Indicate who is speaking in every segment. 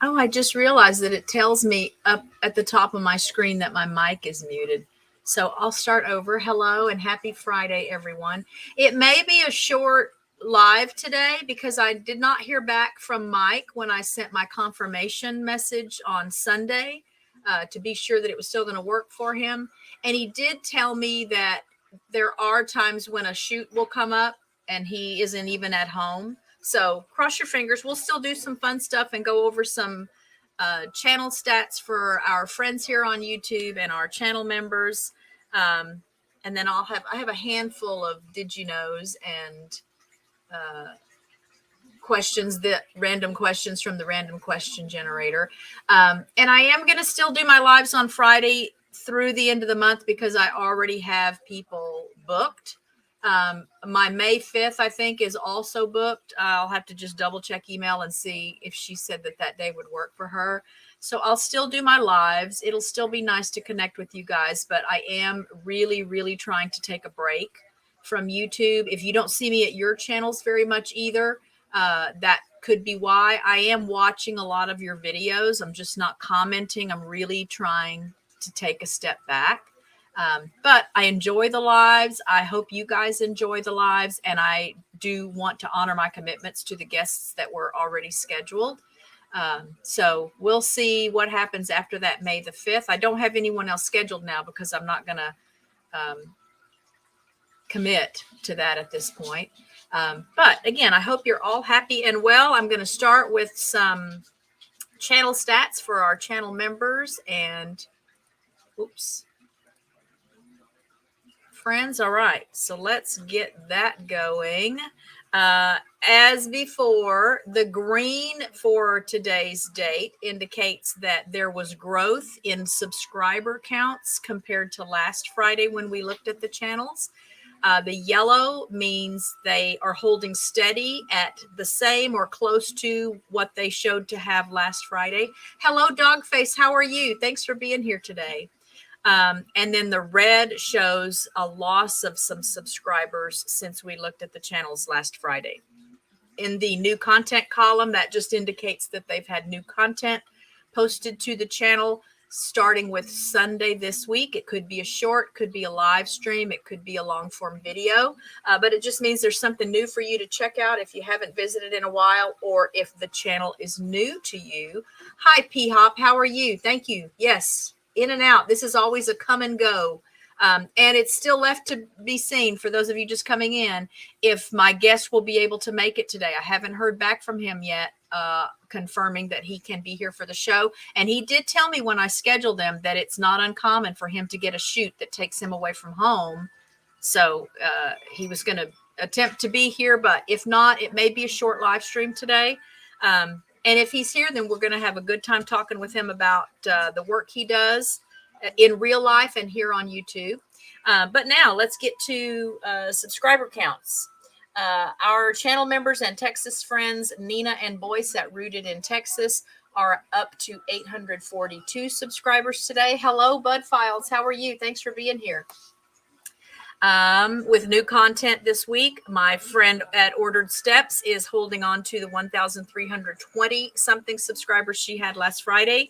Speaker 1: Oh, I just realized that it tells me up at the top of my screen that my mic is muted. So I'll start over. Hello and happy Friday, everyone. It may be a short live today because I did not hear back from Mike when I sent my confirmation message on Sunday to be sure that it was still going to work for him. And he did tell me that there are times when a shoot will come up and he isn't even at home. So cross your fingers. We'll still do some fun stuff and go over some channel stats for our friends here on YouTube and our channel members. And then I have a handful of did you knows and questions, that random questions from the random question generator. And I am going to still do my lives on Friday through the end of the month because I already have people booked. My May 5th, I think, is also booked. I'll have to just double check email and see if she said that day would work for her. So I'll still do my lives. It'll still be nice to connect with you guys, but I am really, really trying to take a break from YouTube. If you don't see me at your channels very much either, that could be why. I am watching a lot of your videos. I'm just not commenting. I'm really trying to take a step back. But I enjoy the lives. I hope you guys enjoy the lives. And I do want to honor my commitments to the guests that were already scheduled. So we'll see what happens after that May the 5th. I don't have anyone else scheduled now because I'm not going to commit to that at this point. But again, I hope you're all happy and well. I'm going to start with some channel stats for our channel members and friends. All right, so let's get that going. As before, the green for today's date indicates that there was growth in subscriber counts compared to last Friday when we looked at the channels. The yellow means they are holding steady at the same or close to what they showed to have last Friday. Hello, Dogface. How are you? Thanks for being here today. And then the red shows a loss of some subscribers since we looked at the channels last Friday. In the new content column, that just indicates that they've had new content posted to the channel starting with Sunday this week. It could be a short, could be a live stream, it could be a long form video, but it just means there's something new for you to check out if you haven't visited in a while or if the channel is new to you. Hi, P-Hop. How are you? Thank you. Yes. In and out. This is always a come and go. And it's still left to be seen for those of you just coming in if my guest will be able to make it today. I haven't heard back from him yet, confirming that he can be here for the show. And he did tell me when I scheduled them that it's not uncommon for him to get a shoot that takes him away from home. So he was going to attempt to be here, but if not, it may be a short live stream today. And if he's here, then we're going to have a good time talking with him about the work he does in real life and here on YouTube. But now let's get to subscriber counts. Our channel members and Texas friends, Nina and Boyce at Rooted in Texas, are up to 842 subscribers today. Hello, Bud Files. How are you? Thanks for being here. With new content this week, my friend at Ordered Steps is holding on to the 1,320 something subscribers she had last Friday.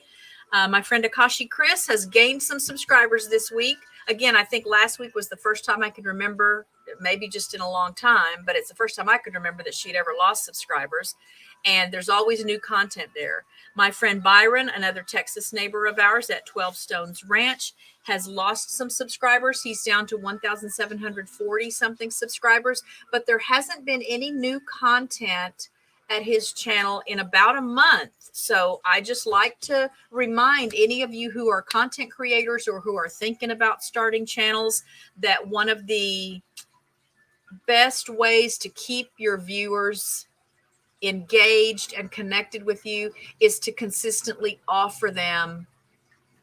Speaker 1: My friend Akashi Chris has gained some subscribers this week. Again, I think last week was the first time I could remember, maybe just in a long time, but it's the first time I could remember that she'd ever lost subscribers. And there's always new content there. My friend Byron, another Texas neighbor of ours at 12 Stones Ranch, has lost some subscribers. He's down to 1,740 something subscribers, but there hasn't been any new content at his channel in about a month. So I just like to remind any of you who are content creators or who are thinking about starting channels that one of the best ways to keep your viewers engaged and connected with you is to consistently offer them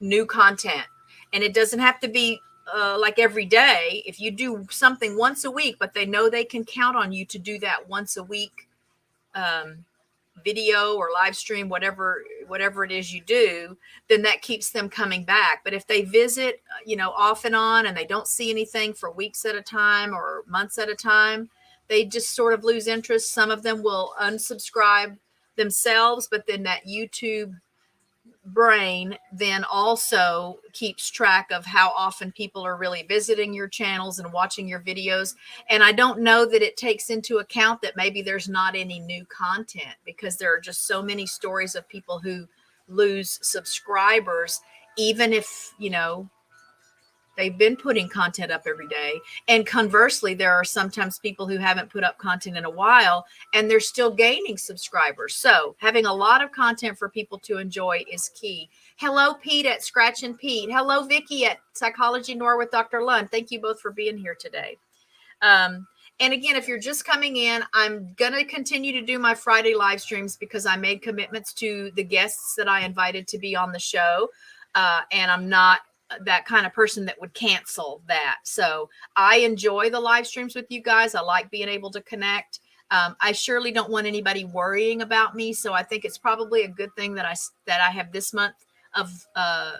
Speaker 1: new content. And it doesn't have to be like every day. If you do something once a week, but they know they can count on you to do that once a week video or live stream, whatever it is you do, then that keeps them coming back. But if they visit, off and on, and they don't see anything for weeks at a time or months at a time, they just sort of lose interest. Some of them will unsubscribe themselves, but then that YouTube brain then also keeps track of how often people are really visiting your channels and watching your videos. And I don't know that it takes into account that maybe there's not any new content, because there are just so many stories of people who lose subscribers, even if, you know, they've been putting content up every day. And conversely, there are sometimes people who haven't put up content in a while and they're still gaining subscribers. So having a lot of content for people to enjoy is key. Hello, Pete at Scratch and Pete. Hello, Vicky at Psychology Noir with Dr. Lund. Thank you both for being here today. And again, if you're just coming in, I'm going to continue to do my Friday live streams because I made commitments to the guests that I invited to be on the show. And I'm not that kind of person that would cancel that. So I enjoy the live streams with you guys. I like being able to connect. I surely don't want anybody worrying about me. So I think it's probably a good thing that I have this month of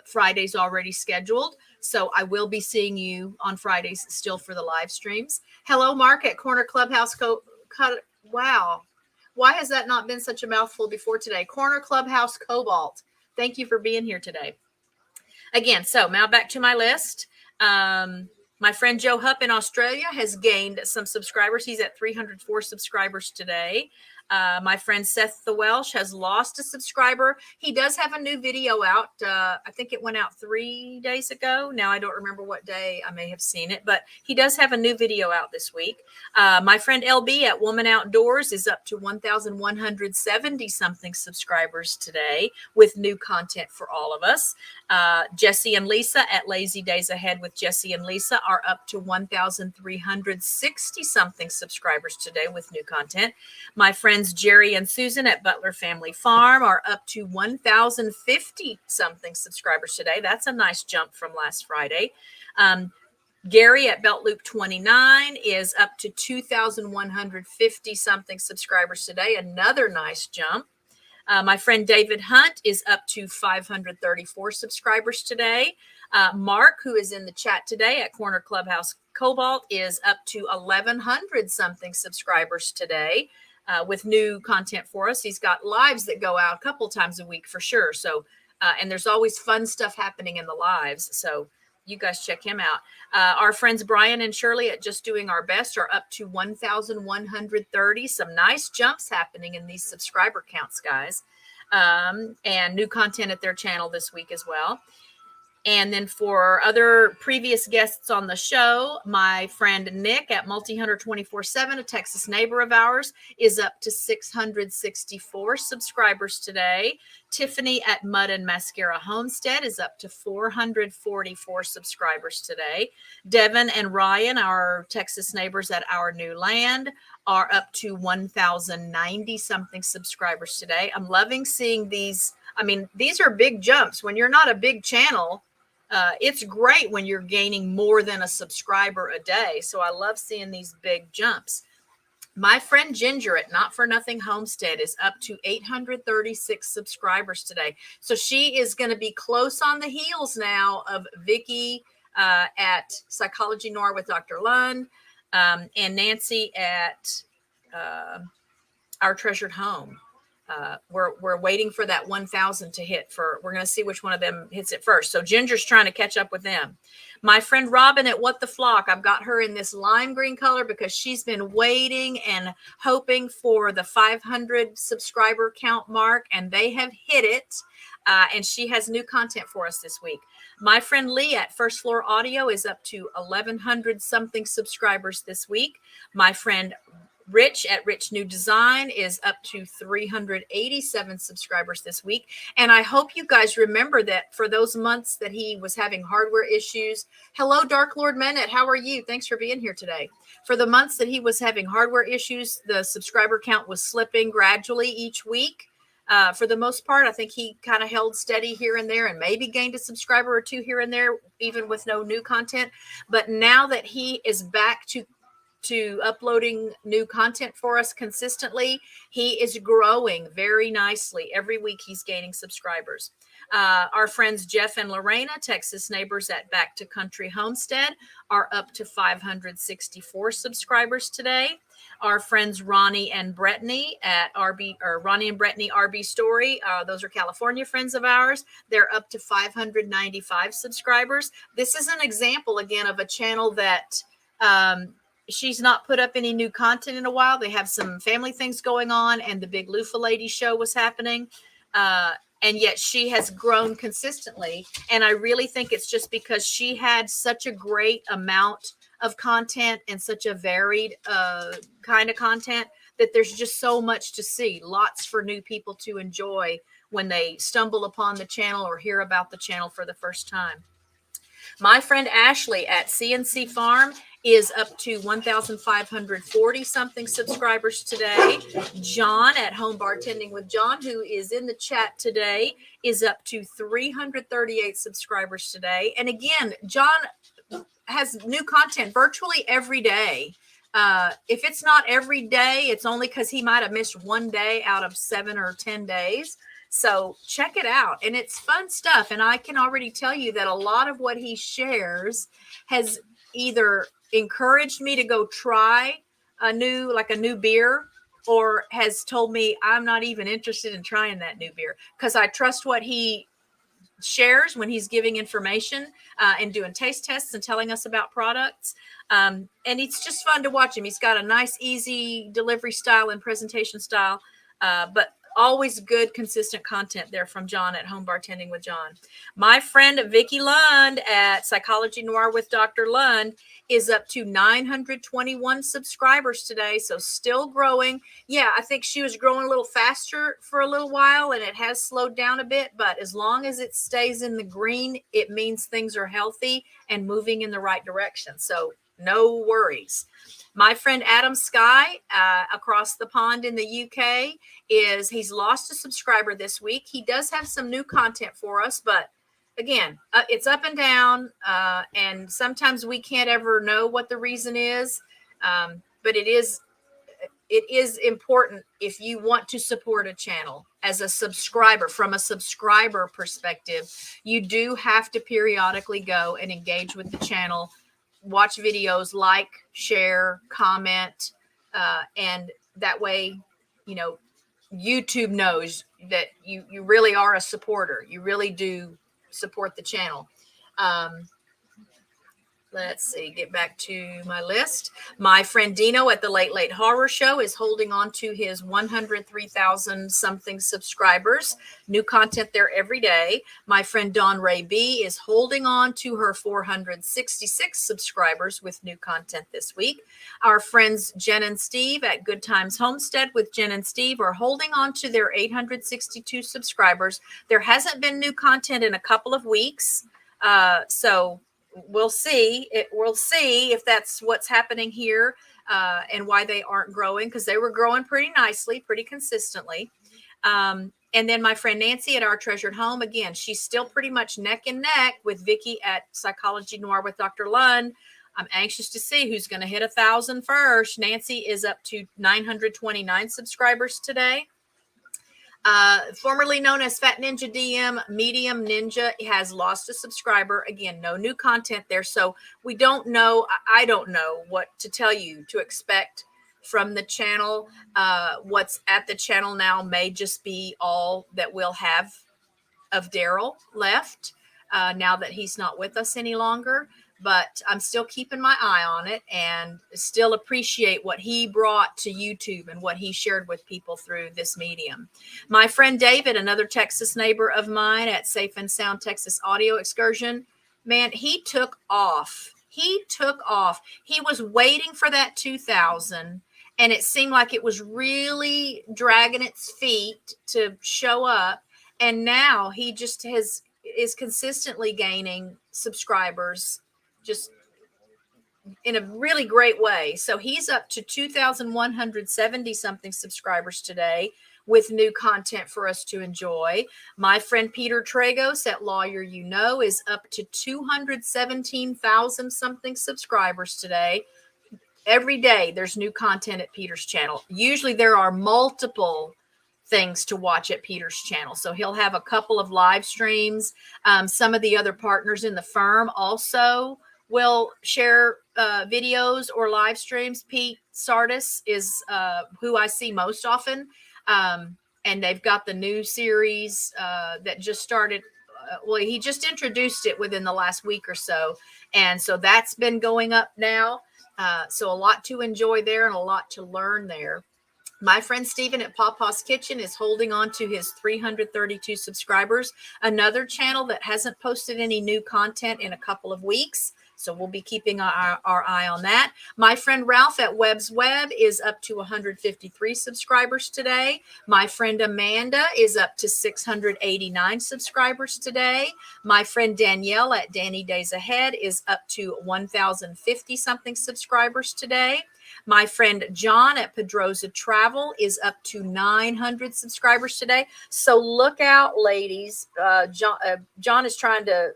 Speaker 1: Fridays already scheduled. So I will be seeing you on Fridays still for the live streams. Hello, Mark at Corner Clubhouse. Wow. Why has that not been such a mouthful before today? Corner Clubhouse Cobalt. Thank you for being here today. Again, so now back to my list. My friend Joe Hupp in Australia has gained some subscribers. He's at 304 subscribers today. My friend Seth the Welsh has lost a subscriber. He does have a new video out. I think it went out 3 days ago. Now I don't remember what day. I may have seen it, but he does have a new video out this week. My friend LB at Woman Outdoors is up to 1,170 something subscribers today with new content for all of us. Jesse and Lisa at Lazy Days Ahead with Jesse and Lisa are up to 1,360 something subscribers today with new content. My friends Jerry and Susan at Butler Family Farm are up to 1,050 something subscribers today. That's a nice jump from last Friday. Gary at Belt Loop 29 is up to 2,150 something subscribers today. Another nice jump. My friend David Hunt is up to 534 subscribers today. Mark, who is in the chat today at Corner Clubhouse Cobalt, is up to 1,100 something subscribers today with new content for us. He's got lives that go out a couple times a week for sure. So, and there's always fun stuff happening in the lives. So you guys check him out. Our friends Brian and Shirley at Just Doing Our Best are up to 1,130. Some nice jumps happening in these subscriber counts, guys. And new content at their channel this week as well. And then for other previous guests on the show, my friend Nick at Multi-Hunter 24/7, a Texas neighbor of ours, is up to 664 subscribers today. Tiffany at Mud and Mascara Homestead is up to 444 subscribers today. Devin and Ryan, our Texas neighbors at Our New Land, are up to 1,090 something subscribers today. I'm loving seeing these. I mean, these are big jumps. When you're not a big channel, it's great when you're gaining more than a subscriber a day. So I love seeing these big jumps. My friend Ginger at Not For Nothing Homestead is up to 836 subscribers today. So she is going to be close on the heels now of Vicky at Psychology Noir with Dr. Lund and Nancy at Our Treasured Home. We're waiting for that 1,000 to hit. We're going to see which one of them hits it first. So Ginger's trying to catch up with them. My friend Robin at What the Flock, I've got her in this lime green color because she's been waiting and hoping for the 500 subscriber count mark, and they have hit it. And she has new content for us this week. My friend Lee at First Floor Audio is up to 1,100 something subscribers this week. My friend Rich at Rich New Design is up to 387 subscribers this week. And I hope you guys remember that for those months that he was having hardware issues. Hello, Dark Lord Menet. How are you? Thanks for being here today. For the months that he was having hardware issues, the subscriber count was slipping gradually each week. For the most part, I think he kind of held steady here and there and maybe gained a subscriber or two here and there, even with no new content. But now that he is back to uploading new content for us consistently, he is growing very nicely. Every week he's gaining subscribers. Our friends Jeff and Lorena, Texas neighbors at Back to Country Homestead, are up to 564 subscribers today. our friends Ronnie and Brittany at RB, or Ronnie and Brittany RB Story. Those are California friends of ours. They're up to 595 subscribers. This is an example again of a channel that she's not put up any new content in a while. They have some family things going on, and the big Loofah Lady show was happening. And yet she has grown consistently. And I really think it's just because she had such a great amount of content and such a varied kind of content that there's just so much to see. Lots for new people to enjoy when they stumble upon the channel or hear about the channel for the first time. My friend Ashley at CNC Farm is up to 1,540 something subscribers today. John at Home Bartending with John, who is in the chat today, is up to 338 subscribers today. And again, John has new content virtually every day. If it's not every day, it's only because he might have missed one day out of 7 or 10 days. So check it out. And it's fun stuff. And I can already tell you that a lot of what he shares has either encouraged me to go try a new beer, or has told me I'm not even interested in trying that new beer, because I trust what he shares when he's giving information and doing taste tests and telling us about products. And it's just fun to watch him. He's got a nice, easy delivery style and presentation style, but always good, consistent content there from John at Home Bartending with John. My friend Vicki Lund at Psychology Noir with Dr. Lund is up to 921 subscribers today, so still growing. Yeah, I think she was growing a little faster for a little while, and it has slowed down a bit, but as long as it stays in the green, it means things are healthy and moving in the right direction, so no worries. My friend Adam Sky across the pond in the UK he's lost a subscriber this week. He does have some new content for us, but again, it's up and down, and sometimes we can't ever know what the reason is. But it is important, if you want to support a channel as a subscriber, from a subscriber perspective, you do have to periodically go and engage with the channel, watch videos, like, share, comment, and that way, YouTube knows that you really are a supporter. You really do support the channel. Let's see, get back to my list. My friend Dino at the Late Late Horror Show is holding on to his 103,000 something subscribers. New content there every day. My friend Dawn Ray B is holding on to her 466 subscribers with new content this week. Our friends Jen and Steve at Good Times Homestead with Jen and Steve are holding on to their 862 subscribers. There hasn't been new content in a couple of weeks. So we'll see if that's what's happening here, and why they aren't growing, because they were growing pretty nicely, pretty consistently. And then my friend Nancy at Our Treasured Home, again, she's still pretty much neck and neck with Vicki at Psychology Noir with Dr. Lund. I'm anxious to see who's going to hit 1,000 first. Nancy is up to 929 subscribers today. Formerly known as Fat Ninja DM, Medium Ninja has lost a subscriber. Again, no new content there. So we don't know. I don't know what to tell you to expect from the channel. What's at the channel now may just be all that we'll have of Daryl left, now that he's not with us any longer. But I'm still keeping my eye on it and still appreciate what he brought to YouTube and what he shared with people through this medium. My friend David, another Texas neighbor of mine at Safe and Sound Texas Audio Excursion, man, he took off. He was waiting for that 2,000, and it seemed like it was really dragging its feet to show up. And now he just is consistently gaining subscribers, just in a really great way. So he's up to 2,170 something subscribers today with new content for us to enjoy. My friend Peter Tragos at Lawyer You Know is up to 217,000 something subscribers today. Every day there's new content at Peter's channel. Usually there are multiple things to watch at Peter's channel. So he'll have a couple of live streams. Some of the other partners in the firm also will share videos or live streams. Pete Sardis is who I see most often. And they've got the new series that just started. Well, he just introduced it within the last week or so. And so that's been going up now. So a lot to enjoy there and a lot to learn there. My friend Steven at Pawpaw's Kitchen is holding on to his 332 subscribers, another channel that hasn't posted any new content in a couple of weeks. So we'll be keeping our eye on that. My friend Ralph at Webb's Web is up to 153 subscribers today. My friend Amanda is up to 689 subscribers today. My friend Danielle at Danny Days Ahead is up to 1,050 something subscribers today. My friend John at Pedroza Travel is up to 900 subscribers today. So look out, ladies. John is trying to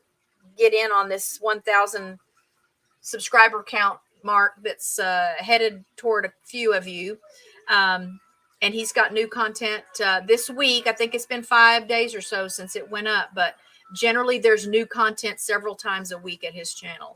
Speaker 1: get in on this 1,000 subscriber count mark that's headed toward a few of you. And he's got new content this week. I think it's been 5 days or so since it went up, but generally there's new content several times a week at his channel.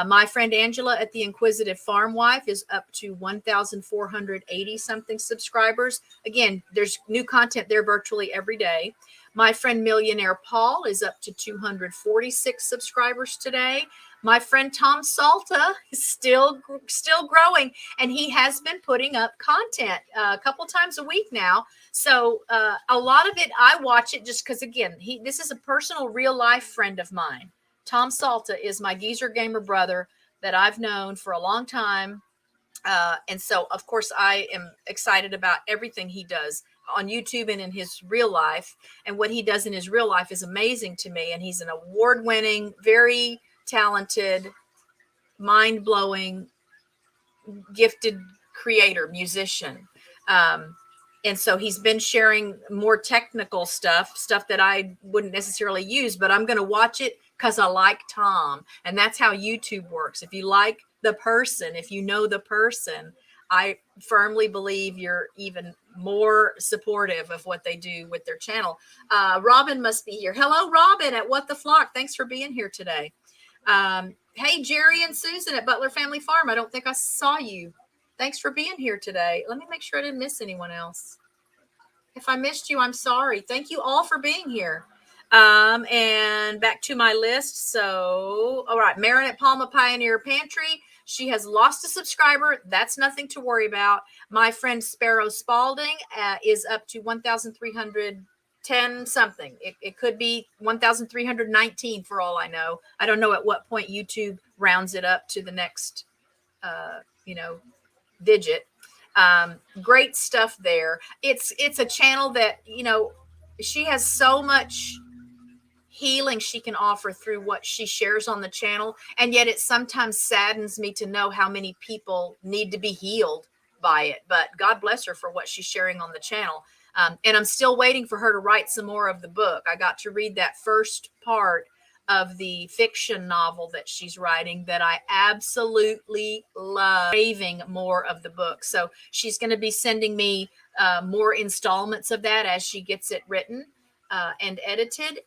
Speaker 1: My friend Angela at The Inquisitive Farm Wife is up to 1,480 something subscribers. Again, there's new content there virtually every day. My friend Millionaire Paul is up to 246 subscribers today. My friend Tom Salta is still growing, and he has been putting up content a couple times a week now. So a lot of it, I watch it just because, again, this is a personal, real life friend of mine. Tom Salta is my geezer gamer brother that I've known for a long time. And so, of course, I am excited about everything he does on YouTube and in his real life. And what he does in his real life is amazing to me. And he's an award-winning, very talented, mind-blowing, gifted creator, musician. And so he's been sharing more technical stuff that I wouldn't necessarily use, but I'm going to watch it because I like Tom. And that's how YouTube works. If you like the person, if you know the person, I firmly believe you're even more supportive of what they do with their channel. Robin must be here. Hello, Robin at What the Flock. Thanks for being here today. Hey, Jerry and Susan at Butler Family Farm. I don't think I saw you. Thanks for being here today. Let me make sure I didn't miss anyone else. If I missed you, I'm sorry. Thank you all for being here. And back to my list. So, all right, Marin at Palma Pioneer Pantry. She has lost a subscriber. That's nothing to worry about. My friend Sparrow Spalding is up to 1,310 something. It could be 1,319 for all I know. I don't know at what point YouTube rounds it up to the next, digit. Great stuff there. It's a channel that, she has so much healing she can offer through what she shares on the channel. And yet it sometimes saddens me to know how many people need to be healed by it. But God bless her for what she's sharing on the channel. And I'm still waiting for her to write some more of the book. I got to read that first part of the fiction novel that she's writing that I absolutely love. Craving more of the book. So she's going to be sending me more installments of that as she gets it written and edited.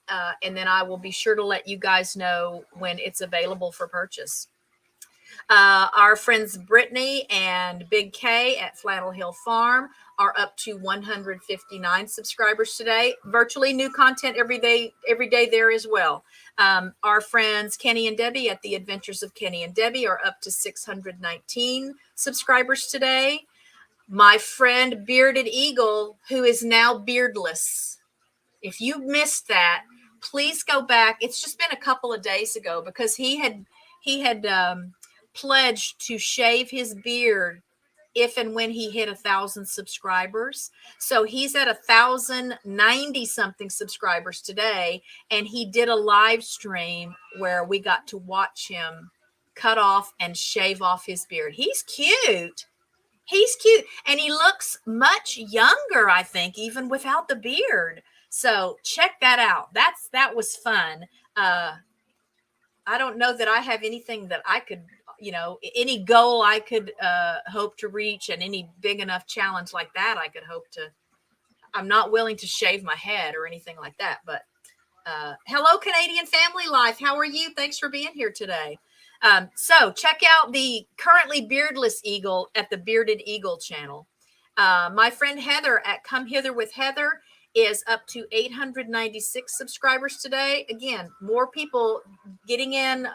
Speaker 1: And then I will be sure to let you guys know when it's available for purchase. Our friends Brittany and Big K at Flannel Hill Farm are up to 159 subscribers today. Virtually new content every day there as well. Our friends Kenny and Debbie at The Adventures of Kenny and Debbie are up to 619 subscribers today. My friend Bearded Eagle, who is now beardless. If you missed that, please go back. It's just been a couple of days ago because he had pledged to shave his beard if and when he hit 1,000 subscribers. So he's at 1,090 something subscribers today. And he did a live stream where we got to watch him cut off and shave off his beard. He's cute. He's cute. And he looks much younger, I think, even without the beard. So check that out. That was fun. I don't know that I have anything that I could, any goal I could hope to reach, and any big enough challenge like that I could hope to. I'm not willing to shave my head or anything like that. But hello, Canadian Family Life. How are you? Thanks for being here today. So check out the currently beardless eagle at the Bearded Eagle channel. My friend Heather at Come Hither with Heather is up to 896 subscribers today. Again, more people getting in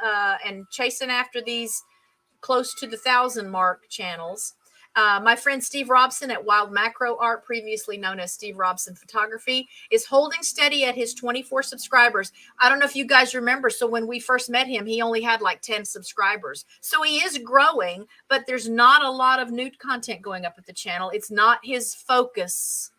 Speaker 1: and chasing after these close to the 1,000 mark channels. My friend Steve Robson at Wild Macro Art, previously known as Steve Robson Photography, is holding steady at his 24 subscribers. I don't know if you guys remember. So when we first met him, he only had like 10 subscribers. So he is growing, but there's not a lot of new content going up at the channel. It's not his focus,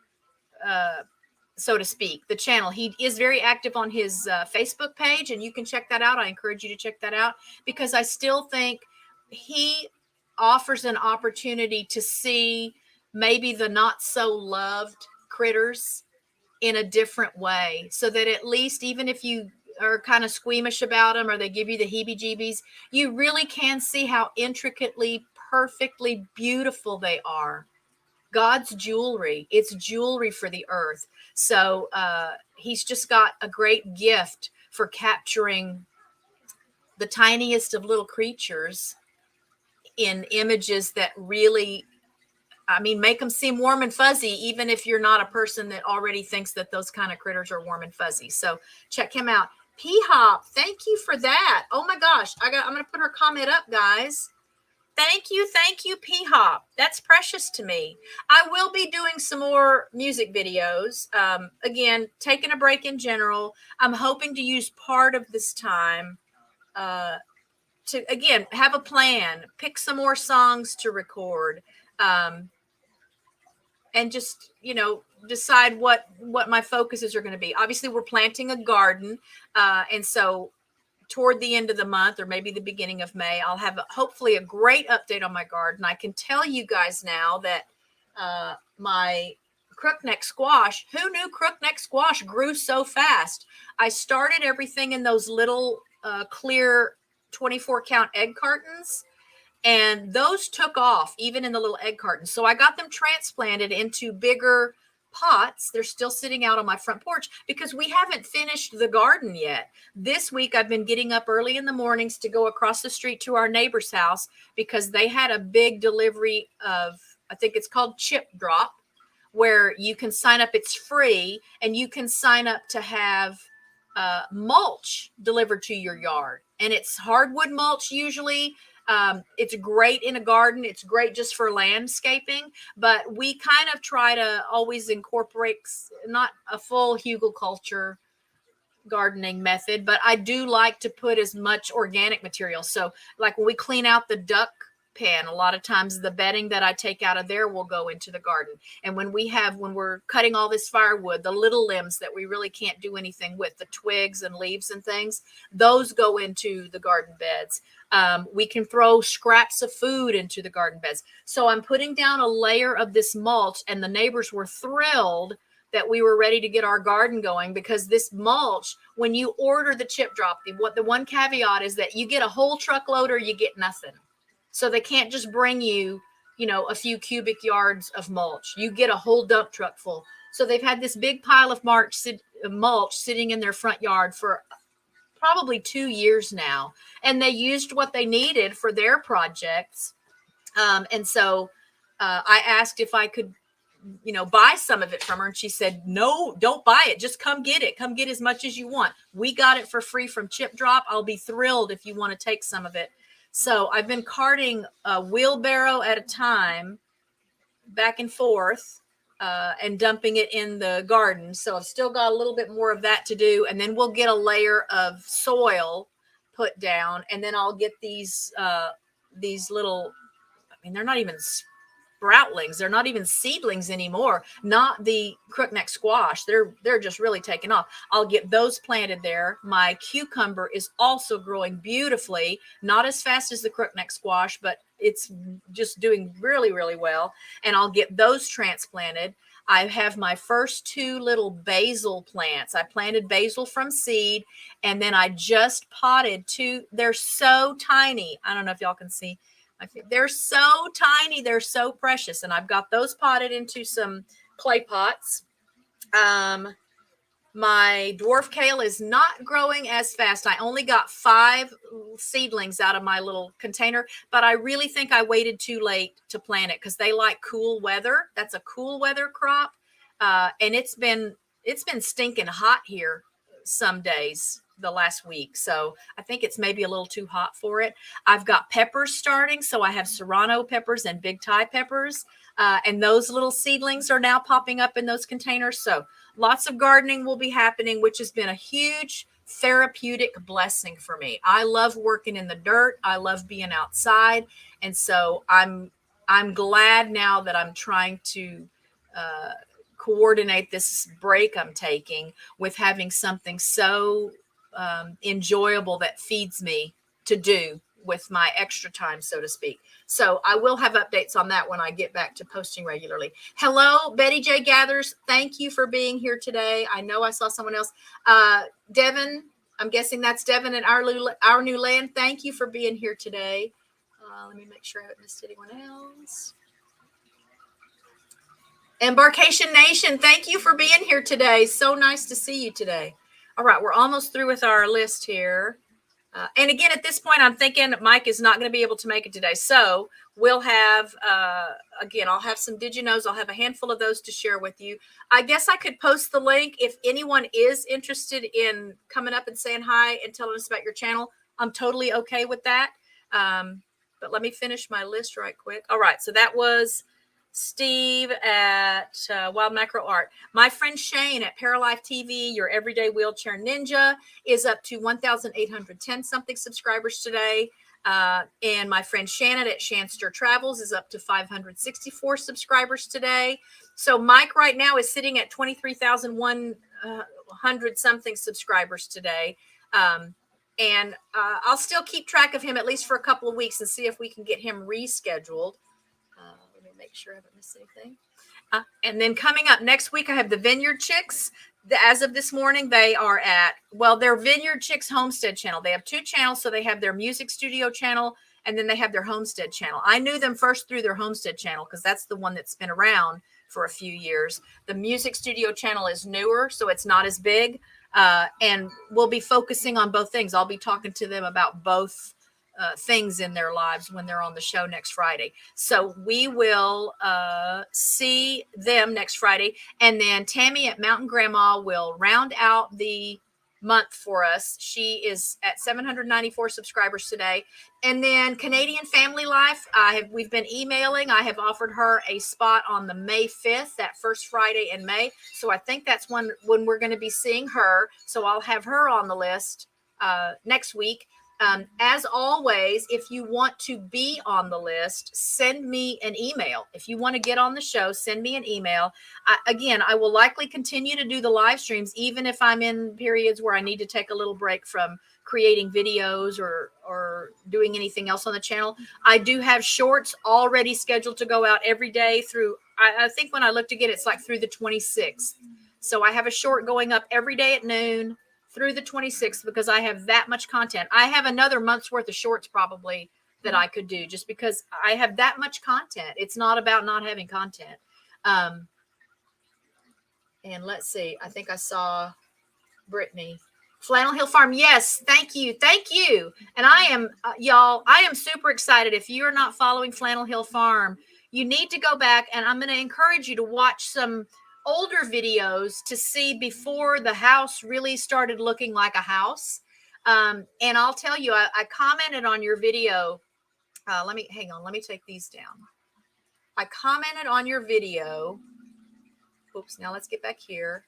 Speaker 1: so to speak, the channel. He is very active on his Facebook page, and you can check that out. I encourage you to check that out because I still think he offers an opportunity to see maybe the not so loved critters in a different way, so that at least even if you are kind of squeamish about them or they give you the heebie-jeebies, you really can see how intricately, perfectly beautiful they are. God's jewelry. It's jewelry for the earth. So he's just got a great gift for capturing the tiniest of little creatures in images that really, I mean, make them seem warm and fuzzy, even if you're not a person that already thinks that those kind of critters are warm and fuzzy. So check him out. P-Hop, thank you for that. Oh my gosh, I'm going to put her comment up, guys. Thank you, P-Hop. That's precious to me. I will be doing some more music videos. Again, taking a break in general. I'm hoping to use part of this time to, again, have a plan, pick some more songs to record, and just, decide what my focuses are going to be. Obviously, we're planting a garden, and so toward the end of the month or maybe the beginning of May, I'll have hopefully a great update on my garden. I can tell you guys now that my crookneck squash, who knew crookneck squash grew so fast? I started everything in those little clear 24 count egg cartons, and those took off even in the little egg cartons. So I got them transplanted into bigger pots. They're still sitting out on my front porch because we haven't finished the garden yet. This week I've been getting up early in the mornings to go across the street to our neighbor's house because they had a big delivery of, I think it's called Chip Drop, where you can sign up. It's free, and you can sign up to have mulch delivered to your yard. And it's hardwood mulch usually. It's great in a garden. It's great just for landscaping, but we kind of try to always incorporate not a full hugelculture gardening method, but I do like to put as much organic material. So like when we clean out the duck pen, a lot of times the bedding that I take out of there will go into the garden. And when we're cutting all this firewood, the little limbs that we really can't do anything with, the twigs and leaves and things, those go into the garden beds. We can throw scraps of food into the garden beds. So I'm putting down a layer of this mulch, and the neighbors were thrilled that we were ready to get our garden going, because this mulch, when you order the Chip Drop, the one caveat is that you get a whole truckload or you get nothing. So they can't just bring you, a few cubic yards of mulch. You get a whole dump truck full. So they've had this big pile of mulch sitting in their front yard for probably 2 years now. And they used what they needed for their projects. And so I asked if I could, buy some of it from her. And she said, no, don't buy it. Just come get it. Come get as much as you want. We got it for free from Chip Drop. I'll be thrilled if you want to take some of it. So I've been carting a wheelbarrow at a time back and forth and dumping it in the garden. So I've still got a little bit more of that to do. And then we'll get a layer of soil put down. And then I'll get these little, they're not even sproutlings. They're not even seedlings anymore. Not the crookneck squash. They're just really taking off. I'll get those planted there. My cucumber is also growing beautifully. Not as fast as the crookneck squash, but it's just doing really, really well. And I'll get those transplanted. I have my first 2 little basil plants. I planted basil from seed, and then I just potted 2. They're so tiny. I don't know if y'all can see. They're so tiny. They're so precious. And I've got those potted into some clay pots. My dwarf kale is not growing as fast. I only got 5 seedlings out of my little container, but I really think I waited too late to plant it because they like cool weather. That's a cool weather crop. And it's been stinking hot here some days the last week. So I think it's maybe a little too hot for it. I've got peppers starting. So I have serrano peppers and big Thai peppers. And those little seedlings are now popping up in those containers. So lots of gardening will be happening, which has been a huge therapeutic blessing for me. I love working in the dirt. I love being outside. And so I'm glad now that I'm trying to uh, coordinate this break I'm taking with having something so enjoyable that feeds me to do with my extra time, so to speak. So I will have updates on that when I get back to posting regularly. Hello, Betty J Gathers. Thank you for being here today. I know I saw someone else. Devin, I'm guessing that's Devin in our new land. Thank you for being here today. Let me make sure I haven't missed anyone else. Embarkation Nation, thank you for being here today. So nice to see you today. All right, we're almost through with our list here. And again, at this point, I'm thinking Mike is not going to be able to make it today. So we'll have, again, I'll have some DigiKnows. I'll have a handful of those to share with you. I guess I could post the link if anyone is interested in coming up and saying hi and telling us about your channel. I'm totally okay with that. But let me finish my list right quick. All right, so that was Steve at Wild Macro Art. My friend Shane at Paralife TV, your everyday wheelchair ninja, is up to 1,810 something subscribers today. And my friend Shannon at Shanster Travels is up to 564 subscribers today. So Mike right now is sitting at 23,100 something subscribers today. And I'll still keep track of him at least for a couple of weeks and see if we can get him rescheduled. Let me make sure I haven't missed anything. And then coming up next week, I have the Vineyard Chicks. As of this morning, they are at, well, their Vineyard Chicks Homestead channel. They have 2 channels. So they have their music studio channel, and then they have their Homestead channel. I knew them first through their Homestead channel because that's the one that's been around for a few years. The music studio channel is newer, so it's not as big. And we'll be focusing on both things. I'll be talking to them about both things in their lives when they're on the show next Friday. So we will see them next Friday. And then Tammy at Mountain Grandma will round out the month for us. She is at 794 subscribers today. And then Canadian Family Life, we've been emailing. I have offered her a spot on the May 5th, that first Friday in May. So I think that's when we're going to be seeing her. So I'll have her on the list next week. As always, if you want to be on the list, send me an email. If you want to get on the show, send me an email. Again, I will likely continue to do the live streams, even if I'm in periods where I need to take a little break from creating videos or doing anything else on the channel. I do have shorts already scheduled to go out every day through, I think when I looked again, it's like through the 26th. So I have a short going up every day at noon through the 26th because I have that much content. I have another month's worth of shorts probably that I could do just because I have that much content. It's not about not having content. And let's see. I think I saw Brittany. Flannel Hill Farm. Yes. Thank you. Thank you. And I am, y'all, I am super excited. If you're not following Flannel Hill Farm, you need to go back, and I'm going to encourage you to watch some older videos to see before the house really started looking like a house. And I'll tell you, I commented on your video. Let me take these down. I commented on your video. Oops. Now let's get back here.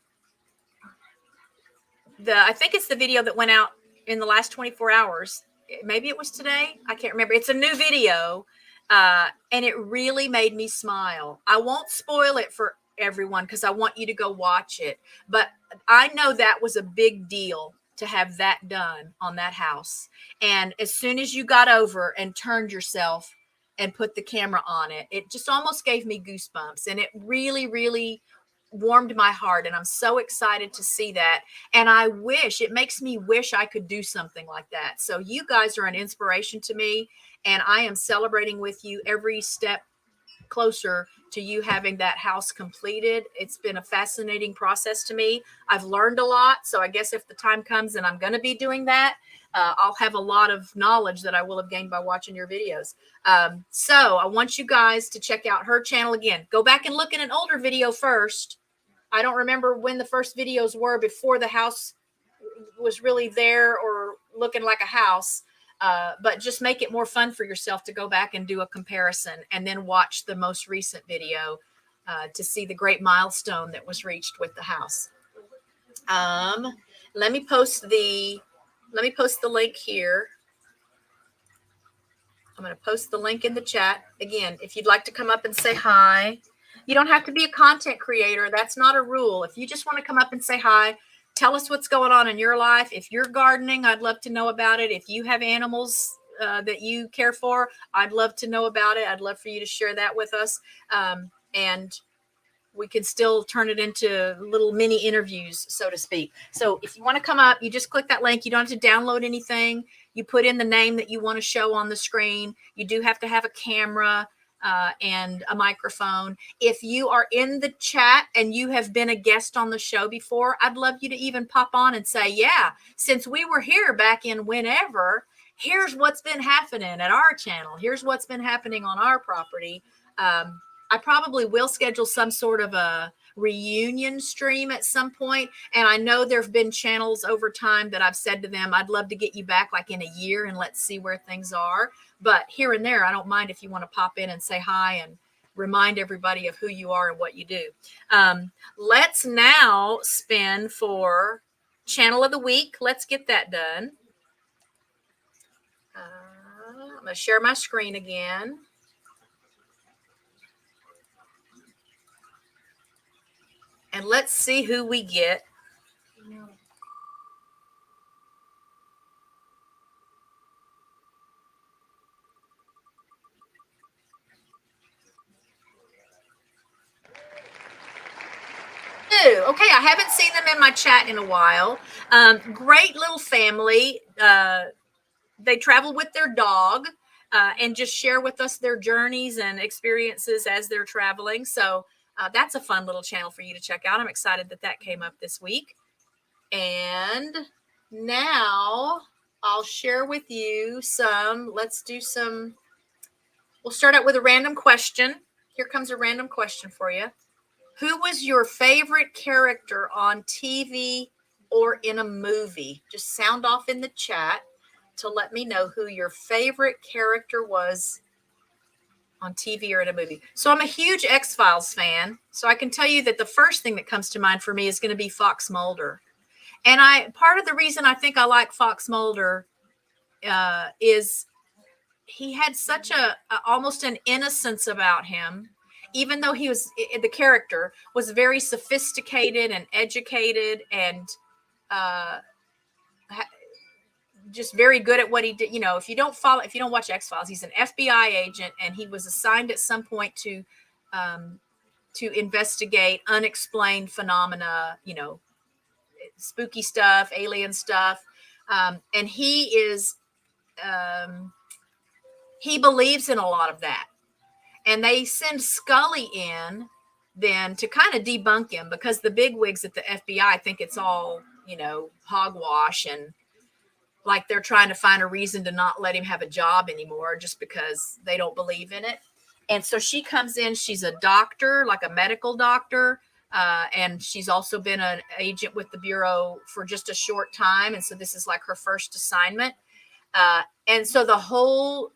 Speaker 1: I think it's the video that went out in the last 24 hours. Maybe it was today. I can't remember. It's a new video. And it really made me smile. I won't spoil it for everyone because I want you to go watch it. But I know that was a big deal to have that done on that house. And as soon as you got over and turned yourself and put the camera on it, it just almost gave me goosebumps. And it really, really warmed my heart. And I'm so excited to see that. And it makes me wish I could do something like that. So you guys are an inspiration to me. And I am celebrating with you every step closer to you having that house completed. It's been a fascinating process to me. I've learned a lot. So I guess if the time comes and I'm going to be doing that, I'll have a lot of knowledge that I will have gained by watching your videos. So I want you guys to check out her channel again. Go back and look at an older video first. I don't remember when the first videos were before the house was really there or looking like a house. But just make it more fun for yourself to go back and do a comparison and then watch the most recent video to see the great milestone that was reached with the house. Let me post the link here. I'm going to post the link in the chat. Again, if you'd like to come up and say hi, you don't have to be a content creator. That's not a rule. If you just want to come up and say hi, tell us what's going on in your life. If you're gardening, I'd love to know about it. If you have animals that you care for, I'd love to know about it. I'd love for you to share that with us. And we can still turn it into little mini interviews, so to speak. So if you want to come up, you just click that link. You don't have to download anything. You put in the name that you want to show on the screen. You do have to have a camera and a microphone. If you are in the chat and you have been a guest on the show before, I'd love you to even pop on and say, yeah, since we were here back in whenever, here's what's been happening at our channel. Here's what's been happening on our property. I probably will schedule some sort of a reunion stream at some point. And I know there have been channels over time that I've said to them, I'd love to get you back like in a year and let's see where things are. But here and there, I don't mind if you want to pop in and say hi and remind everybody of who you are and what you do. Let's now spin for channel of the week. Let's get that done. I'm going to share my screen again. And let's see who we get. Okay, I haven't seen them in my chat in a while. Great little family. They travel with their dog and just share with us their journeys and experiences as they're traveling. So that's a fun little channel for you to check out. I'm excited that that came up this week. And now I'll share with you let's do some, we'll start out with a random question. Here comes a random question for you. Who was your favorite character on TV or in a movie? Just sound off in the chat to let me know who your favorite character was on TV or in a movie. So I'm a huge X-Files fan. So I can tell you that the first thing that comes to mind for me is going to be Fox Mulder. And part of the reason I think I like Fox Mulder is he had such almost an innocence about him, even though the character was very sophisticated and educated and just very good at what he did. You know, if you don't watch X-Files, he's an FBI agent and he was assigned at some point to investigate unexplained phenomena, you know, spooky stuff, alien stuff. And he believes in a lot of that. And they send Scully in then to kind of debunk him because the bigwigs at the FBI think it's all, you know, hogwash and like they're trying to find a reason to not let him have a job anymore just because they don't believe in it. And so she comes in, she's a doctor, like a medical doctor. And she's also been an agent with the Bureau for just a short time. And so this is like her first assignment. And so the whole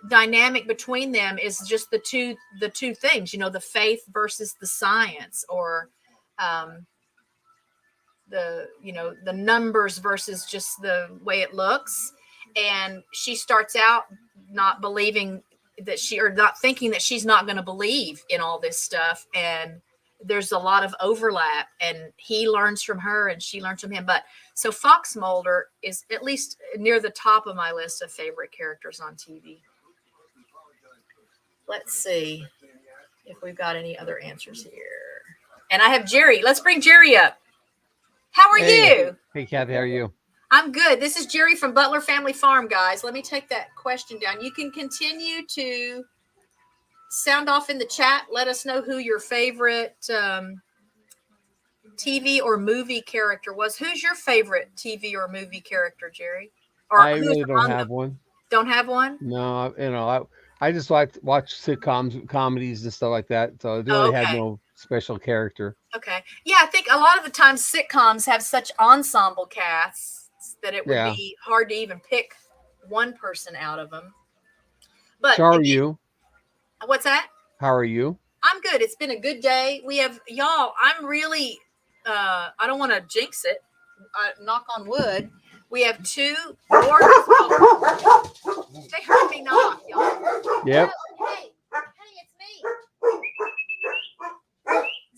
Speaker 1: dynamic between them is just the two things, you know, the faith versus the science, or the numbers versus just the way it looks. And she starts out not believing that not thinking that she's not going to believe in all this stuff. And there's a lot of overlap, and he learns from her and she learns from him. But so Fox Mulder is at least near the top of my list of favorite characters on TV. Let's see if we've got any other answers here. And I have Jerry. Let's bring Jerry up. How are you?
Speaker 2: Hey, Kathy, how are you?
Speaker 1: I'm good. This is Jerry from Butler Family Farm, guys. Let me take that question down. You can continue to sound off in the chat. Let us know who your favorite TV or movie character was. Who's your favorite TV or movie character, Jerry? Or
Speaker 2: I
Speaker 1: who's
Speaker 2: really don't
Speaker 1: on them?
Speaker 2: have one.
Speaker 1: Don't have one?
Speaker 2: No, I just like to watch sitcoms, comedies, and stuff like that. So it
Speaker 1: Oh,
Speaker 2: really had
Speaker 1: okay.
Speaker 2: no special character.
Speaker 1: Okay. Yeah, I think a lot of the times sitcoms have such ensemble casts that it would
Speaker 2: Yeah.
Speaker 1: be hard to even pick one person out of them. But
Speaker 2: So how are
Speaker 1: again,
Speaker 2: you?
Speaker 1: what's that?
Speaker 2: How are you?
Speaker 1: I'm good. It's been a good day. We have y'all. I'm really. I don't want to jinx it. Knock on wood. We have two gorgeous. They heard me knock, y'all.
Speaker 2: Yep.
Speaker 1: Hey, it's me.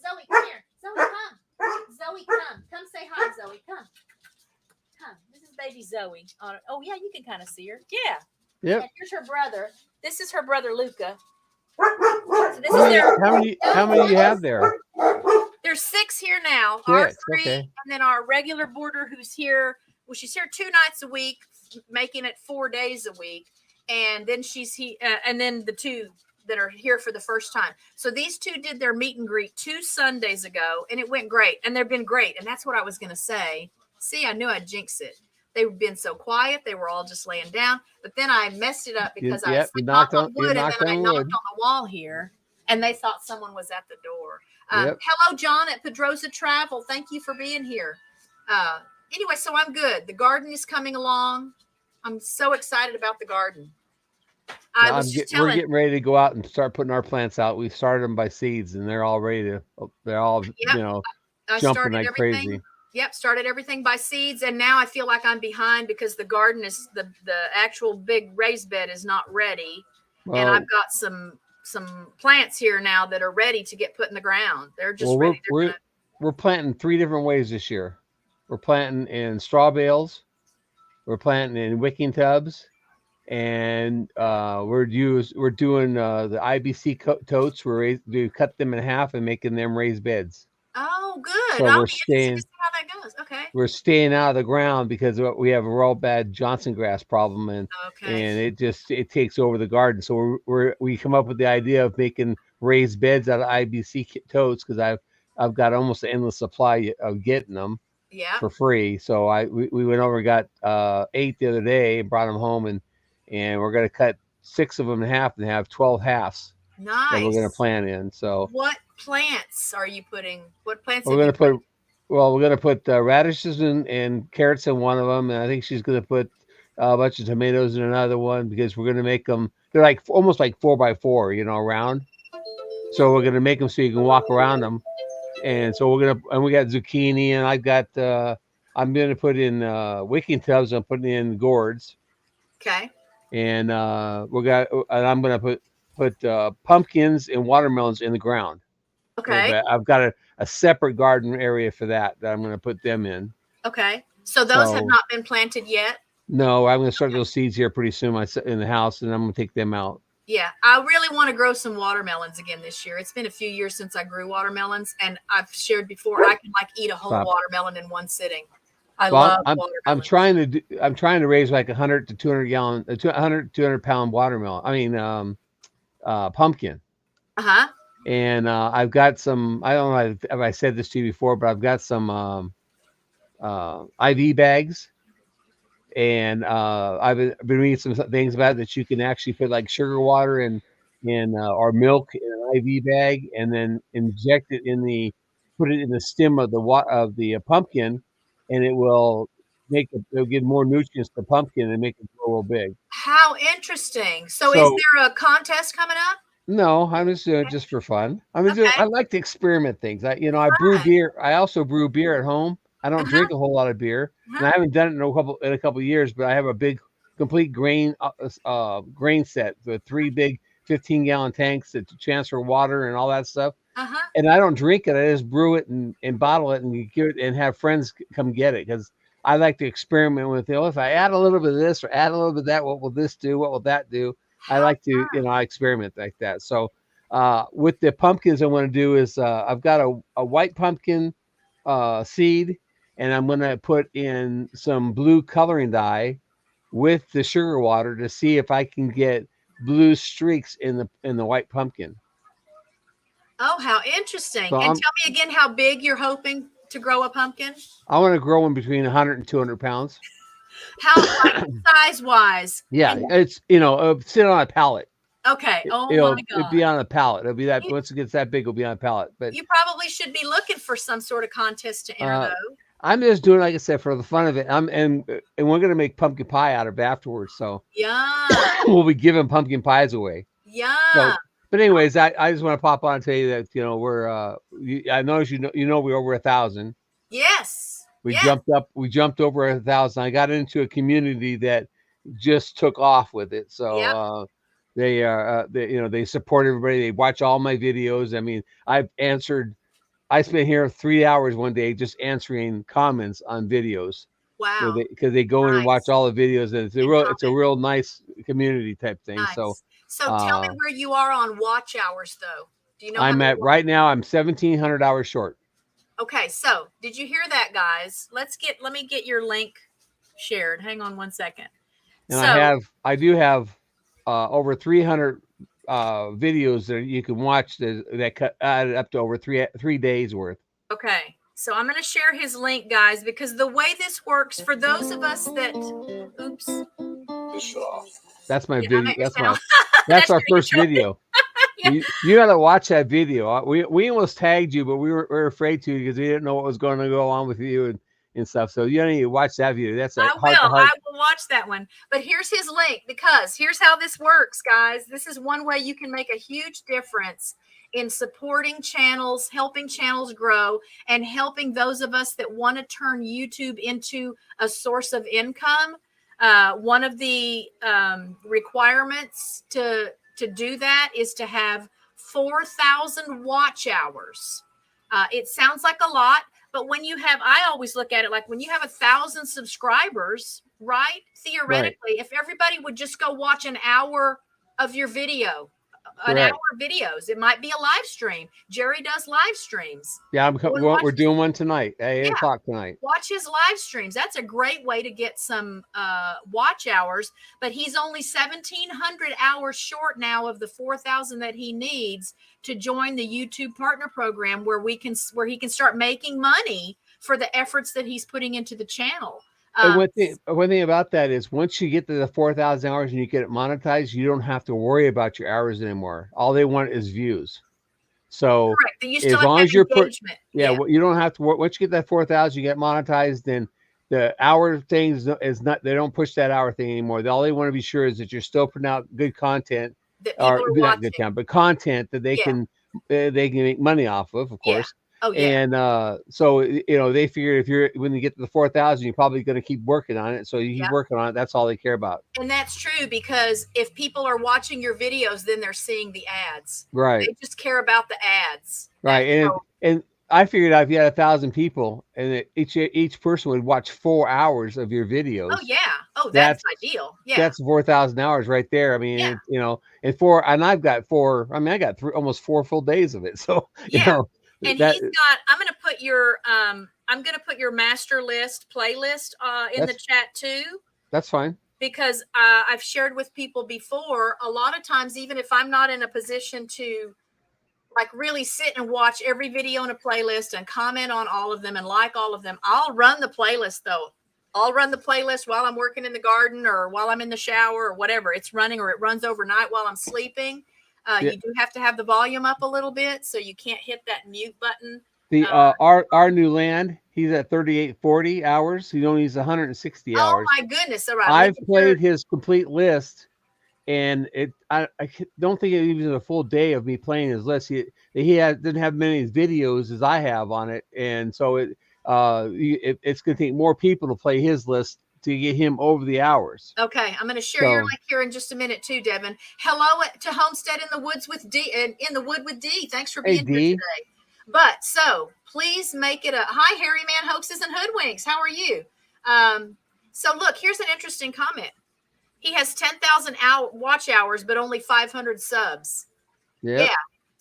Speaker 1: Zoe, come here. Zoe, come. Zoe, come. Come say hi, Zoe. Come. Come. This is baby Zoe. Oh yeah, you can kind of see her. Yeah.
Speaker 2: Yep.
Speaker 1: And here's her brother. This is her brother Luca. So this is their.
Speaker 2: How many you have there?
Speaker 1: There's 6 here now. Our
Speaker 2: 6.
Speaker 1: 3,
Speaker 2: Okay.
Speaker 1: and then our regular boarder who's here. Well, she's here 2 nights a week, making it 4 days a week, and then she's and then the 2 that are here for the first time. So these 2 did their meet and greet 2 Sundays ago, and it went great. And they've been great. And that's what I was going to say. See, I knew I'd jinx it. They've been so quiet. They were all just laying down. But then I messed it up because I knocked on wood, and then I knocked on the wall here, and they thought someone was at the door. Hello, John at Pedrosa Travel. Thank you for being here. Anyway, so I'm good. The garden is coming along. I'm so excited about the garden.
Speaker 2: We're getting ready to go out and start putting our plants out. We started them by seeds, and they're all ready to. They're all jumping like crazy.
Speaker 1: Yep, started everything by seeds, and now I feel like I'm behind because the garden is the actual big raised bed is not ready, and I've got some plants here now that are ready to get put in the ground. They're just ready.
Speaker 2: We're planting 3 different ways this year. We're planting in straw bales, we're planting in wicking tubs, and we're doing the IBC totes. We cut them in half and making them raised beds.
Speaker 1: Oh, good.
Speaker 2: So
Speaker 1: I'll be interested to see how that goes. Okay.
Speaker 2: We're staying out of the ground because we have a real bad Johnson grass problem, and it takes over the garden. So we come up with the idea of making raised beds out of IBC totes because I've got almost an endless supply of getting them for free. So we went over and got 8 the other day and brought them home, and we're gonna cut 6 of them in half and have 12 halves.
Speaker 1: Nice.
Speaker 2: That we're gonna plant in. So
Speaker 1: what plants are you putting? What plants?
Speaker 2: We're gonna put. Well, we're gonna put radishes and carrots in one of them, and I think she's gonna put a bunch of tomatoes in another one because we're gonna make them. They're like almost like 4x4, round. So we're gonna make them so you can walk around them, and so we got zucchini, and I've got. I'm gonna put in wicking tubs. I'm putting in gourds.
Speaker 1: Okay.
Speaker 2: And I'm gonna put pumpkins and watermelons in the ground.
Speaker 1: Okay.
Speaker 2: I've got a separate garden area for that I'm going to put them in.
Speaker 1: Okay. So those have not been planted yet?
Speaker 2: No, I'm going to start those seeds here pretty soon in the house, and I'm going to take them out.
Speaker 1: Yeah. I really want to grow some watermelons again this year. It's been a few years since I grew watermelons, and I've shared before I can eat a whole watermelon in one sitting. I love watermelons.
Speaker 2: I'm trying to raise like 100 to 200 pound watermelon. I mean, pumpkin.
Speaker 1: Uh-huh.
Speaker 2: And I've got some. I don't know if I said this to you before, but I've got some IV bags, and I've been reading some things about it that you can actually put like sugar water and or milk in an IV bag, and then inject it put it in the stem of the pumpkin, and it will it'll give more nutrients to the pumpkin and make it grow real big.
Speaker 1: How interesting! So is there a contest coming up?
Speaker 2: No, I'm just doing it just for fun. I like to experiment things. I brew beer. I also brew beer at home. I don't drink a whole lot of beer, and I haven't done it in a couple of years. But I have a big, complete grain set with 3 big 15-gallon tanks that transfer water and all that stuff. And I don't drink it. I just brew it and bottle it and give it and have friends come get it because I like to experiment with it. If I add a little bit of this or add a little bit of that, what will this do? What will that do? I like to, I experiment like that. So with the pumpkins, I want to do is I've got a white pumpkin seed, and I'm going to put in some blue coloring dye with the sugar water to see if I can get blue streaks in the white pumpkin.
Speaker 1: Oh, how interesting.
Speaker 2: So
Speaker 1: And tell me again how big you're hoping to grow a pumpkin?
Speaker 2: I want to grow one between 100 and 200 pounds.
Speaker 1: How, like, size wise?
Speaker 2: Yeah, it's sit on a pallet.
Speaker 1: Okay. Oh my
Speaker 2: It'd be
Speaker 1: God.
Speaker 2: on a pallet. It'll be that
Speaker 1: You,
Speaker 2: once it gets that big, it'll be on a pallet. But
Speaker 1: you probably should be looking for some sort of contest to enter, though.
Speaker 2: I'm just doing, like I said, for the fun of it. And we're gonna make pumpkin pie out of it afterwards. So
Speaker 1: Yeah.
Speaker 2: we'll be giving pumpkin pies away.
Speaker 1: Yeah.
Speaker 2: So, but anyways, I just want to pop on and tell you that we're I noticed we're over 1,000.
Speaker 1: Yes.
Speaker 2: We
Speaker 1: Yes.
Speaker 2: jumped over 1,000. I got into a community that just took off with it. So
Speaker 1: Yep.
Speaker 2: they are they support everybody. They watch all my videos. I mean, I spent here 3 hours one day just answering comments on videos.
Speaker 1: Wow.
Speaker 2: Because they go in and watch
Speaker 1: Nice.
Speaker 2: all the videos, and it's a real nice community type thing. So
Speaker 1: Nice. So tell me where you are on watch hours, though. Do you know?
Speaker 2: right now I'm 1,700 hours short.
Speaker 1: Okay, so did you hear that, guys? Let me get your link shared. Hang on one second.
Speaker 2: And
Speaker 1: So
Speaker 2: I do have over 300 videos that you can watch that cut added up to over 3 days worth.
Speaker 1: okay, so I'm going to share his link, guys, because the way this works for those of us that, oops,
Speaker 2: that's my
Speaker 1: yeah,
Speaker 2: video. That's our first video.
Speaker 1: Yeah.
Speaker 2: You got to watch that video. We almost tagged you, but we were afraid to because we didn't know what was going to go on with you and stuff. So you need to watch that video. That's
Speaker 1: I will watch that one. But here's his link, because here's how this works, guys. This is one way you can make a huge difference in supporting channels, helping channels grow, and helping those of us that want to turn YouTube into a source of income. One of the requirements to do that is to have 4,000 watch hours. It sounds like a lot, but when you have, I always look at it like when you have 1,000 subscribers, right? Theoretically, if everybody would just go watch an hour of your video, an hour of videos, it might be a live stream. Jerry does live streams.
Speaker 2: Yeah, we're doing one tonight at 8 o'clock tonight.
Speaker 1: Watch his live streams. That's a great way to get some watch hours. But he's only 1,700 hours short now of the 4,000 that he needs to join the YouTube Partner Program, where he can start making money for the efforts that he's putting into the channel.
Speaker 2: And one thing about that is once you get to the 4,000 hours and you get it monetized, you don't have to worry about your hours anymore. All they want is views. So as long as you're you don't have to. Once you get that 4,000, you get monetized. Then the hour thing is not. They don't push that hour thing anymore. All they want to be sure is that you're still putting out good content,
Speaker 1: or not
Speaker 2: good content, but content that they can make money off of course.
Speaker 1: Yeah. Oh, yeah.
Speaker 2: And so they figure when you get to the 4,000, you're probably going to keep working on it. So you keep working on it. That's all they care about.
Speaker 1: And that's true, because if people are watching your videos, then they're seeing the ads.
Speaker 2: Right.
Speaker 1: They just care about the ads.
Speaker 2: Right. And I figured out if you had 1,000 people and each person would watch 4 hours of your videos.
Speaker 1: Oh yeah. Oh, that's ideal. Yeah.
Speaker 2: That's 4,000 hours right there. I mean, and I've got I got almost 4 full days of it. So
Speaker 1: And he's got, I'm going to put your master list playlist in the chat too.
Speaker 2: That's fine.
Speaker 1: Because I've shared with people before, a lot of times, even if I'm not in a position to like really sit and watch every video in a playlist and comment on all of them and like all of them, I'll run the playlist though. I'll run the playlist while I'm working in the garden or while I'm in the shower or whatever. It's running, or it runs overnight while I'm sleeping. You do have to have the volume up a little bit, so you can't hit that mute button.
Speaker 2: Our new land, he's at 3,840 hours. He only needs 160 hours.
Speaker 1: Oh my goodness! All right,
Speaker 2: I've played his complete list, and I don't think it was a full day of me playing his list. He didn't have many videos as I have on it, and so it's going to take more people to play his list to get him over the hours.
Speaker 1: Okay, I'm going to share your link here in just a minute too, Devin. Hello to Homestead in the Woods with D, and in the Wood with D. Thanks for being here today. But so please make it a hi, Harry Man, Hoaxes and Hoodwinks. How are you? So look, here's an interesting comment. He has 10,000 watch hours, but only 500 subs. Yeah.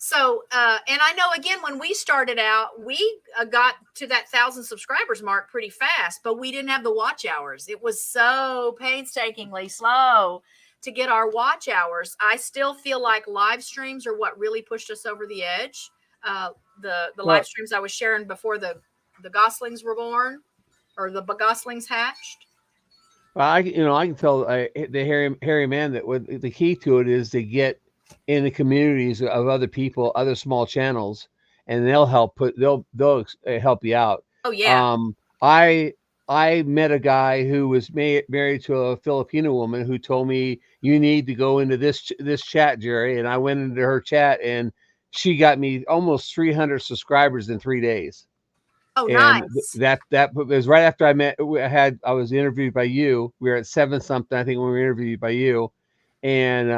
Speaker 1: So, and I know, again, when we started out, we got to that 1,000 subscribers mark pretty fast, but we didn't have the watch hours. It was so painstakingly slow to get our watch hours. I still feel like live streams are what really pushed us over the edge. The live streams I was sharing before the goslings were born, or the goslings hatched.
Speaker 2: Well, I can tell the hairy man that the key to it is to get in the communities of other people, other small channels, and they'll help you out.
Speaker 1: Oh yeah.
Speaker 2: I met a guy who was married to a Filipino woman who told me, you need to go into this chat, Jerry, and I went into her chat, and she got me almost 300 subscribers in 3 days.
Speaker 1: Oh,
Speaker 2: And
Speaker 1: nice.
Speaker 2: that was right after I was interviewed by you. We were at 7 something, I think, when we were interviewed by you. And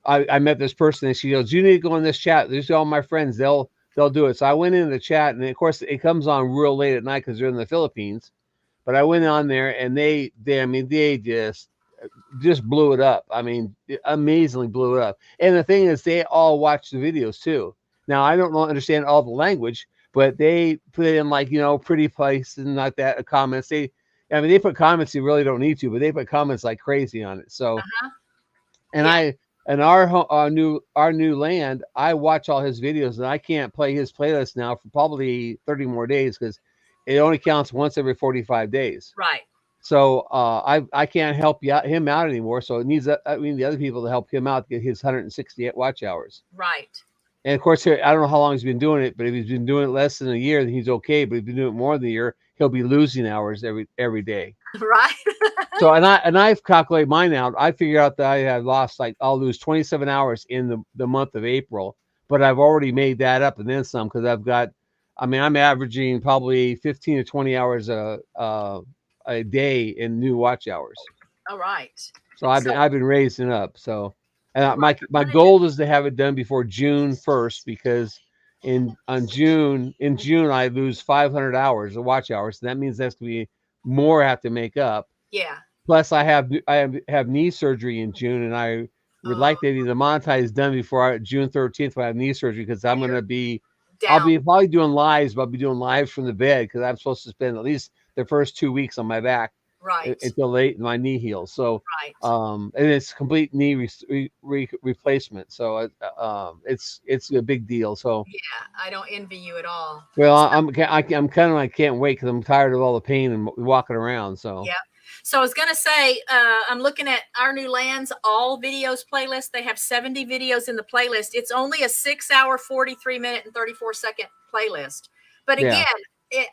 Speaker 2: I met this person, and she goes, you need to go in this chat. These are all my friends. They'll do it. So I went into the chat, and of course it comes on real late at night because they're in the Philippines. But I went on there, and they just blew it up. I mean, amazingly blew it up. And the thing is, they all watch the videos too. Now, I don't understand all the language, but they put in, like, pretty place and like that comments. They put comments you really don't need to, but they put comments like crazy on it. So, and our new land, I watch all his videos, and I can't play his playlist now for probably 30 more days because it only counts once every 45 days.
Speaker 1: Right.
Speaker 2: So I can't help him out anymore. So it needs the other people to help him out to get his 168 watch hours.
Speaker 1: Right.
Speaker 2: And of course, I don't know how long he's been doing it, but if he's been doing it less than a year, then he's okay. But if he's been doing it more than a year, he'll be losing hours every day.
Speaker 1: Right.
Speaker 2: So I've calculated mine out. I figure out that I have lost, like, I'll lose 27 hours in the month of April, but I've already made that up and then some because I'm averaging probably 15 to 20 hours a day in new watch hours.
Speaker 1: All right.
Speaker 2: So I've been raising up. So, and my goal is to have it done before June 1st, because in June I lose 500 hours of watch hours. So that means that's gonna be more I have to make up.
Speaker 1: Yeah.
Speaker 2: Plus I have knee surgery in June, and I would like to either monetize done before June 13th when I have knee surgery, because I'm gonna be I'll be probably doing lives, but I'll be doing lives from the bed because I'm supposed to spend at least the first 2 weeks on my back,
Speaker 1: right,
Speaker 2: until my knee heals. So,
Speaker 1: right.
Speaker 2: And it's complete knee replacement. So, it's a big deal. So,
Speaker 1: yeah, I don't envy you at all.
Speaker 2: Well, I'm kind of like, can't wait because I'm tired of all the pain and walking around. So,
Speaker 1: yeah. So I was going to say, I'm looking at Our New Lands all videos playlist. They have 70 videos in the playlist. It's only a 6 hour, 43 minute and 34 second playlist. But again,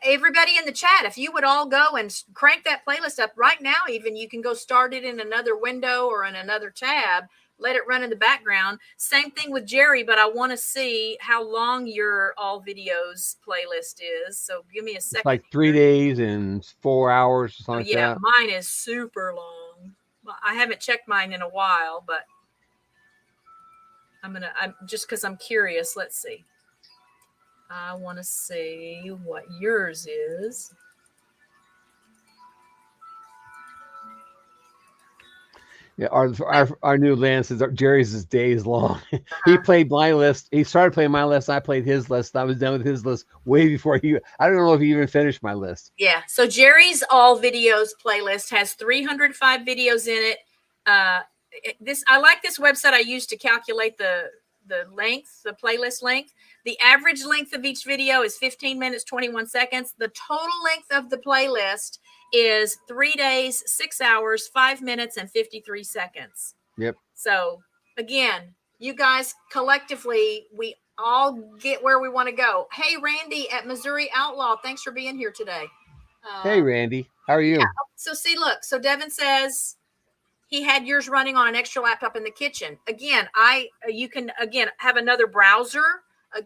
Speaker 1: everybody in the chat, if you would all go and crank that playlist up right now, even you can go start it in another window or in another tab, let it run in the background. Same thing with Jerry, but I want to see how long your all videos playlist is. So give me a second.
Speaker 2: It's like 3 days and 4 hours or something like that.
Speaker 1: Yeah, mine is super long. Well, I haven't checked mine in a while, but I'm just because I'm curious. Let's see. I want to see what yours is.
Speaker 2: Yeah, our new land says Jerry's is days long. He played my list. He started playing my list. I played his list. I was done with his list way before he. I don't know if he even finished my list.
Speaker 1: Yeah. So Jerry's all videos playlist has 305 videos in it. I like this website I use to calculate the length, the playlist length. The average length of each video is 15 minutes, 21 seconds. The total length of the playlist is 3 days, 6 hours, 5 minutes, and 53 seconds.
Speaker 2: Yep.
Speaker 1: So again, you guys collectively, we all get where we want to go. Hey, Randy at Missouri Outlaw, thanks for being here today.
Speaker 2: Hey, Randy, how are you? Yeah.
Speaker 1: So see, look, so Devin says he had yours running on an extra laptop in the kitchen. Again, you can have another browser,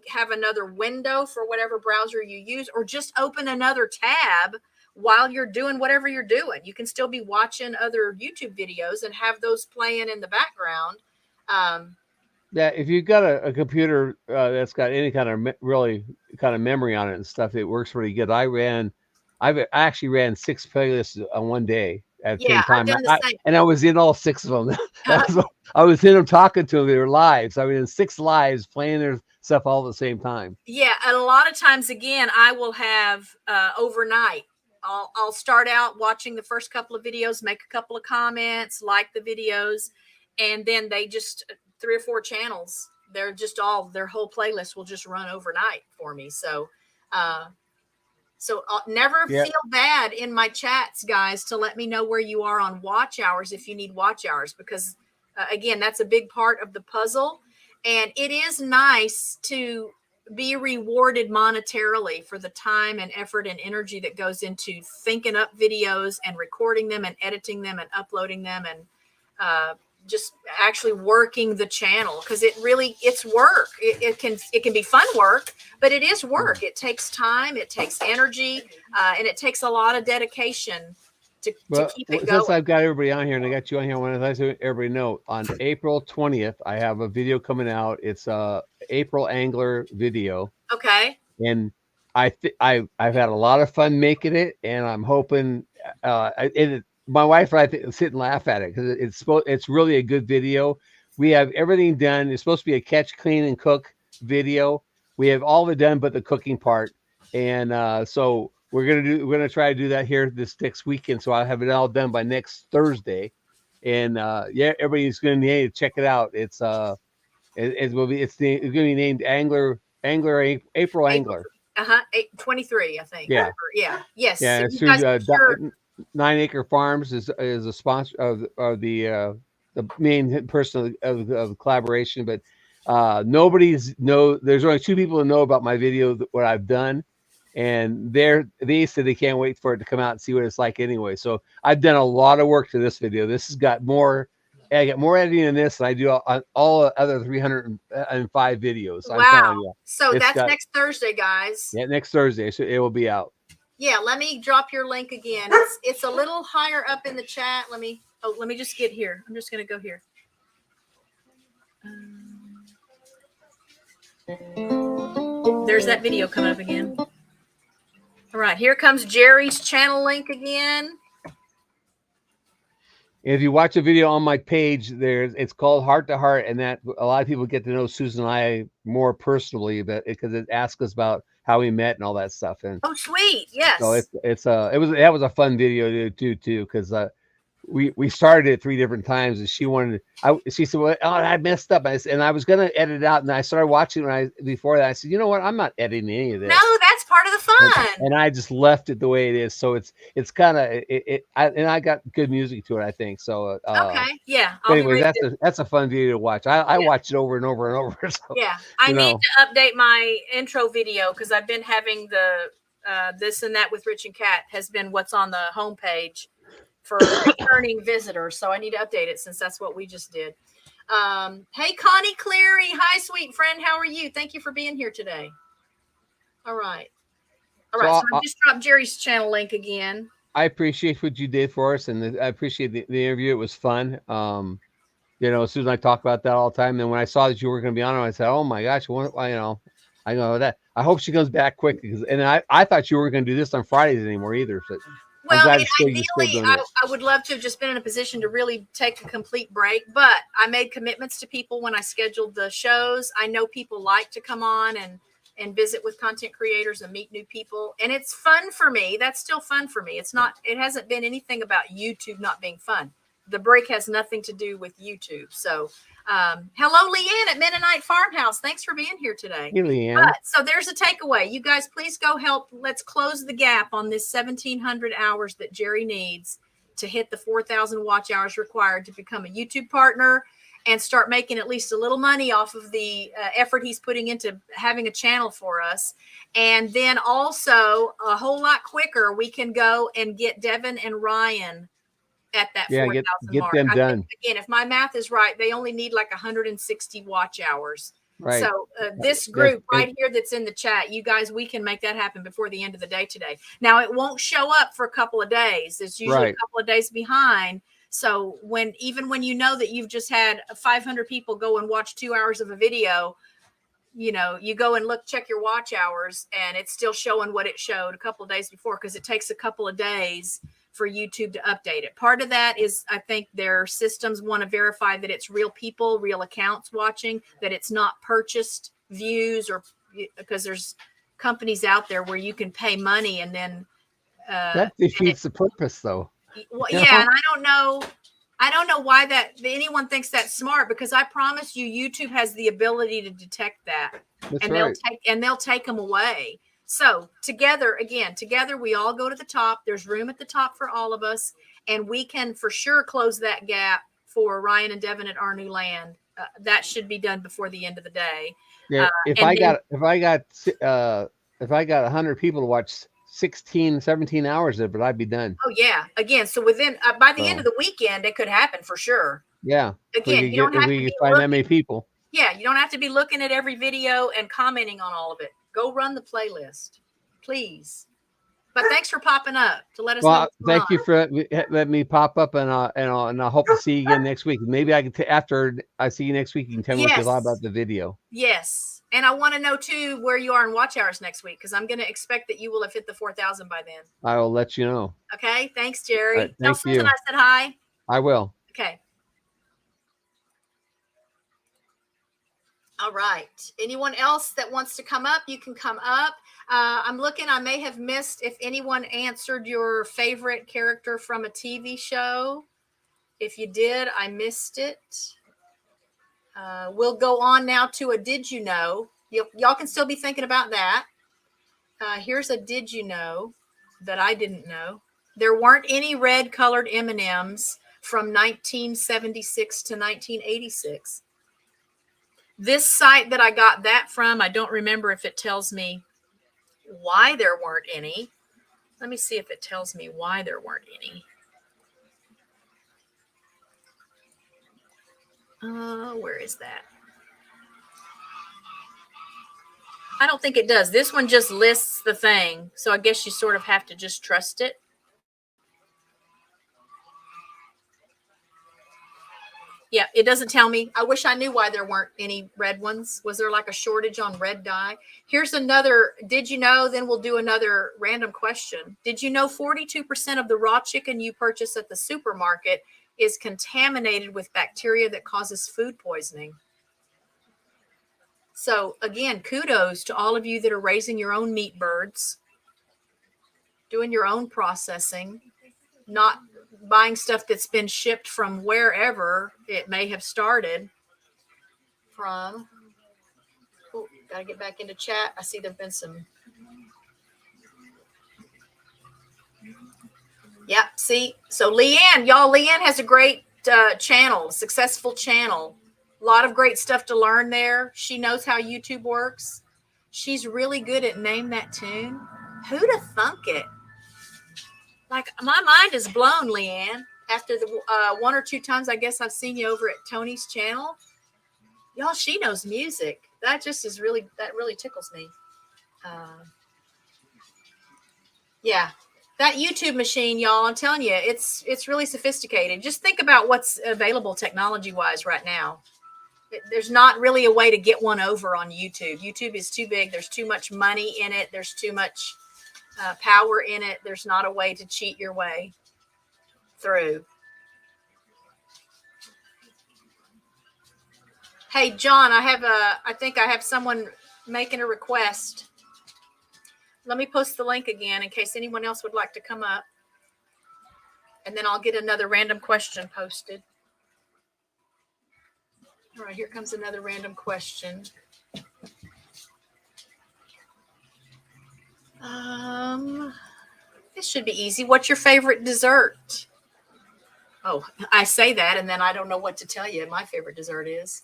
Speaker 1: have another window for whatever browser you use, or just open another tab while you're doing whatever you're doing. You can still be watching other YouTube videos and have those playing in the background.
Speaker 2: Yeah, if you've got a computer that's got any kind of really kind of memory on it and stuff, it works pretty good. I actually ran 6 playlists on one day at the same time. And I was in all 6 of them. I was in them talking to them. They were live. So I was in 6 lives playing their stuff all at the same time.
Speaker 1: Yeah. And a lot of times, again, I will have overnight I'll start out watching the first couple of videos, make a couple of comments, like the videos, and then they just 3 or 4 channels. They're just their whole playlist will just run overnight for me. So, I'll never feel bad in my chats, guys, to let me know where you are on watch hours if you need watch hours, because again, that's a big part of the puzzle. And it is nice to be rewarded monetarily for the time and effort and energy that goes into thinking up videos and recording them and editing them and uploading them and just actually working the channel, because it's work. It can be fun work, but it is work. It takes time, it takes energy, and it takes a lot of dedication to keep it going.
Speaker 2: Since I've got everybody on here and I got you on here, I want to let everybody know on April 20th, I have a video coming out. It's a April Angler video.
Speaker 1: Okay.
Speaker 2: And I've had a lot of fun making it, and I'm hoping my wife and I sit and laugh at it because it's really a good video. We have everything done. It's supposed to be a catch, clean, and cook video. We have all of it done but the cooking part, and so we're gonna try to do that here this next weekend. So I'll have it all done by next Thursday, and everybody's gonna need to check it out. It's gonna be named April Angler.
Speaker 1: 23, I think.
Speaker 2: Yeah.
Speaker 1: Yeah. Yes.
Speaker 2: Yeah.
Speaker 1: So
Speaker 2: it's through 9 Acre Farms is a sponsor of the main person of the collaboration, but there's only 2 people who know about my video, what I've done, and they said they can't wait for it to come out and see what it's like anyway. So I've done a lot of work to this video. This has got more. I got more editing in this than I do on all the other 305 videos.
Speaker 1: Wow.
Speaker 2: I'm telling you.
Speaker 1: So that's next Thursday, guys.
Speaker 2: Yeah, next Thursday. So it will be out.
Speaker 1: Yeah, let me drop your link again. It's a little higher up in the chat. Let me just get here. I'm just going to go here. There's that video coming up again. All right, here comes Jerry's channel link again.
Speaker 2: If you watch a video on my page, it's called Heart to Heart, and that a lot of people get to know Susan and I more personally, but because it asks us about how we met and all that stuff. And
Speaker 1: sweet, yes.
Speaker 2: So that was a fun video to do too, because we started it 3 different times, and she said, well, I messed up, and I was gonna edit it out, and I started watching before that. I said, you know what, I'm not editing any of this.
Speaker 1: No, that's part of the fun.
Speaker 2: And I just left it the way it is. So it's kind of I got good music to it, I think. So
Speaker 1: okay, yeah.
Speaker 2: Anyway, that's a fun video to watch. I watch it over and over and over. So,
Speaker 1: yeah, I need to update my intro video because I've been having the this and that with Rich and Kat has been what's on the homepage for returning visitors. So I need to update it since that's what we just did. Hey, Connie Cleary. Hi, sweet friend. How are you? Thank you for being here today. All right. So I just dropped Jerry's channel link again.
Speaker 2: I appreciate what you did for us, and I appreciate the interview. It was fun. Susan and I talk about that all the time. And when I saw that you were going to be on it, I said, "Oh my gosh, I know that. I hope she comes back quick." And I thought you weren't going to do this on Fridays anymore either. So
Speaker 1: well, ideally, I would love to have just been in a position to really take a complete break, but I made commitments to people when I scheduled the shows. I know people like to come on and visit with content creators and meet new people. And it's fun for me. That's still fun for me. It hasn't been anything about YouTube not being fun. The break has nothing to do with YouTube. So, hello, Leanne at Mennonite Farmhouse. Thanks for being here today.
Speaker 2: Hey, Leanne.
Speaker 1: So there's a takeaway. You guys, please go help. Let's close the gap on this 1,700 hours that Jerry needs to hit the 4,000 watch hours required to become a YouTube partner and start making at least a little money off of the effort he's putting into having a channel for us. And then also a whole lot quicker, we can go and get Devin and Ryan at that 4,000 mark.
Speaker 2: Get them done.
Speaker 1: Again, if my math is right, they only need like 160 watch hours.
Speaker 2: Right.
Speaker 1: So this group right here that's in the chat, you guys, we can make that happen before the end of the day today. Now, it won't show up for a couple of days. It's usually a couple of days behind. So even when you know that you've just had 500 people go and watch 2 hours of a video, you go and check your watch hours, and it's still showing what it showed a couple of days before, because it takes a couple of days for YouTube to update it. Part of that is, I think their systems want to verify that it's real people, real accounts watching, that it's not purchased views, or because there's companies out there where you can pay money and then
Speaker 2: That defeats the purpose, though.
Speaker 1: Well, yeah, and I don't know why that anyone thinks that's smart, because I promise you, YouTube has the ability to detect that,
Speaker 2: That's
Speaker 1: and
Speaker 2: right.
Speaker 1: they'll take them away. So together, we all go to the top. There's room at the top for all of us, and we can for sure close that gap for Ryan and Devin at Our New Land. That should be done before the end of the day.
Speaker 2: Yeah, if I got 100 people to watch 16, 17 hours of it, I'd be done.
Speaker 1: Oh yeah, again, so within by the end of the weekend, it could happen for sure.
Speaker 2: Yeah,
Speaker 1: Again, you don't have to be
Speaker 2: find that many people.
Speaker 1: Yeah, you don't have to be looking at every video and commenting on all of it. Go run the playlist, please. But thanks for popping up to let us know.
Speaker 2: Thank you for letting me pop up, and I hope to see you again next week. Maybe I can after I see you next week, you can tell me what you thought about the video.
Speaker 1: Yes, and I want to know too where you are in watch hours next week, because I'm going to expect that you will have hit the 4,000 by then.
Speaker 2: I will let you know.
Speaker 1: Okay, thanks, Jerry.
Speaker 2: Right,
Speaker 1: Tell Susan I said hi.
Speaker 2: I will.
Speaker 1: Okay. All right. Anyone else that wants to come up, you can come up. I'm looking. I may have missed if anyone answered your favorite character from a TV show. If you did, I missed it. We'll go on now to a Did You Know? Y'all can still be thinking about that. Here's a Did You Know that I didn't know. There weren't any red colored M&Ms from 1976 to 1986. This site that I got that from, I don't remember if it tells me why there weren't any. Let me see if it tells me why there weren't any. Where is that? I don't think it does. This one just lists the thing. So I guess you sort of have to just trust it. Yeah, it doesn't tell me. I wish I knew why there weren't any red ones. Was there like a shortage on red dye? Here's another, did you know? Then we'll do another random question. Did you know 42% of the raw chicken you purchase at the supermarket is contaminated with bacteria that causes food poisoning? So again, kudos to all of you that are raising your own meat birds, doing your own processing, not buying stuff that's been shipped from wherever it may have started from. Oh, gotta get back into chat. I see there've been some. Yeah, see, so Leanne has a great channel, successful channel. A lot of great stuff to learn there. She knows how YouTube works. She's really good at Name That Tune. Who'd have thunk it? Like, my mind is blown, Leanne, after the one or two times I guess I've seen you over at Tony's channel. Y'all, she knows music. That just is really, that really tickles me. Yeah, that YouTube machine, y'all, I'm telling you, it's really sophisticated. Just think about what's available technology-wise right now. There's not really a way to get one over on YouTube. YouTube is too big. There's too much money in it. There's too much power in it. There's not a way to cheat your way through. Hey, John, I think I have someone making a request. Let me post the link again in case anyone else would like to come up. And then I'll get another random question posted. All right, here comes another random question. This should be easy. What's your favorite dessert? Oh, I say that and then I don't know what to tell you. My favorite dessert is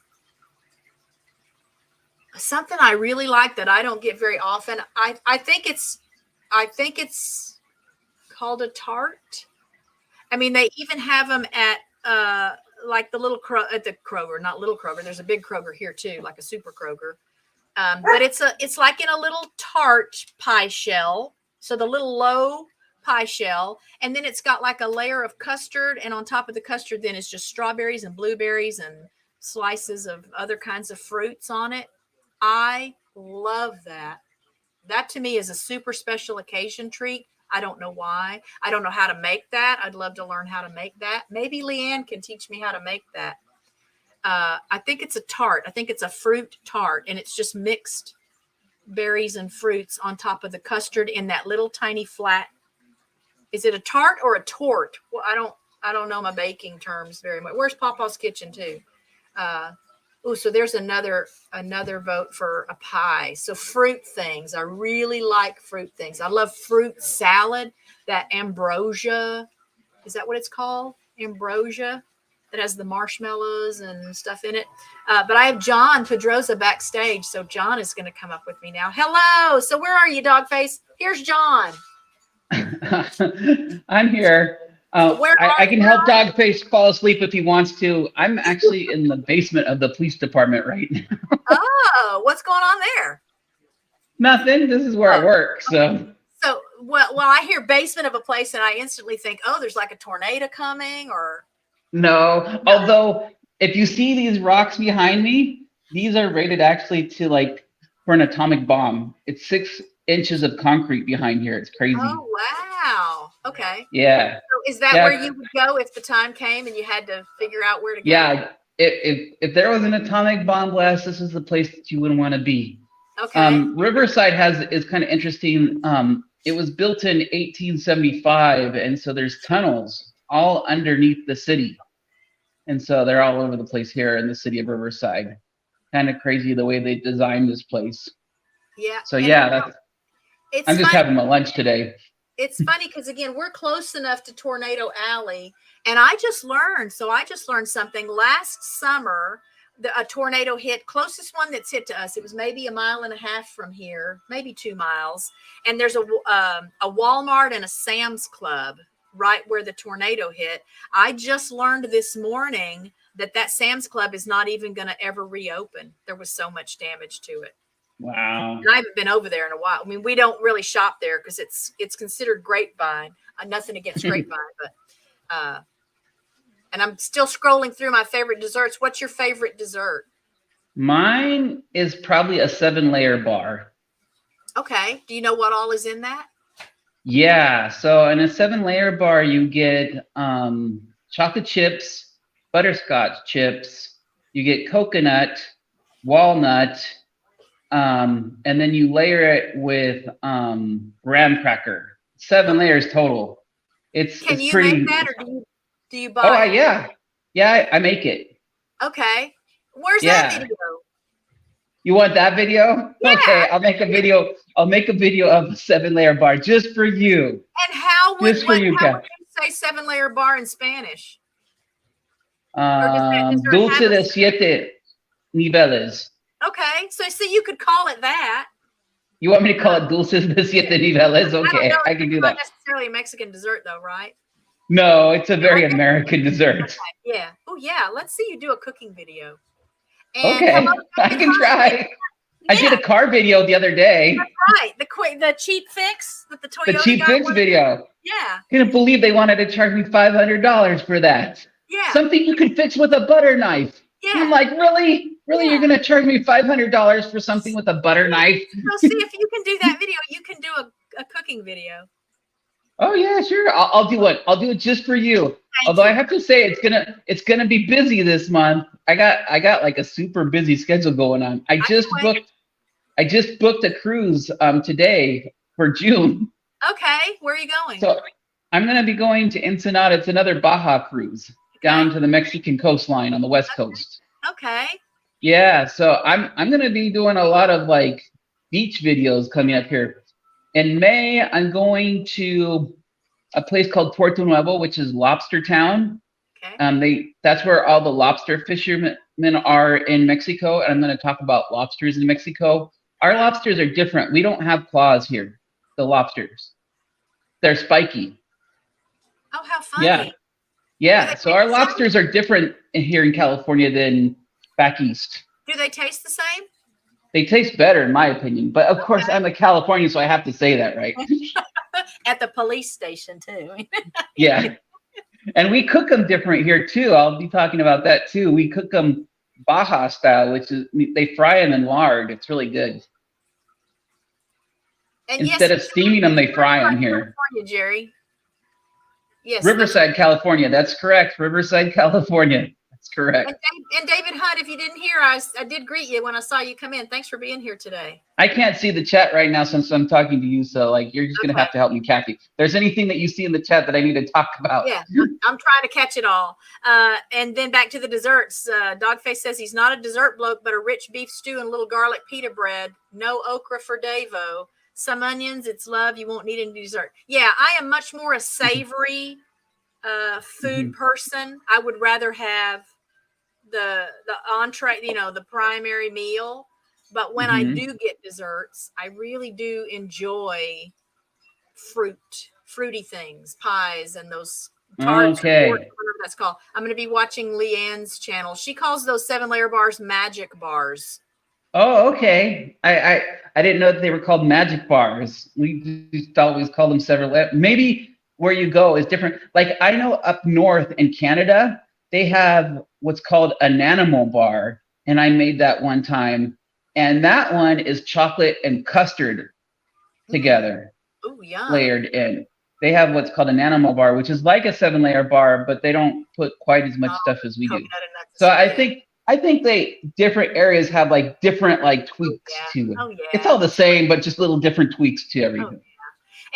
Speaker 1: something I really like that I don't get very often. I think it's called a tart. I mean, they even have them at like the little at the Kroger, not little Kroger. There's a big Kroger here too, like a super Kroger. But it's like in a little tart pie shell. So the little low pie shell, and then it's got like a layer of custard, and on top of the custard then is just strawberries and blueberries and slices of other kinds of fruits on it. I love that. That to me is a super special occasion treat. I don't know why. I don't know how to make that. I'd love to learn how to make that. Maybe Leanne can teach me how to make that. I think it's a tart. I think it's a fruit tart, and it's just mixed berries and fruits on top of the custard in that little tiny flat Is it a tart or a tort? Well, I don't know my baking terms very much. Where's Papa's Kitchen too? So there's another vote for a pie. So fruit things. I really like fruit things. I love fruit salad. That ambrosia, is that what it's called? Ambrosia, that has the marshmallows and stuff in it. But I have John Pedroza backstage, so John is going to come up with me now. Hello. So where are you, Dogface? Here's John.
Speaker 3: I'm here. I can help Dogface fall asleep if he wants to. I'm actually in the basement of the police department right now.
Speaker 1: Oh, what's going on there?
Speaker 3: Nothing. This is where I work. So
Speaker 1: well, I hear basement of a place and I instantly think, oh, there's like a tornado coming or.
Speaker 3: No. Although if you see these rocks behind me, these are rated actually to like for an atomic bomb. It's 6 inches of concrete behind here. It's crazy.
Speaker 1: Oh, wow. Okay.
Speaker 3: Yeah.
Speaker 1: So is that where you would go if the time came and you had to figure out where to go?
Speaker 3: Yeah. If there was an atomic bomb blast, this is the place that you wouldn't want to be.
Speaker 1: Okay.
Speaker 3: Riverside is kind of interesting. It was built in 1875, and so there's tunnels all underneath the city. And so they're all over the place here in the city of Riverside. Kind of crazy the way they designed this place.
Speaker 1: Yeah.
Speaker 3: So yeah, I'm just having my lunch today.
Speaker 1: It's funny because again, we're close enough to Tornado Alley, and I just learned something last summer. A tornado hit, closest one that's hit to us. It was maybe 1.5 miles from here, maybe 2 miles. And there's a Walmart and a Sam's Club right where the tornado hit. I just learned this morning that Sam's Club is not even going to ever reopen. There was so much damage to it.
Speaker 3: Wow.
Speaker 1: And I haven't been over there in a while. I mean, we don't really shop there because it's considered grapevine. Nothing against grapevine, but and I'm still scrolling through my favorite desserts. What's your favorite dessert?
Speaker 3: Mine is probably a 7-layer bar.
Speaker 1: Okay. Do you know what all is in that?
Speaker 3: Yeah. So in a 7-layer bar, you get chocolate chips, butterscotch chips, you get coconut, walnut, and then you layer it with graham cracker. 7 layers total.
Speaker 1: Can you
Speaker 3: pretty,
Speaker 1: make that, or do you buy it?
Speaker 3: Yeah, I make it.
Speaker 1: Okay. Where's that video?
Speaker 3: You want that video?
Speaker 1: Yeah.
Speaker 3: Okay, I'll make a video. I'll make a video of a 7-layer bar just for you.
Speaker 1: And how would you say 7-layer bar in Spanish?
Speaker 3: Dulce de 7 niveles.
Speaker 1: Okay, so see, you could call it that.
Speaker 3: You want me to call it Dulce de 7 niveles? Okay, I can do that.
Speaker 1: Not necessarily a Mexican dessert, though, right?
Speaker 3: No, it's a very American dessert.
Speaker 1: Okay. Yeah. Oh, yeah. Let's see you do a cooking video.
Speaker 3: And okay, I can try. Yeah. I did a car video the other day.
Speaker 1: That's right. The cheap fix that the Toyota.
Speaker 3: The cheap fix video.
Speaker 1: Yeah.
Speaker 3: Couldn't believe they wanted to charge me $500 for that.
Speaker 1: Yeah.
Speaker 3: Something you could fix with a butter knife. Yeah. I'm like, really? Really? Yeah. You're going to charge me $500 for something with a butter knife?
Speaker 1: Well, see, if you can do that video, you can do a cooking video.
Speaker 3: Oh yeah, sure. I'll do it. I'll do it just for you. Although I have to say it's gonna be busy this month. I got like a super busy schedule going on. I just booked a cruise today for June.
Speaker 1: Okay, where are you going?
Speaker 3: So I'm gonna be going to Ensenada. It's another Baja cruise down to the Mexican coastline on the west coast.
Speaker 1: Okay.
Speaker 3: Yeah, so I'm gonna be doing a lot of like beach videos coming up here. In May, I'm going to a place called Puerto Nuevo, which is Lobster Town. Okay. That's where all the lobster fishermen are in Mexico, and I'm going to talk about lobsters in Mexico. Our lobsters are different. We don't have claws here, the lobsters. They're spiky.
Speaker 1: Oh, how funny.
Speaker 3: Yeah. So our lobsters are different here in California than back east.
Speaker 1: Do they taste the same?
Speaker 3: They taste better, in my opinion. But of course, I'm a Californian, so I have to say that, right?
Speaker 1: At the police station, too.
Speaker 3: Yeah. And we cook them different here, too. I'll be talking about that, too. We cook them Baja style, which is they fry them in lard. It's really good. And instead of steaming them, they fry them here.
Speaker 1: California, Jerry. Yes.
Speaker 3: Riverside, California. That's correct. Riverside, California. That's correct.
Speaker 1: And David Hunt, if you didn't hear, I did greet you when I saw you come in. Thanks for being here today.
Speaker 3: I can't see the chat right now since I'm talking to you, so like you're just gonna have to help me, Kathy. If there's anything that you see in the chat that I need to talk about.
Speaker 1: Yeah, I'm trying to catch it all. And then back to the desserts. Dogface says he's not a dessert bloke, but a rich beef stew and a little garlic pita bread. No okra for Davo. Some onions. It's love. You won't need any dessert. Yeah, I am much more a savory food person. I would rather have the entree, the primary meal. But when I do get desserts, I really do enjoy fruity things, pies, and those tarts.
Speaker 3: Okay.
Speaker 1: Whatever that's called. I'm going to be watching Leanne's channel. She calls those 7-layer bars magic bars.
Speaker 3: Oh, okay. I didn't know that they were called magic bars. We just always call them several. Maybe where you go is different. Like I know up north in Canada, they have what's called an animal bar, and I made that one time. And that one is chocolate and custard together, layered in. They have what's called an animal bar, which is like a 7-layer bar, but they don't put quite as much stuff as we do. So I think they different areas have like different like tweaks to it. It's all the same, but just little different tweaks to everything.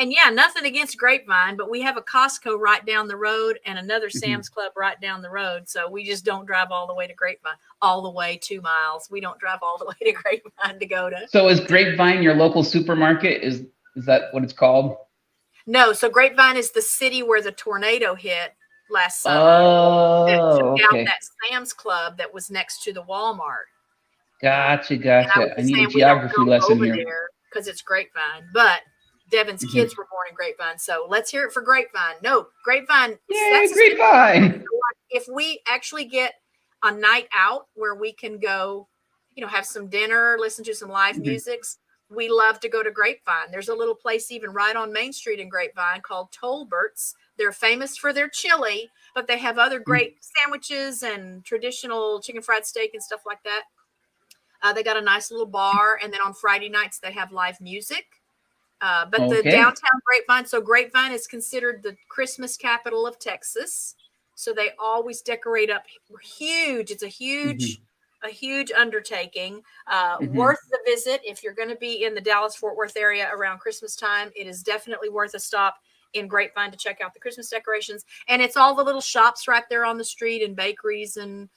Speaker 1: And yeah, nothing against Grapevine, but we have a Costco right down the road and another Sam's Club right down the road. So we just don't drive all the way to Grapevine, all the way 2 miles. We don't drive all the way to Grapevine to go to.
Speaker 3: So is Grapevine your local supermarket? Is that what it's called?
Speaker 1: No. So Grapevine is the city where the tornado hit last summer.
Speaker 3: Oh,
Speaker 1: that took
Speaker 3: okay.
Speaker 1: out that Sam's Club that was next to the Walmart.
Speaker 3: Gotcha. I need a geography lesson here.
Speaker 1: Because it's Grapevine, but Devin's kids were born in Grapevine. So let's hear it for Grapevine. No, Grapevine.
Speaker 3: Yay, Grapevine.
Speaker 1: If we actually get a night out where we can go, have some dinner, listen to some live musics, we love to go to Grapevine. There's a little place even right on Main Street in Grapevine called Tolbert's. They're famous for their chili, but they have other great sandwiches and traditional chicken fried steak and stuff like that. They got a nice little bar. And then on Friday nights, they have live music. But the downtown Grapevine, so Grapevine is considered the Christmas capital of Texas. So they always decorate up huge. It's a huge undertaking. Worth the visit. If you're going to be in the Dallas-Fort Worth area around Christmas time, it is definitely worth a stop in Grapevine to check out the Christmas decorations. And it's all the little shops right there on the street and bakeries and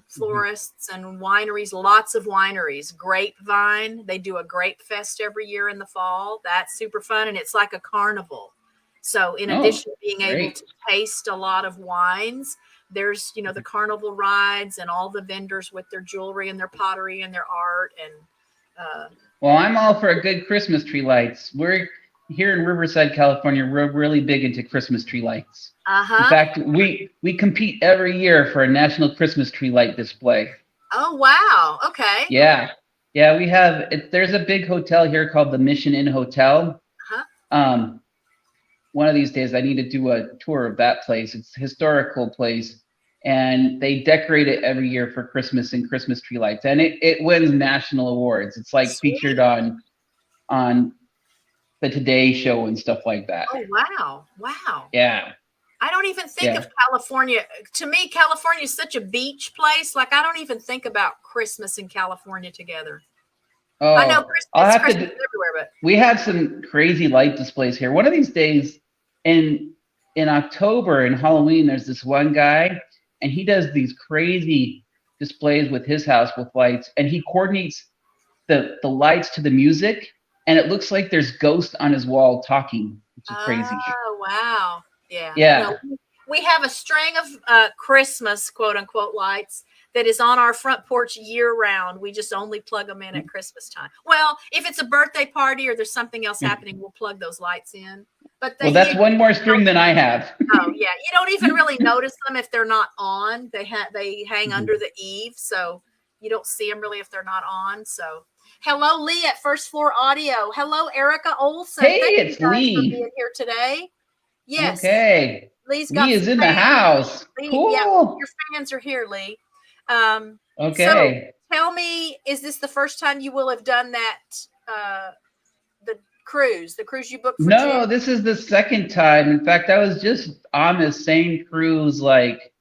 Speaker 1: florists and wineries, lots of wineries. Grapevine, they do a grape fest every year in the fall. That's super fun. And it's like a carnival. So in addition to being able to taste a lot of wines, there's, the carnival rides and all the vendors with their jewelry and their pottery and their art. And
Speaker 3: well, I'm all for a good Christmas tree lights. We're here in Riverside, California. We're really big into Christmas tree lights. In fact, we compete every year for a national Christmas tree light display.
Speaker 1: Oh, wow. Okay.
Speaker 3: Yeah. We have, there's a big hotel here called the Mission Inn Hotel. One of these days I need to do a tour of that place. It's a historical place, and they decorate it every year for Christmas and Christmas tree lights. And it wins national awards. It's like featured on the Today Show and stuff like that.
Speaker 1: Oh, wow.
Speaker 3: Yeah.
Speaker 1: I don't even think of California. To me, California is such a beach place. Like, I don't even think about Christmas in California together.
Speaker 3: Oh,
Speaker 1: I know Christmas everywhere, but
Speaker 3: we have some crazy light displays here. One of these days in October and Halloween, there's this one guy, and he does these crazy displays with his house with lights, and he coordinates the lights to the music, and it looks like there's ghosts on his wall talking, which is crazy.
Speaker 1: Oh, wow. Yeah.
Speaker 3: Yeah.
Speaker 1: We have a string of Christmas, quote unquote, lights that is on our front porch year round. We just only plug them in at Christmas time. Well, if it's a birthday party or there's something else happening, we'll plug those lights in. But
Speaker 3: that's one more string than I have.
Speaker 1: Oh yeah, you don't even really notice them if they're not on. They hang under the eave, so you don't see them really if they're not on. So, hello Lee at First Floor Audio. Hello Erica Olson.
Speaker 3: Hey,
Speaker 1: Thank
Speaker 3: it's
Speaker 1: you guys
Speaker 3: Lee
Speaker 1: for being here today. Yes.
Speaker 3: Okay. Lee is in the house.
Speaker 1: Lee,
Speaker 3: cool.
Speaker 1: Yeah, your fans are here, Lee.
Speaker 3: Okay.
Speaker 1: So tell me, is this the first time you will have done that? The cruise you booked for
Speaker 3: No,
Speaker 1: June?
Speaker 3: This is the second time. In fact, I was just on the same cruise like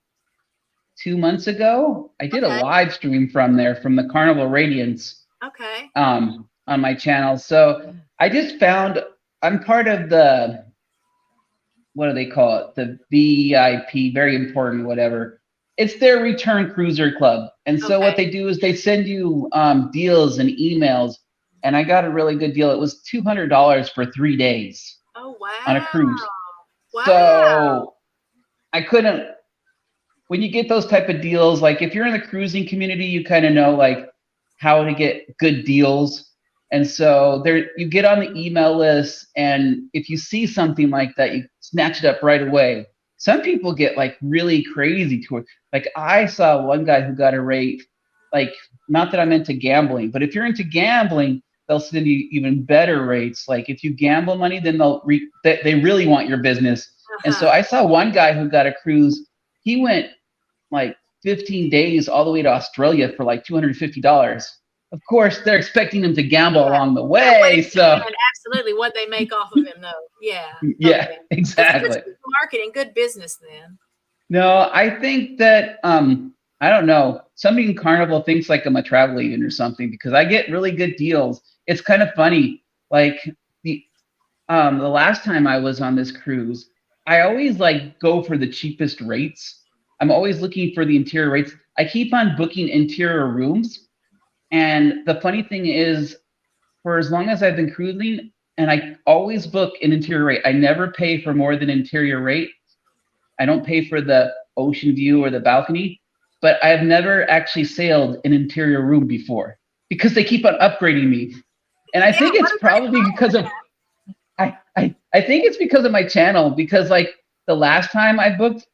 Speaker 3: 2 months ago. I did a live stream from there, from the Carnival Radiance.
Speaker 1: Okay.
Speaker 3: On my channel. So I just found I'm part of the, what do they call it? The VIP, very important, whatever. It's their return cruiser club. And so what they do is they send you deals and emails. And I got a really good deal. It was $200 for 3 days.
Speaker 1: Oh, wow.
Speaker 3: On a cruise.
Speaker 1: Wow.
Speaker 3: So I couldn't, when you get those type of deals, like if you're in the cruising community, you kind of know like how to get good deals. And so there, you get on the email list, and if you see something like that, you snatch it up right away. Some people get like really crazy to it. Like I saw one guy who got a rate, like, not that I'm into gambling, but if you're into gambling, they'll send you even better rates. Like if you gamble money, then they really want your business. And so I saw one guy who got a cruise. He went like 15 days all the way to Australia for like $250. Of course, they're expecting him to gamble along the way. So
Speaker 1: absolutely, what they make off of him, though. Yeah.
Speaker 3: Yeah, exactly.
Speaker 1: It's good marketing, good business then.
Speaker 3: No, I think that I don't know. Somebody in Carnival thinks like I'm a travel agent or something, because I get really good deals. It's kind of funny. Like the last time I was on this cruise, I always like go for the cheapest rates. I'm always looking for the interior rates. I keep on booking interior rooms. And the funny thing is, for as long as I've been cruising, and I always book an interior rate. I never pay for more than interior rate. I don't pay for the ocean view or the balcony, but I have never actually sailed an interior room before because they keep on upgrading me. And I think it's probably because of, I think it's because of my channel, because like the last time I booked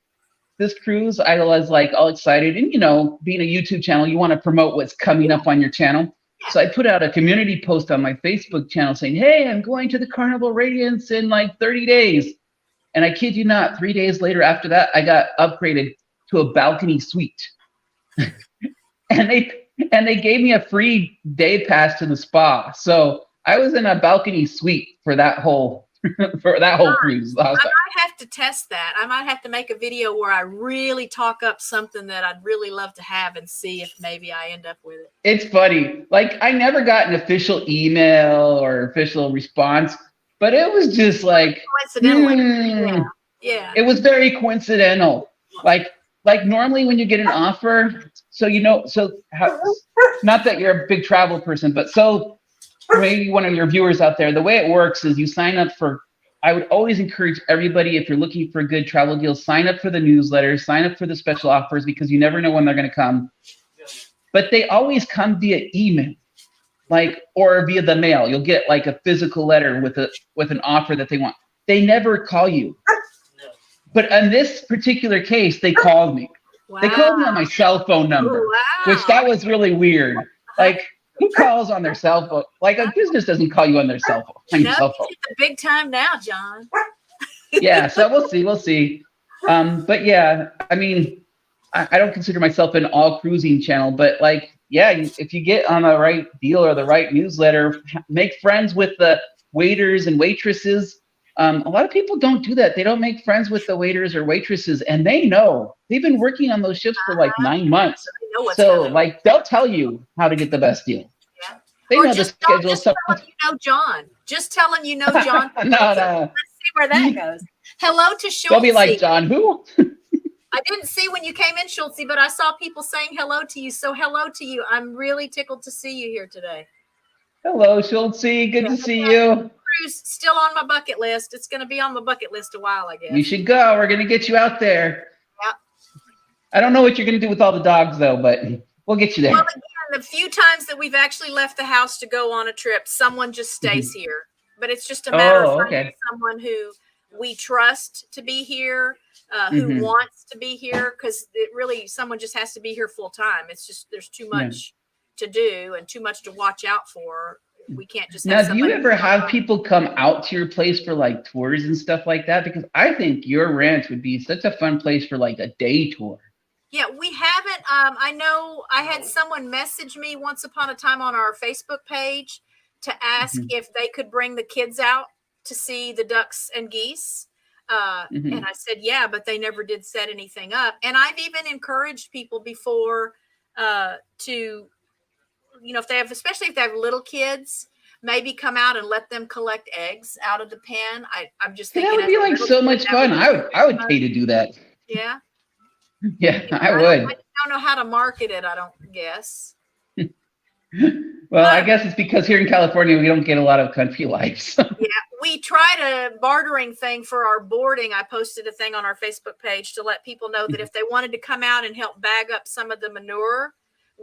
Speaker 3: this cruise, I was like all excited. And, you know, being a YouTube channel, you want to promote what's coming up on your channel. So I put out a community post on my Facebook channel saying, hey, I'm going to the Carnival Radiance in like 30 days. And I kid you not, 3 days later after that, I got upgraded to a balcony suite. and they gave me a free day pass to the spa. So I was in a balcony suite for that whole cruise.
Speaker 1: I might have to test that. I might have to make a video where I really talk up something that I'd really love to have and see if maybe I end up with it.
Speaker 3: It's funny. Like I never got an official email or official response, but it was just like
Speaker 1: coincidental. Yeah.
Speaker 3: It was very coincidental. Like normally when you get an offer, so not that you're a big travel person, but so maybe one of your viewers out there, the way it works is you sign up for, I would always encourage everybody, if you're looking for good travel deals, sign up for the newsletter, sign up for the special offers, because you never know when they're going to come. But they always come via email, like, or via the mail. You'll get like a physical letter with an offer that they want. They never call you. But in this particular case, they called me. Wow. They called me on my cell phone number, which that was really weird. Like, who calls on their cell phone? Like a business doesn't call you on their cell phone.
Speaker 1: No, it's the big time now, John.
Speaker 3: Yeah, so we'll see. But yeah, I mean, I don't consider myself an all cruising channel, but like, yeah, if you get on the right deal or the right newsletter, make friends with the waiters and waitresses. A lot of people don't do that. They don't make friends with the waiters or waitresses, and they know. They've been working on those ships for like 9 months. So like they'll tell you how to get the best deal. Yeah. They know the schedule.
Speaker 1: Just tell them you know John. Just tell them you know John.
Speaker 3: No.
Speaker 1: Let's see where that goes. Hello to Schultz.
Speaker 3: They'll be like, John, who?
Speaker 1: I didn't see when you came in, Schultz, but I saw people saying hello to you. So hello to you. I'm really tickled to see you here today.
Speaker 3: Hello, Schultz. Good to see you.
Speaker 1: Cruise still on my bucket list. It's going to be on my bucket list a while, I guess.
Speaker 3: You should go. We're going to get you out there.
Speaker 1: Yeah.
Speaker 3: I don't know what you're going to do with all the dogs, though, but we'll get you there.
Speaker 1: Well, again, the few times that we've actually left the house to go on a trip, someone just stays here. But it's just a matter of finding someone who we trust to be here, who wants to be here, because it really, someone just has to be here full time. It's just, there's too much to do and too much to watch out for. We can't just have
Speaker 3: do you ever have people come out to your place for like tours and stuff like that? Because I think your ranch would be such a fun place for like a day tour.
Speaker 1: Yeah, we haven't. I know I had someone message me once upon a time on our Facebook page to ask if they could bring the kids out to see the ducks and geese. And I said, yeah, but they never did set anything up. And I've even encouraged people before to, if they have, especially if they have little kids, maybe come out and let them collect eggs out of the pen. I'm just thinking
Speaker 3: that would be like so much fun. I would pay to do that.
Speaker 1: Yeah.
Speaker 3: Yeah, I would.
Speaker 1: I don't know how to market it, I don't guess.
Speaker 3: Well, I guess it's because here in California, we don't get a lot of country life.
Speaker 1: Yeah, we tried a bartering thing for our boarding. I posted a thing on our Facebook page to let people know that if they wanted to come out and help bag up some of the manure,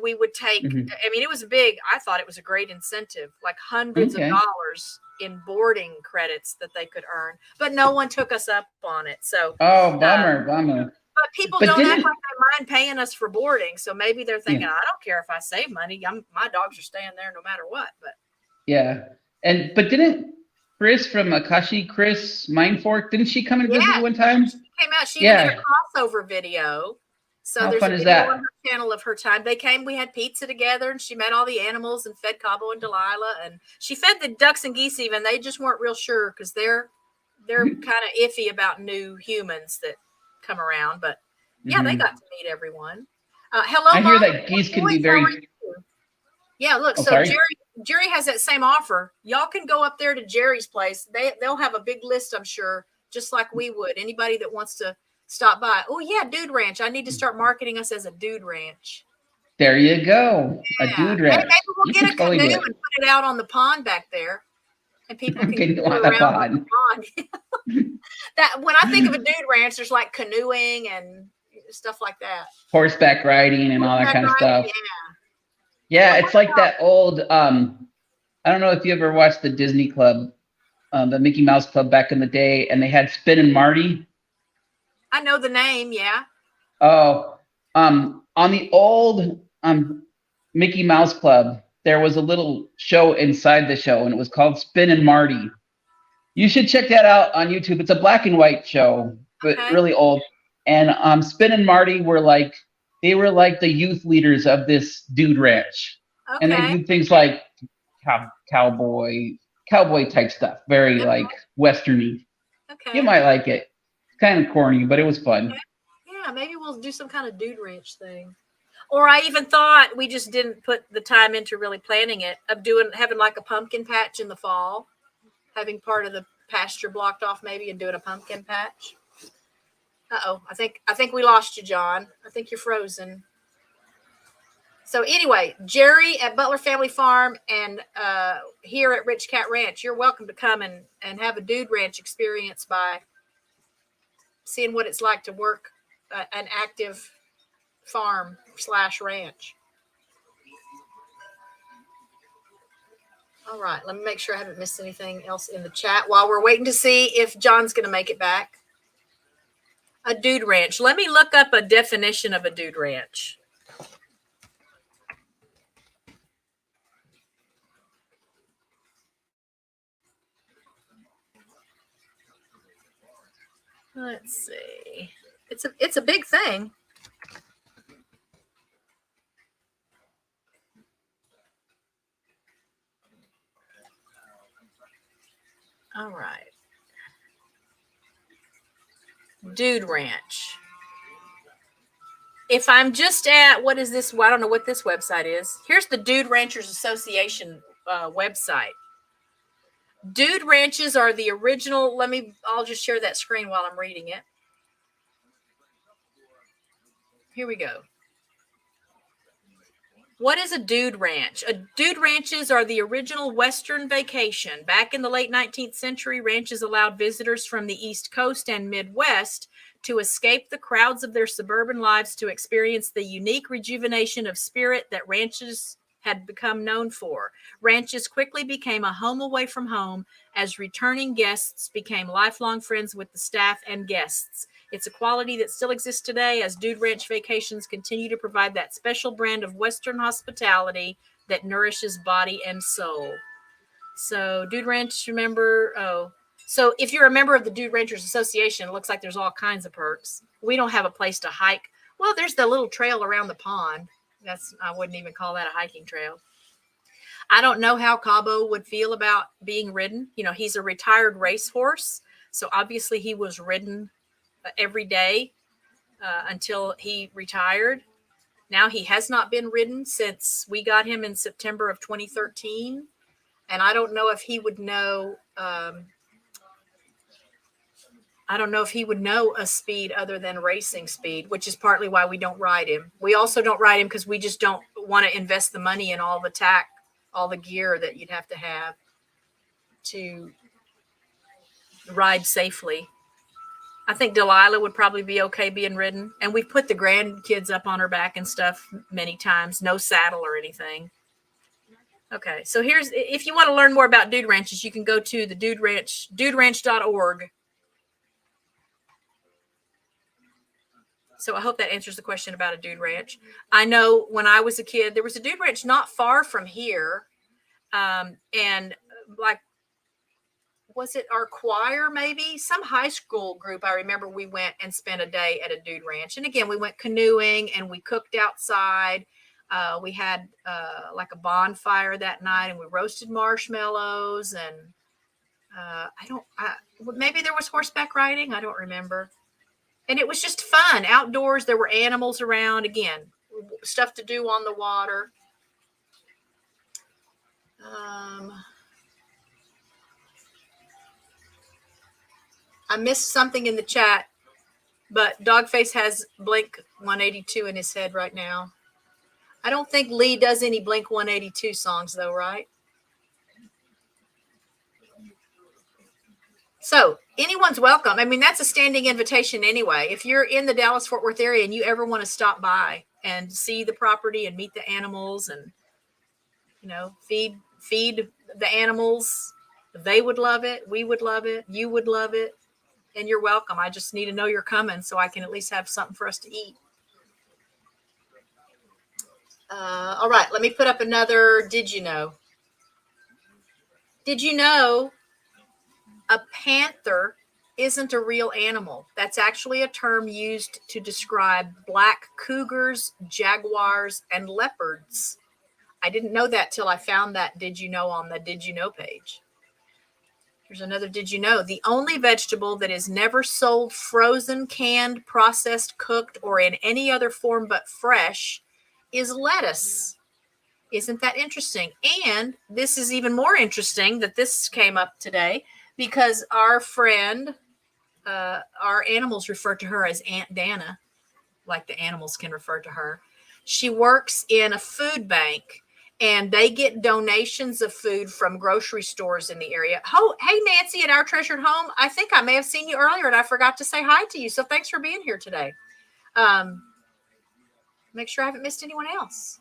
Speaker 1: we would take, I mean, it was big. I thought it was a great incentive, like hundreds of dollars in boarding credits that they could earn, but no one took us up on it. So,
Speaker 3: bummer.
Speaker 1: But people don't act like they mind paying us for boarding. So maybe they're thinking, I don't care if I save money. My dogs are staying there no matter what. But
Speaker 3: yeah. But didn't Chris from Chris Mindfork, didn't she come and visit one time?
Speaker 1: She came out. She did a crossover video. So there's a video on her channel of her time. They came, we had pizza together, and she met all the animals and fed Cabo and Delilah. And she fed the ducks and geese even. They just weren't real sure because they're kind of iffy about new humans that come around, but yeah, they got to meet everyone. Hello,
Speaker 3: I hear that geese can be very.
Speaker 1: Yeah, look, so Jerry has that same offer. Y'all can go up there to Jerry's place. They'll have a big list, I'm sure, just like we would. Anybody that wants to stop by. Oh yeah, Dude Ranch. I need to start marketing us as a Dude Ranch.
Speaker 3: There you go, a Dude Ranch.
Speaker 1: Maybe we'll get a canoe and put it out on the pond back there. And people can go around the pond. That when I think of a Dude Ranch, there's like canoeing and stuff like that.
Speaker 3: Horseback riding and all that kind of stuff. Yeah, it's like that old. I don't know if you ever watched the Disney Club, the Mickey Mouse Club back in the day, and they had Spin and Marty.
Speaker 1: I know the name. Yeah.
Speaker 3: Oh, on the old Mickey Mouse Club, there was a little show inside the show, and it was called Spin and Marty. You should check that out on YouTube. It's a black and white show, but really old. And Spin and Marty were like the youth leaders of this Dude Ranch. And they do things like cowboy type stuff, very like Westerny. You might like it. It's kind of corny, but it was fun.
Speaker 1: Yeah, maybe we'll do some kind of Dude Ranch thing. Or I even thought we just didn't put the time into really planning it, of having like a pumpkin patch in the fall, having part of the pasture blocked off maybe and doing a pumpkin patch. Uh-oh, I think we lost you, John. I think you're frozen. So anyway, Jerry at Butler Family Farm and here at RichKatRanch, you're welcome to come and have a Dude Ranch experience by seeing what it's like to work an active farm/ranch. All right, let me make sure I haven't missed anything else in the chat while we're waiting to see if John's going to make it back. A Dude Ranch. Let me look up a definition of a Dude Ranch. Let's see. It's a big thing. All right. Dude Ranch. If I'm just at, what is this? Well, I don't know what this website is. Here's the Dude Ranchers Association website. Dude Ranches are the original. I'll just share that screen while I'm reading it. Here we go. What is a Dude Ranch? Dude Ranches are the original Western vacation. Back in the late 19th century, ranches allowed visitors from the East Coast and Midwest to escape the crowds of their suburban lives to experience the unique rejuvenation of spirit that ranches had become known for. Ranches quickly became a home away from home as returning guests became lifelong friends with the staff and guests. It's a quality that still exists today as Dude Ranch vacations continue to provide that special brand of Western hospitality that nourishes body and soul. So Dude Ranch, so if you're a member of the Dude Ranchers Association, it looks like there's all kinds of perks. We don't have a place to hike. Well, there's the little trail around the pond. I wouldn't even call that a hiking trail. I don't know how Cabo would feel about being ridden. He's a retired racehorse. So obviously he was ridden every day until he retired. Now he has not been ridden since we got him in September of 2013. And I don't know if he would know. I don't know if he would know a speed other than racing speed, which is partly why we don't ride him. We also don't ride him because we just don't want to invest the money in all the tack, all the gear that you'd have to ride safely. I think Delilah would probably be okay being ridden. And we've put the grandkids up on her back and stuff many times, no saddle or anything. Okay, so here's, if you want to learn more about dude ranches, you can go to the Dude Ranch, duderanch.org. So I hope that answers the question about a dude ranch. I know when I was a kid, there was a dude ranch not far from here. And like, was it our choir, maybe some high school group? I remember we went and spent a day at a dude ranch. And again, we went canoeing and we cooked outside. We had like a bonfire that night and we roasted marshmallows. And maybe there was horseback riding. I don't remember. And it was just fun outdoors. There were animals around, again, stuff to do on the water. I missed something in the chat, but Dogface has Blink 182 in his head right now. I don't think Lee does any Blink 182 songs though, right? So anyone's welcome. I mean, that's a standing invitation anyway. If you're in the Dallas-Fort Worth area and you ever want to stop by and see the property and meet the animals and, you know, feed the animals, they would love it. We would love it. You would love it. And you're welcome. I just need to know you're coming so I can at least have something for us to eat. All right, let me put up another Did You Know? Did you know a panther isn't a real animal? That's actually a term used to describe black cougars, jaguars, and leopards. I didn't know that till I found that Did You Know on the Did You Know page. Here's another Did You Know? The only vegetable that is never sold frozen, canned, processed, cooked, or in any other form but fresh is lettuce. Isn't that interesting? And this is even more interesting that this came up today because our friend, our animals refer to her as Aunt Dana, like the animals can refer to her. She works in a food bank and they get donations of food from grocery stores in the area. Oh, hey, Nancy at Our Treasured Home. I think I may have seen you earlier and I forgot to say hi to you. So thanks for being here today. Make sure I haven't missed anyone else.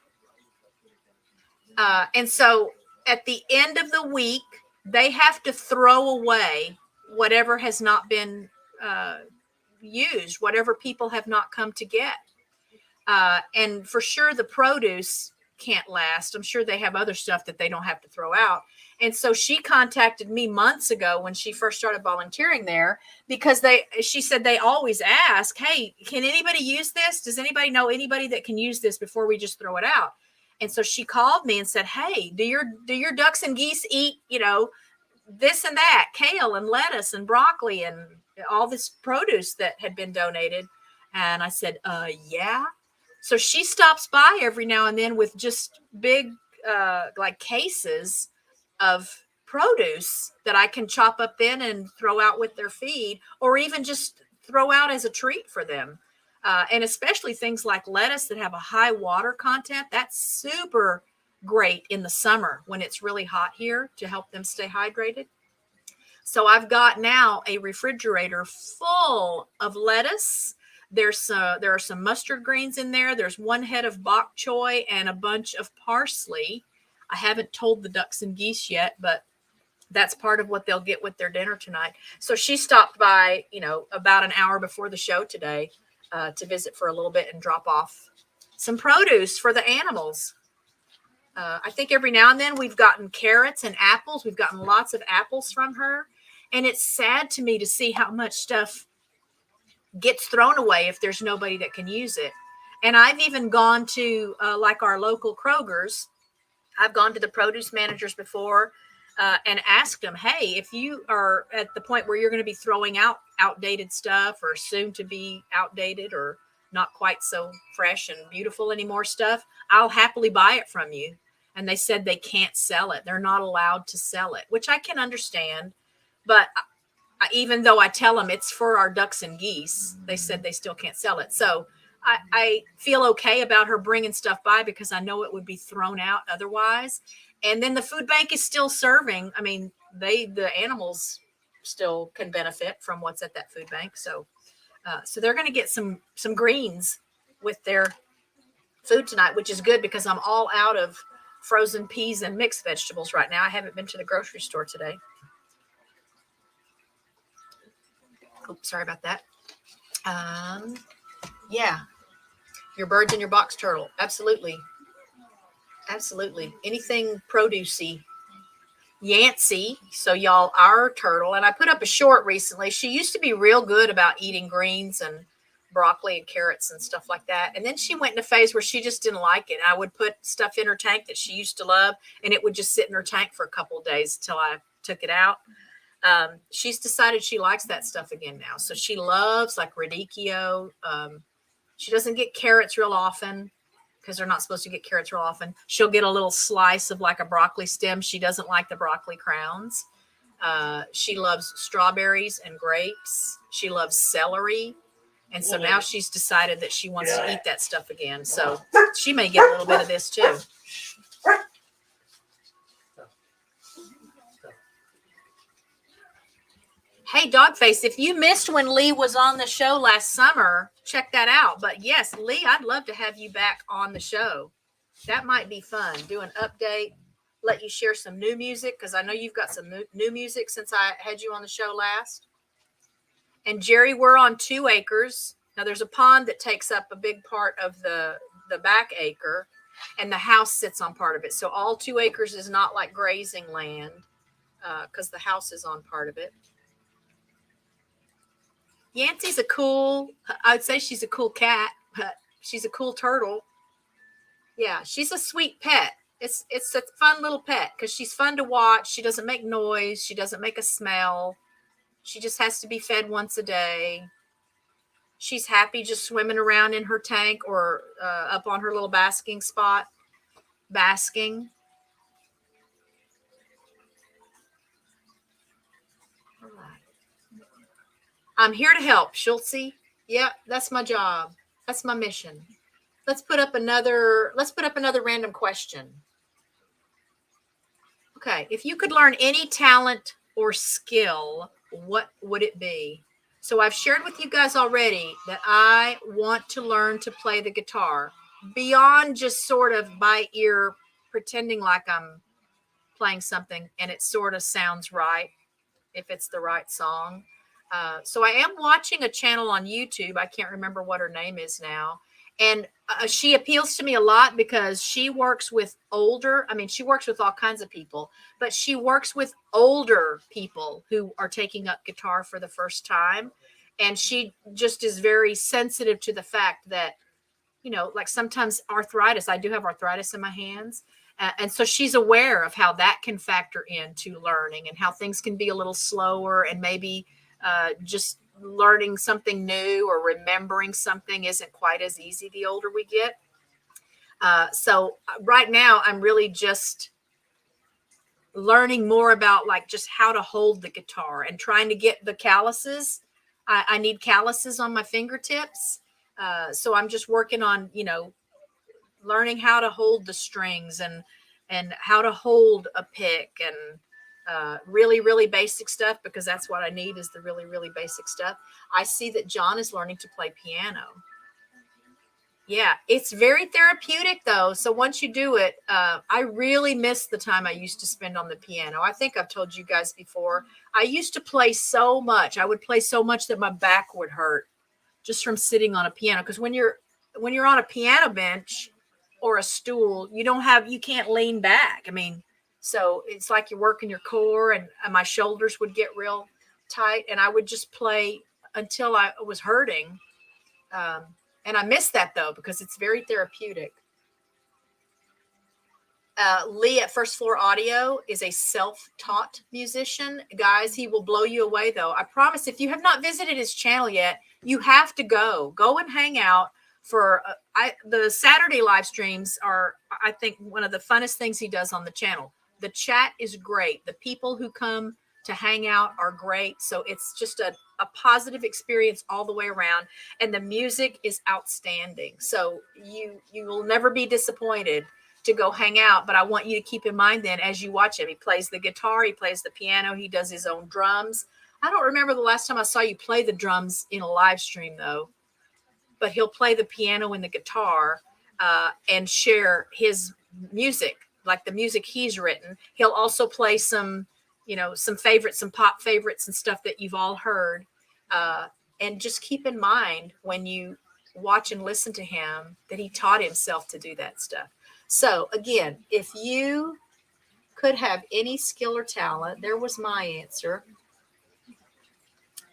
Speaker 1: And so at the end of the week, they have to throw away whatever has not been used, whatever people have not come to get. And for sure, the produce can't last. I'm sure they have other stuff that they don't have to throw out. And so she contacted me months ago when she first started volunteering there because she said they always ask, hey, can anybody use this? Does anybody know anybody that can use this before we just throw it out? And so she called me and said, hey, do your ducks and geese eat, you know, this and that, kale and lettuce and broccoli and all this produce that had been donated? And I said, yeah. So she stops by every now and then with just big, like cases of produce that I can chop up then and throw out with their feed, or even just throw out as a treat for them. And especially things like lettuce that have a high water content. That's super great in the summer when it's really hot here to help them stay hydrated. So I've got now a refrigerator full of lettuce. There are some mustard greens in there. There's one head of bok choy and a bunch of parsley. I haven't told the ducks and geese yet, but that's part of what they'll get with their dinner tonight. So she stopped by, you know, about an hour before the show today to visit for a little bit and drop off some produce for the animals. I think every now and then we've gotten carrots and apples. We've gotten lots of apples from her. And it's sad to me to see how much stuff gets thrown away if there's nobody that can use it. And I've even gone to like our local Kroger's. I've gone to the produce managers before and asked them, hey, if you are at the point where you're going to be throwing out outdated stuff or soon to be outdated or not quite so fresh and beautiful anymore stuff, I'll happily buy it from you. And they said they can't sell it. They're not allowed to sell it, which I can understand. But even though I tell them it's for our ducks and geese, they said they still can't sell it. So I feel okay about her bringing stuff by because I know it would be thrown out otherwise. And then the food bank is still serving. I mean, the animals still can benefit from what's at that food bank. So they're going to get some greens with their food tonight, which is good because I'm all out of frozen peas and mixed vegetables right now. I haven't been to the grocery store today. Oops, sorry about that. Yeah, your birds and your box turtle. Absolutely. Absolutely. Anything produce-y. Yancey, so y'all, our turtle, and I put up a short recently. She used to be real good about eating greens and broccoli and carrots and stuff like that. And then she went in a phase where she just didn't like it. I would put stuff in her tank that she used to love, and it would just sit in her tank for a couple of days until I took it out. She's decided she likes that stuff again now. So she loves like radicchio. She doesn't get carrots real often because they're not supposed to get carrots real often. She'll get a little slice of like a broccoli stem. She doesn't like the broccoli crowns. She loves strawberries and grapes. She loves celery. And so now she's decided that she wants to eat that stuff again. So she may get a little bit of this too. Hey, Dogface, if you missed when Lee was on the show last summer, check that out. But yes, Lee, I'd love to have you back on the show. That might be fun. Do an update, let you share some new music, because I know you've got some new music since I had you on the show last. And Jerry, we're on 2 acres. Now, there's a pond that takes up a big part of the back acre, and the house sits on part of it. So all 2 acres is not like grazing land because the house is on part of it. Yancey's I'd say she's a cool cat, but she's a cool turtle. Yeah, she's a sweet pet. It's a fun little pet because she's fun to watch. She doesn't make noise. She doesn't make a smell. She just has to be fed once a day. She's happy just swimming around in her tank or up on her little basking spot, basking. All right. I'm here to help, Schultze. Yep, that's my job. That's my mission. Let's put up another random question. Okay, if you could learn any talent or skill, what would it be? So I've shared with you guys already that I want to learn to play the guitar beyond just sort of by ear pretending like I'm playing something and it sort of sounds right if it's the right song. So I am watching a channel on YouTube. I can't remember what her name is now. And she appeals to me a lot because she works with she works with all kinds of people, but she works with older people who are taking up guitar for the first time. And she just is very sensitive to the fact that, like sometimes arthritis, I do have arthritis in my hands. And so she's aware of how that can factor into learning and how things can be a little slower and maybe just learning something new or remembering something isn't quite as easy the older we get. So right now I'm really just learning more about like just how to hold the guitar and trying to get the calluses. I need calluses on my fingertips. So I'm just working on, learning how to hold the strings and how to hold a pick and really, really basic stuff, because that's what I need is the really, really basic stuff. I see that John is learning to play piano. Yeah, it's very therapeutic though. So once you do it, I really miss the time I used to spend on the piano. I think I've told you guys before, I used to play so much. I would play so much that my back would hurt just from sitting on a piano. Because when you're on a piano bench or a stool, you can't lean back. So it's like you're working your core, and my shoulders would get real tight, and I would just play until I was hurting. And I miss that though, because it's very therapeutic. Lee at First Floor Audio is a self-taught musician. Guys, he will blow you away, though. I promise, if you have not visited his channel yet, you have to go and hang out for the Saturday live streams are, I think, one of the funnest things he does on the channel. The chat is great. The people who come to hang out are great. So it's just a positive experience all the way around. And the music is outstanding. So you will never be disappointed to go hang out. But I want you to keep in mind then, as you watch him, he plays the guitar, he plays the piano, he does his own drums. I don't remember the last time I saw you play the drums in a live stream, though. But he'll play the piano and the guitar and share his music, like the music he's written. He'll also play some favorites, some pop favorites and stuff that you've all heard. And just keep in mind when you watch and listen to him that he taught himself to do that stuff. So again, if you could have any skill or talent, there was my answer.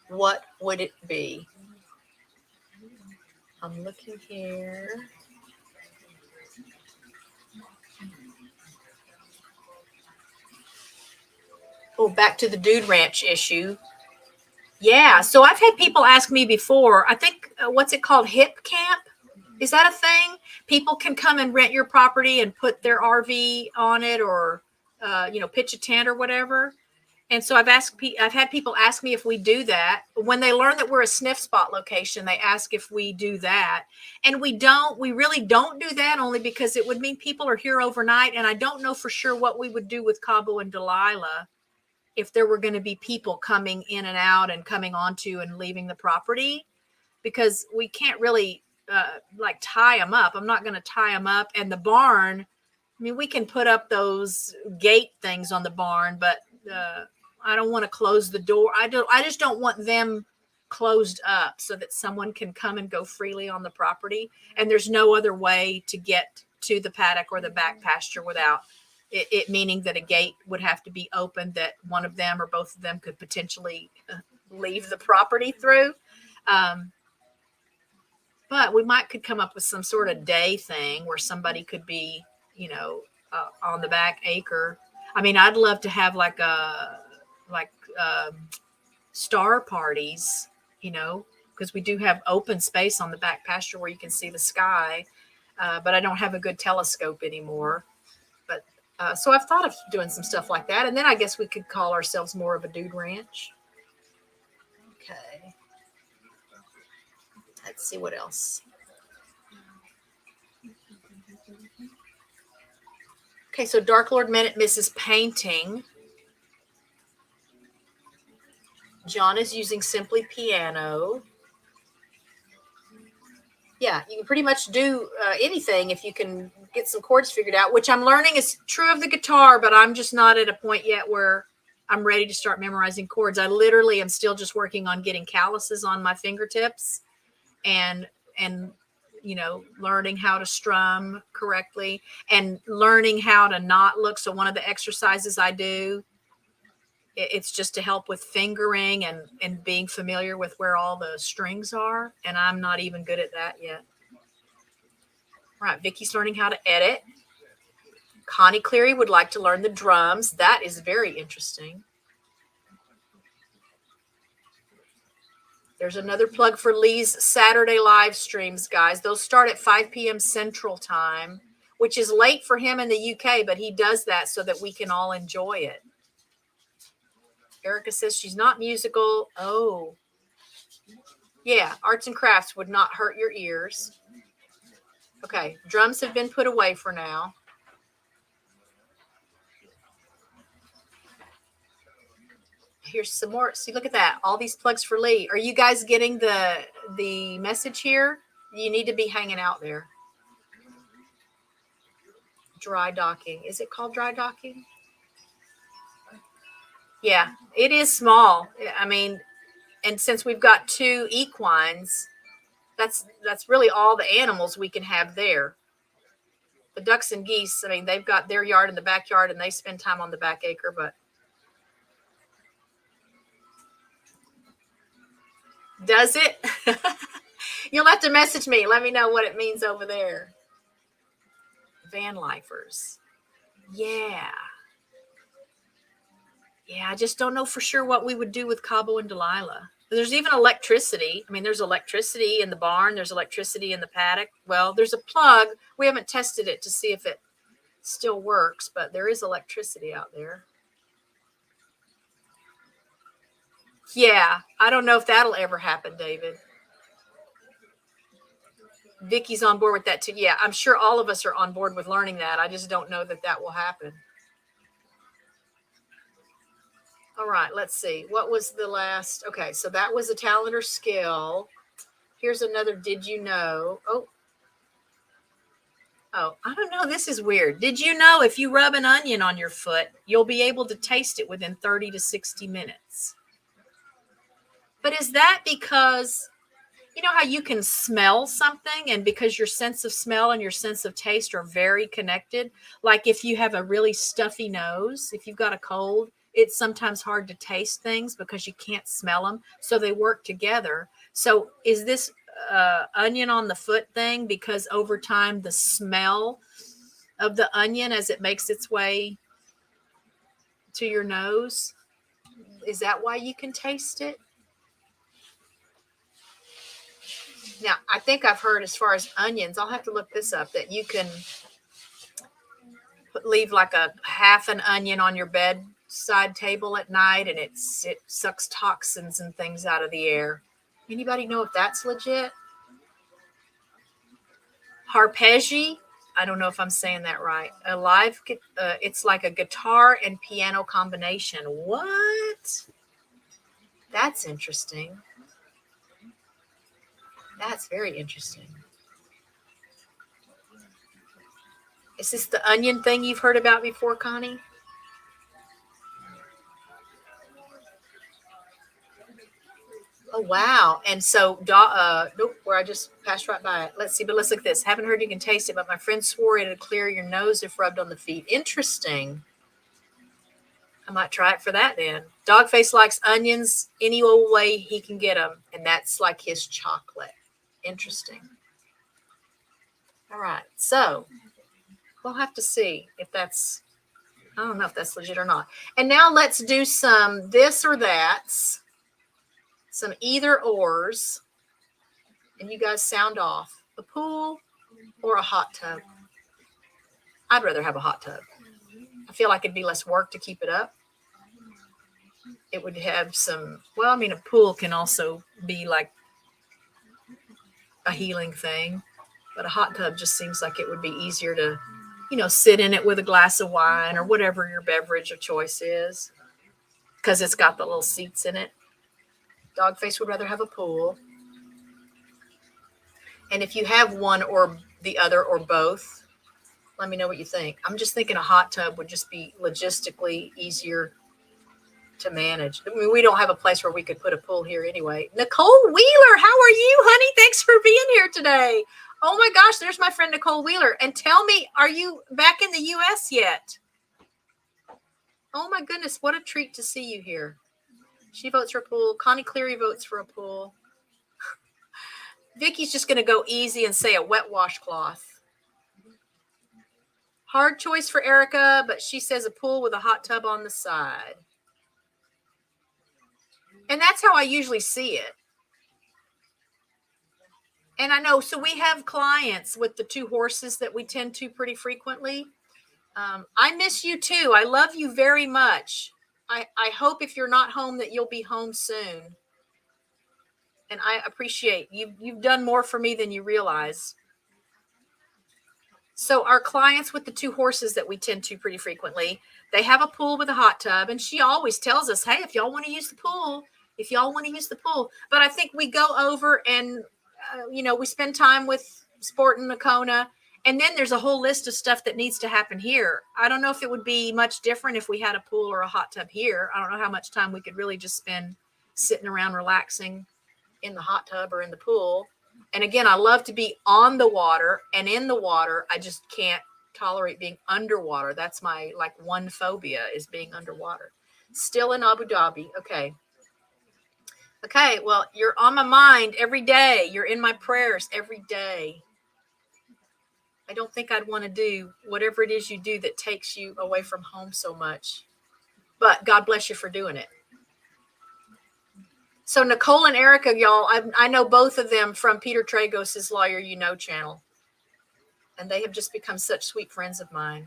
Speaker 1: What would it be? I'm looking here. Oh, back to the Dude Ranch issue. Yeah, so I've had people ask me before, I think, what's it called? Hip camp? Is that a thing? People can come and rent your property and put their RV on it or, pitch a tent or whatever. And so I've had people ask me if we do that. When they learn that we're a sniff spot location, they ask if we do that. And we really don't do that, only because it would mean people are here overnight. And I don't know for sure what we would do with Cabo and Delilah if there were going to be people coming in and out and coming onto and leaving the property, because we can't really tie them up. I'm not going to tie them up. And the barn, I mean, we can put up those gate things on the barn, but I don't want to close the door. I just don't want them closed up so that someone can come and go freely on the property. And there's no other way to get to the paddock or the back pasture without it meaning that a gate would have to be opened that one of them or both of them could potentially leave the property through. But we could come up with some sort of day thing where somebody could be, on the back acre. I mean, I'd love to have star parties, because we do have open space on the back pasture where you can see the sky. But I don't have a good telescope anymore. But so I've thought of doing some stuff like that. And then I guess we could call ourselves more of a dude ranch. Okay. Let's see what else. Okay, so Dark Lord Minute misses painting. John is using Simply Piano. Yeah, you can pretty much do anything if you can get some chords figured out, which I'm learning is true of the guitar, but I'm just not at a point yet where I'm ready to start memorizing chords. I literally am still just working on getting calluses on my fingertips and learning how to strum correctly and learning how to not look. So one of the exercises I do, it's just to help with fingering and being familiar with where all the strings are. And I'm not even good at that yet. All right, Vicky's learning how to edit. Connie Cleary would like to learn the drums. That is very interesting. There's another plug for Lee's Saturday live streams, guys. Those start at 5 p.m. Central Time, which is late for him in the UK, but he does that so that we can all enjoy it. Erica says she's not musical. Oh, yeah. Arts and crafts would not hurt your ears. Okay. Drums have been put away for now. Here's some more. See, look at that. All these plugs for Lee. Are you guys getting the message here? You need to be hanging out there. Dry docking. Is it called dry docking? Yeah, it is small. I mean, and since we've got 2 equines, that's really all the animals we can have there. The ducks and geese, I mean, they've got their yard in the backyard and they spend time on the back acre, but does it? You'll have to message me. Let me know what it means over there. Van lifers. Yeah. Yeah, I just don't know for sure what we would do with Cabo and Delilah. There's even electricity. I mean, there's electricity in the barn. There's electricity in the paddock. Well, there's a plug. We haven't tested it to see if it still works, but there is electricity out there. Yeah, I don't know if that'll ever happen, David. Vicky's on board with that too. Yeah, I'm sure all of us are on board with learning that. I just don't know that that will happen. All right, let's see. What was the last? Okay, so that was a talent or skill. Here's another did you know? Oh, I don't know. This is weird. Did you know if you rub an onion on your foot, you'll be able to taste it within 30 to 60 minutes? But is that because you know how you can smell something, and because your sense of smell and your sense of taste are very connected? Like if you have a really stuffy nose, if you've got a cold, it's sometimes hard to taste things because you can't smell them. So they work together. So is this onion on the foot thing because over time the smell of the onion as it makes its way to your nose, is that why you can taste it? Now, I think I've heard as far as onions, I'll have to look this up, that you can leave like a half an onion on your bedside table at night and it sucks toxins and things out of the air. Anybody know if that's legit? Harpeggi, I don't know if I'm saying that right. It's like a guitar and piano combination. What? That's interesting. That's very interesting. Is this the onion thing you've heard about before, Connie? Oh, wow. And so, nope, where I just passed right by it. Let's see, but let's look at this. Haven't heard you can taste it, but my friend swore it'd clear your nose if rubbed on the feet. Interesting. I might try it for that then. Dogface likes onions any old way he can get them, and that's like his chocolate. Interesting. All right, so we'll have to see if that's, I don't know if that's legit or not. And now let's do some this or that's, some either ors, and you guys sound off. A pool or a hot tub? I'd rather have a hot tub. I feel like it'd be less work to keep it up. It would have some, well, I mean, a pool can also be like a healing thing, but a hot tub just seems like it would be easier to, sit in it with a glass of wine or whatever your beverage of choice is, because it's got the little seats in it. Dogface would rather have a pool. And if you have one or the other or both, let me know what you think. I'm just thinking a hot tub would just be logistically easier to manage. I mean, we don't have a place where we could put a pool here anyway. Nicole Wheeler, how are you, honey? Thanks for being here today. Oh my gosh, there's my friend Nicole Wheeler. And tell me, are you back in the U.S. yet? Oh my goodness, what a treat to see you here. She votes for a pool. Connie Cleary votes for a pool. Vicky's just going to go easy and say a wet washcloth. Hard choice for Erica, but she says a pool with a hot tub on the side. And that's how I usually see it. And I know, so we have clients with the 2 horses that we tend to pretty frequently. I miss you too. I love you very much. I hope if you're not home that you'll be home soon. And I appreciate you've done more for me than you realize. So our clients with the 2 horses that we tend to pretty frequently, they have a pool with a hot tub. And she always tells us, hey, if y'all want to use the pool, But I think we go over and, we spend time with Sport and Nakona. And then there's a whole list of stuff that needs to happen here. I don't know if it would be much different if we had a pool or a hot tub here. I don't know how much time we could really just spend sitting around relaxing in the hot tub or in the pool. And again, I love to be on the water and in the water. I just can't tolerate being underwater. That's my one phobia, is being underwater. Still in Abu Dhabi. Okay, well, you're on my mind every day. You're in my prayers every day. I don't think I'd want to do whatever it is you do that takes you away from home so much. But God bless you for doing it. So Nicole and Erica, y'all, I know both of them from Peter Tragos' Lawyer You Know channel. And they have just become such sweet friends of mine.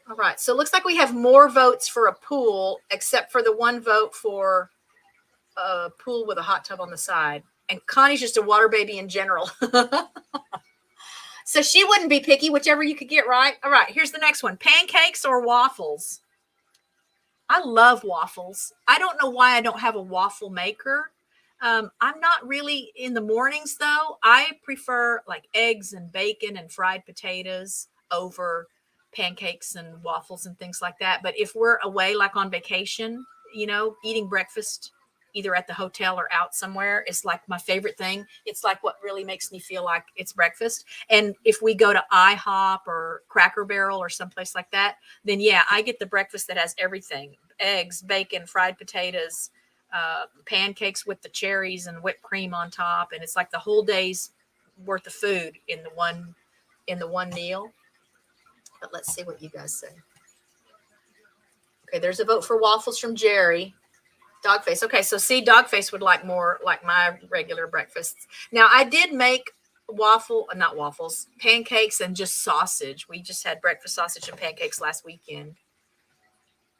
Speaker 1: All right. So it looks like we have more votes for a pool, except for the one vote for a pool with a hot tub on the side. And Connie's just a water baby in general. So she wouldn't be picky, whichever you could get right. All right. Here's the next one. Pancakes or waffles? I love waffles. I don't know why I don't have a waffle maker. I'm not really in the mornings, though. I prefer like eggs and bacon and fried potatoes over pancakes and waffles and things like that. But if we're away, like on vacation, eating breakfast either at the hotel or out somewhere is like my favorite thing. It's like what really makes me feel like it's breakfast. And if we go to IHOP or Cracker Barrel or someplace like that, then yeah, I get the breakfast that has everything: eggs, bacon, fried potatoes, pancakes with the cherries and whipped cream on top. And it's like the whole day's worth of food in the one meal. But let's see what you guys say. Okay, there's a vote for waffles from Jerry. Dogface. Okay, so see, Dogface would like more like my regular breakfasts. Now, I did make not waffles, pancakes and just sausage. We just had breakfast sausage and pancakes last weekend.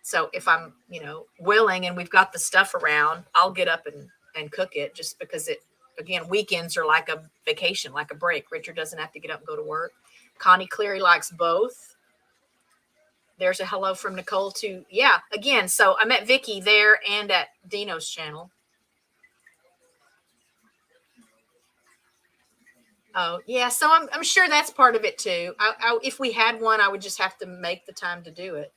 Speaker 1: So if I'm, willing and we've got the stuff around, I'll get up and cook it, just because again, weekends are like a vacation, like a break. Richard doesn't have to get up and go to work. Connie Cleary likes both. There's a hello from Nicole too. Yeah, again, so I met Vicky there and at Dino's channel. Oh, yeah, so I'm sure that's part of it too. If we had one, I would just have to make the time to do it.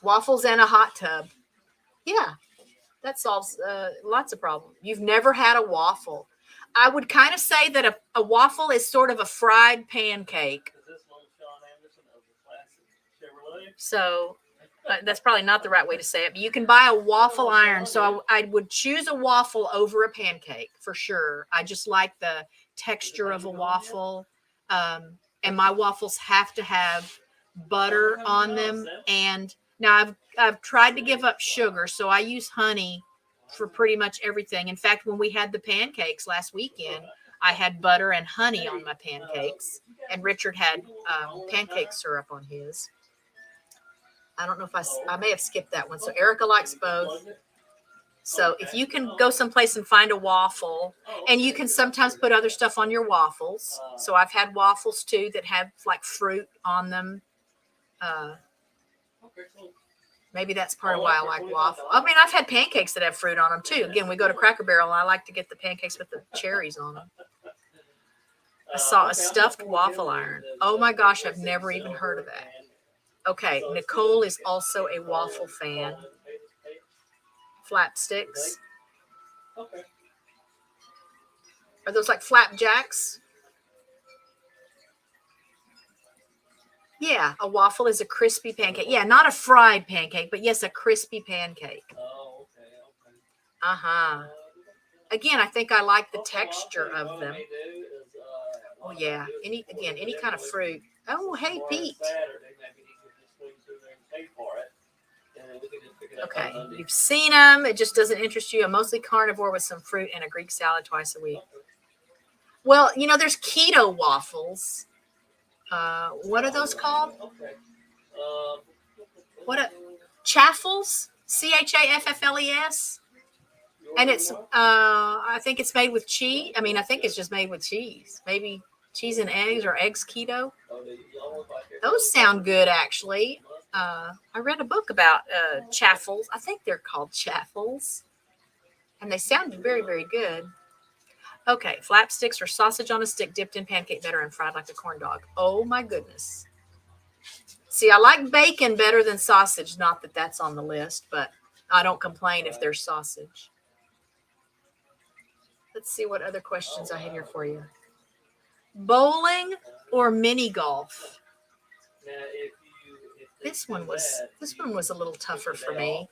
Speaker 1: Waffles and a hot tub. Yeah, that solves lots of problems. You've never had a waffle. I would kind of say that a waffle is sort of a fried pancake. So that's probably not the right way to say it, but you can buy a waffle iron. So I would choose a waffle over a pancake for sure. I just like the texture of a waffle. And my waffles have to have butter on them. And now I've tried to give up sugar, so I use honey for pretty much everything. In fact, when we had the pancakes last weekend, I had butter and honey on my pancakes, and Richard had pancake syrup on his. I don't know if I may have skipped that one. So Erica likes both. So if you can go someplace and find a waffle, and you can sometimes put other stuff on your waffles. So I've had waffles too that have like fruit on them. Maybe that's part of why I like waffle. I mean, I've had pancakes that have fruit on them too. Again, we go to Cracker Barrel and I like to get the pancakes with the cherries on them. I saw a stuffed waffle iron. Oh my gosh, I've never even heard of that. Okay, Nicole is also a waffle fan. Flapsticks. Are those like flapjacks? Yeah, a waffle is a crispy pancake. Yeah, not a fried pancake, but yes, a crispy pancake.
Speaker 4: Oh, okay.
Speaker 1: Uh-huh. Again, I think I like the texture of them. Oh yeah, any kind of fruit. Oh, hey, Pete. Okay, you've seen them. It just doesn't interest you. I'm mostly carnivore with some fruit and a Greek salad twice a week. Well, there's keto waffles. What are those called? Chaffles? Chaffles? And it's, I think it's made with cheese. I mean, I think it's just made with cheese. Maybe cheese and eggs, or eggs keto. Those sound good, actually. I read a book about chaffles. I think they're called chaffles. And they sounded very, very good. Okay, flapsticks or sausage on a stick dipped in pancake batter and fried like a corn dog. Oh, my goodness. See, I like bacon better than sausage. Not that that's on the list, but I don't complain if there's sausage. Let's see what other questions I have here for you. Bowling or mini golf? This one was a little tougher for me.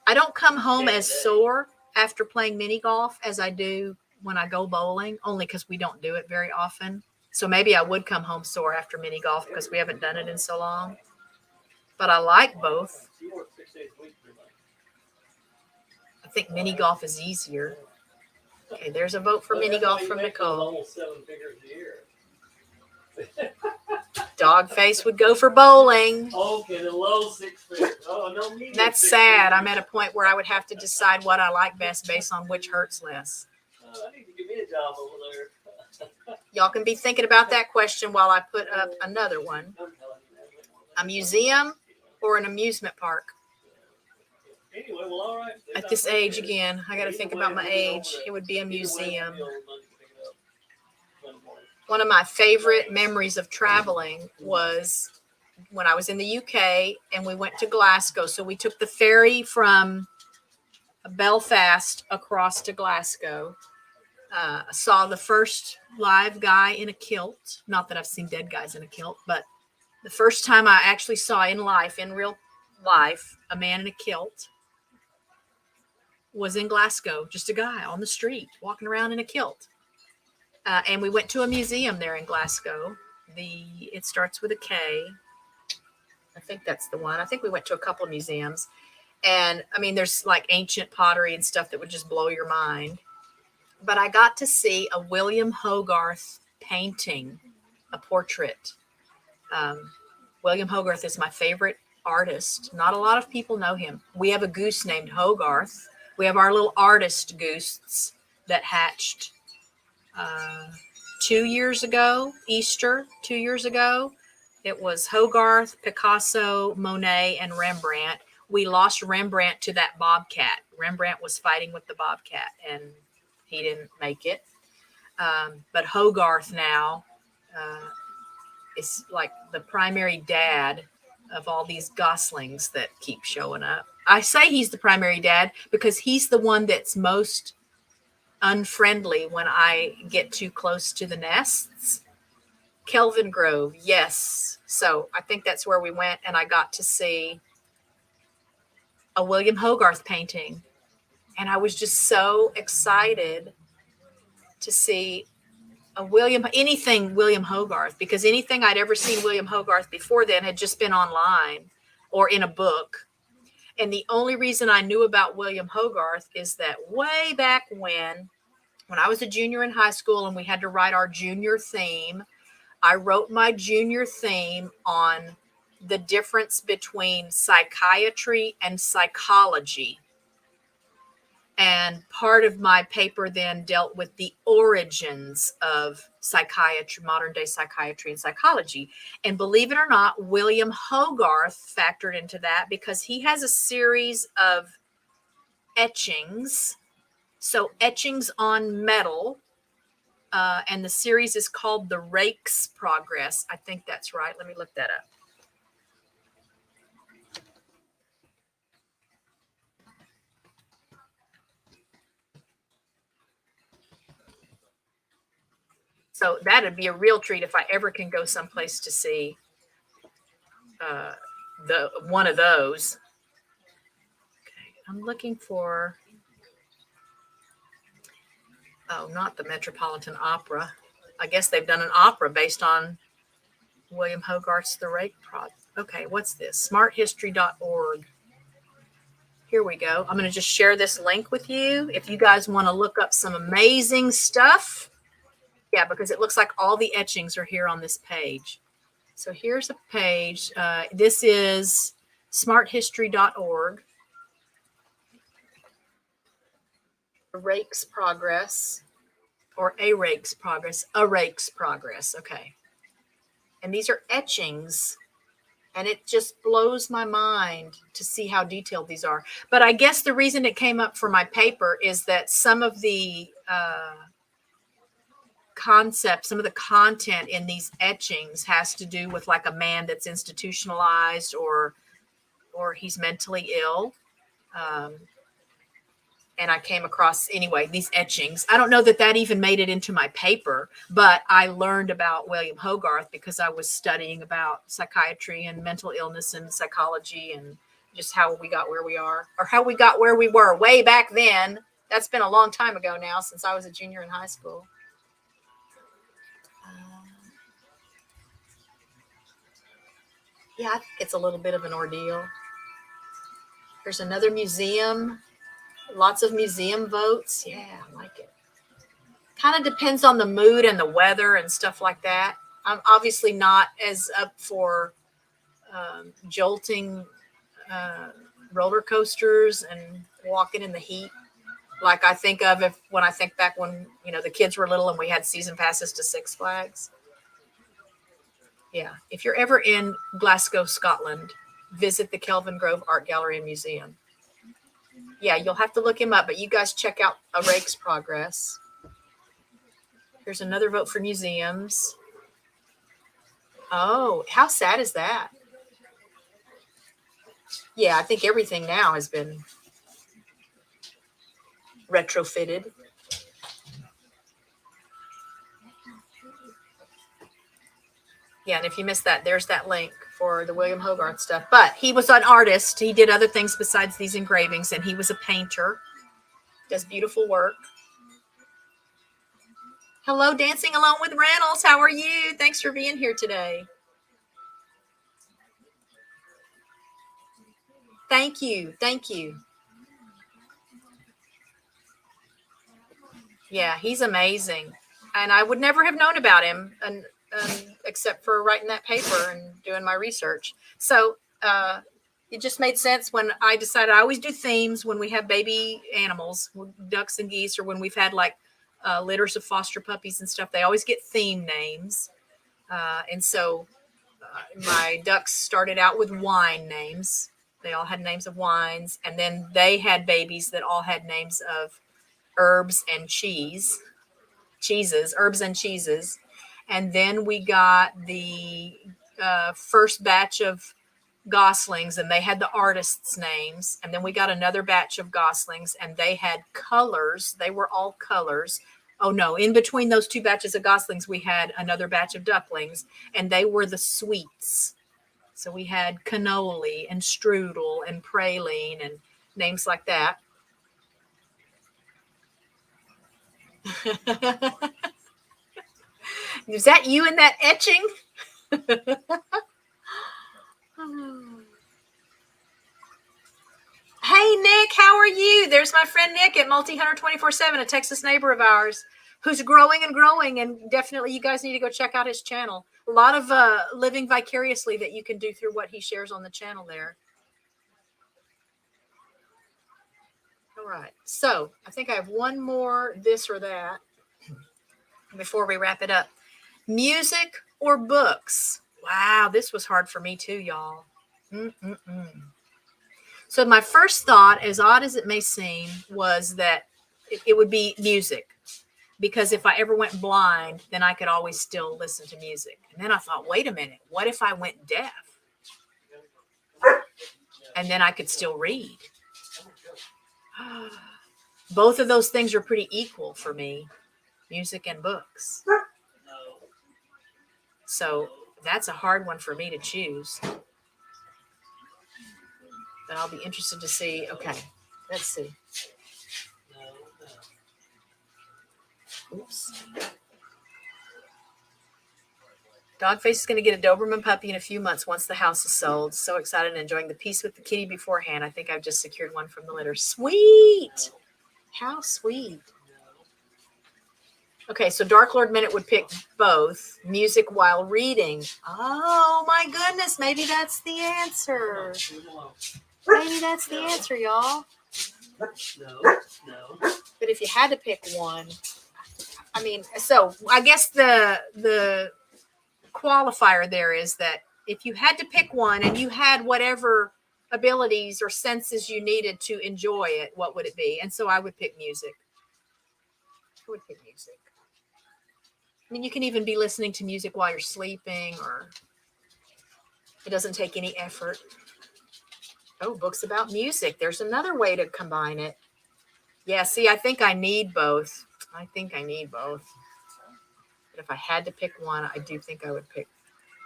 Speaker 1: I don't come home as sore after playing mini golf as I do when I go bowling, only because we don't do it very often. So maybe I would come home sore after mini golf because we haven't done it in so long. But I like both. I think mini golf is easier. Okay, there's a vote for mini golf from Nicole. Dogface would go for bowling.
Speaker 4: Okay, the low 6 figures. Oh, no, medium.
Speaker 1: That's sad. I'm at a point where I would have to decide what I like best based on which hurts less.
Speaker 4: I need to give me a job over there.
Speaker 1: Y'all can be thinking about that question while I put up another one. A museum or an amusement park?
Speaker 4: Anyway, well, all right.
Speaker 1: At this age, again, I got to think about my age. It would be a museum. One of my favorite memories of traveling was when I was in the UK and we went to Glasgow. So we took the ferry from Belfast across to Glasgow. Saw the first live guy in a kilt. Not that I've seen dead guys in a kilt, but the first time I actually saw in life, in real life, a man in a kilt was in Glasgow. Just a guy on the street walking around in a kilt. And we went to a museum there in Glasgow. It starts with a K. I think that's the one. I think we went to a couple of museums. And I mean, there's like ancient pottery and stuff that would just blow your mind. But I got to see a William Hogarth painting, a portrait. William Hogarth is my favorite artist. Not a lot of people know him. We have a goose named Hogarth. We have our little artist gooses that hatched 2 years ago, Easter 2 years ago. It was Hogarth, Picasso, Monet, and Rembrandt. We lost Rembrandt to that bobcat. Rembrandt was fighting with the bobcat, and he didn't make it. But Hogarth now is like the primary dad of all these goslings that keep showing up. I say he's the primary dad because he's the one that's most unfriendly when I get too close to the nests. Kelvin Grove, yes. So I think that's where we went, and I got to see a William Hogarth painting. And I was just so excited to see anything William Hogarth, because anything I'd ever seen William Hogarth before then had just been online or in a book. And the only reason I knew about William Hogarth is that way back when I was a junior in high school and we had to write our junior theme, I wrote my junior theme on the difference between psychiatry and psychology. And part of my paper then dealt with the origins of psychiatry, modern day psychiatry and psychology. And believe it or not, William Hogarth factored into that because he has a series of etchings. So etchings on metal. And the series is called The Rake's Progress. I think that's right. Let me look that up. So that'd be a real treat if I ever can go someplace to see one of those. Okay, I'm looking for, not the Metropolitan Opera. I guess they've done an opera based on William Hogarth's The Rake Project. Okay, what's this? smarthistory.org. Here we go. I'm going to just share this link with you. If you guys want to look up some amazing stuff. Yeah, because it looks like all the etchings are here on this page. So here's a page. This is smarthistory.org. A Rake's Progress, or A Rake's Progress. A Rake's Progress. Okay. And these are etchings. And it just blows my mind to see how detailed these are. But I guess the reason it came up for my paper is that some of the some of the content in these etchings has to do with like a man that's institutionalized or he's mentally ill. And I came across, anyway, these etchings. I don't know that even made it into my paper, but I learned about William Hogarth because I was studying about psychiatry and mental illness and psychology and just how we got where we are, or how we got where we were way back then. That's been a long time ago now, since I was a junior in high school. Yeah, I think it's a little bit of an ordeal. There's another museum. Lots of museum votes. Yeah, I like it. Kind of depends on the mood and the weather and stuff like that. I'm obviously not as up for jolting roller coasters and walking in the heat like I think of when I think back when, the kids were little and we had season passes to Six Flags. Yeah. If you're ever in Glasgow, Scotland, visit the Kelvin Grove Art Gallery and Museum. Yeah, you'll have to look him up, but you guys check out A Rake's Progress. Here's another vote for museums. Oh, how sad is that? Yeah, I think everything now has been retrofitted. Yeah, and if you missed that, there's that link for the William Hogarth stuff. But he was an artist. He did other things besides these engravings, and he was a painter. Does beautiful work. Hello, Dancing Alone with Reynolds. How are you? Thanks for being here today. Thank you. Thank you. Yeah, he's amazing. And I would never have known about him except for writing that paper and doing my research. So it just made sense when I decided I always do themes when we have baby animals, ducks and geese, or when we've had like litters of foster puppies and stuff. They always get theme names. And so my ducks started out with wine names. They all had names of wines. And then they had babies that all had names of herbs and cheeses, herbs and cheeses. And then we got the first batch of goslings, and they had the artists' names. And then we got another batch of goslings, and they had colors. They were all colors. Oh, no. In between those two batches of goslings, we had another batch of ducklings, and they were the sweets. So we had cannoli and strudel and praline and names like that. Is that you in that etching? Hey, Nick, how are you? There's my friend Nick at Multi-Hunter 24/7, a Texas neighbor of ours who's growing and growing. And definitely you guys need to go check out his channel. A lot of living vicariously that you can do through what he shares on the channel there. All right. So I think I have one more this or that before we wrap it up. Music or books? Wow, this was hard for me too, y'all. So my first thought, as odd as it may seem, was that it would be music. Because if I ever went blind, then I could always still listen to music. And then I thought, wait a minute, what if I went deaf? And then I could still read. Both of those things are pretty equal for me, music and books. So that's a hard one for me to choose. But I'll be interested to see. Okay, let's see. Oops. Dogface is going to get a Doberman puppy in a few months once the house is sold. So excited and enjoying the peace with the kitty beforehand. I think I've just secured one from the litter. Sweet. How sweet. Okay, so Dark Lord Minute would pick both. Music while reading. Oh, my goodness. Maybe that's the answer. Maybe that's the answer, y'all.
Speaker 4: No.
Speaker 1: But if you had to pick one, I mean, so I guess the qualifier there is that if you had to pick one and you had whatever abilities or senses you needed to enjoy it, what would it be? And so I would pick music. I would pick music. I mean, you can even be listening to music while you're sleeping, or it doesn't take any effort. Oh, books about music. There's another way to combine it. Yeah, see, I think I need both. But if I had to pick one, I do think I would pick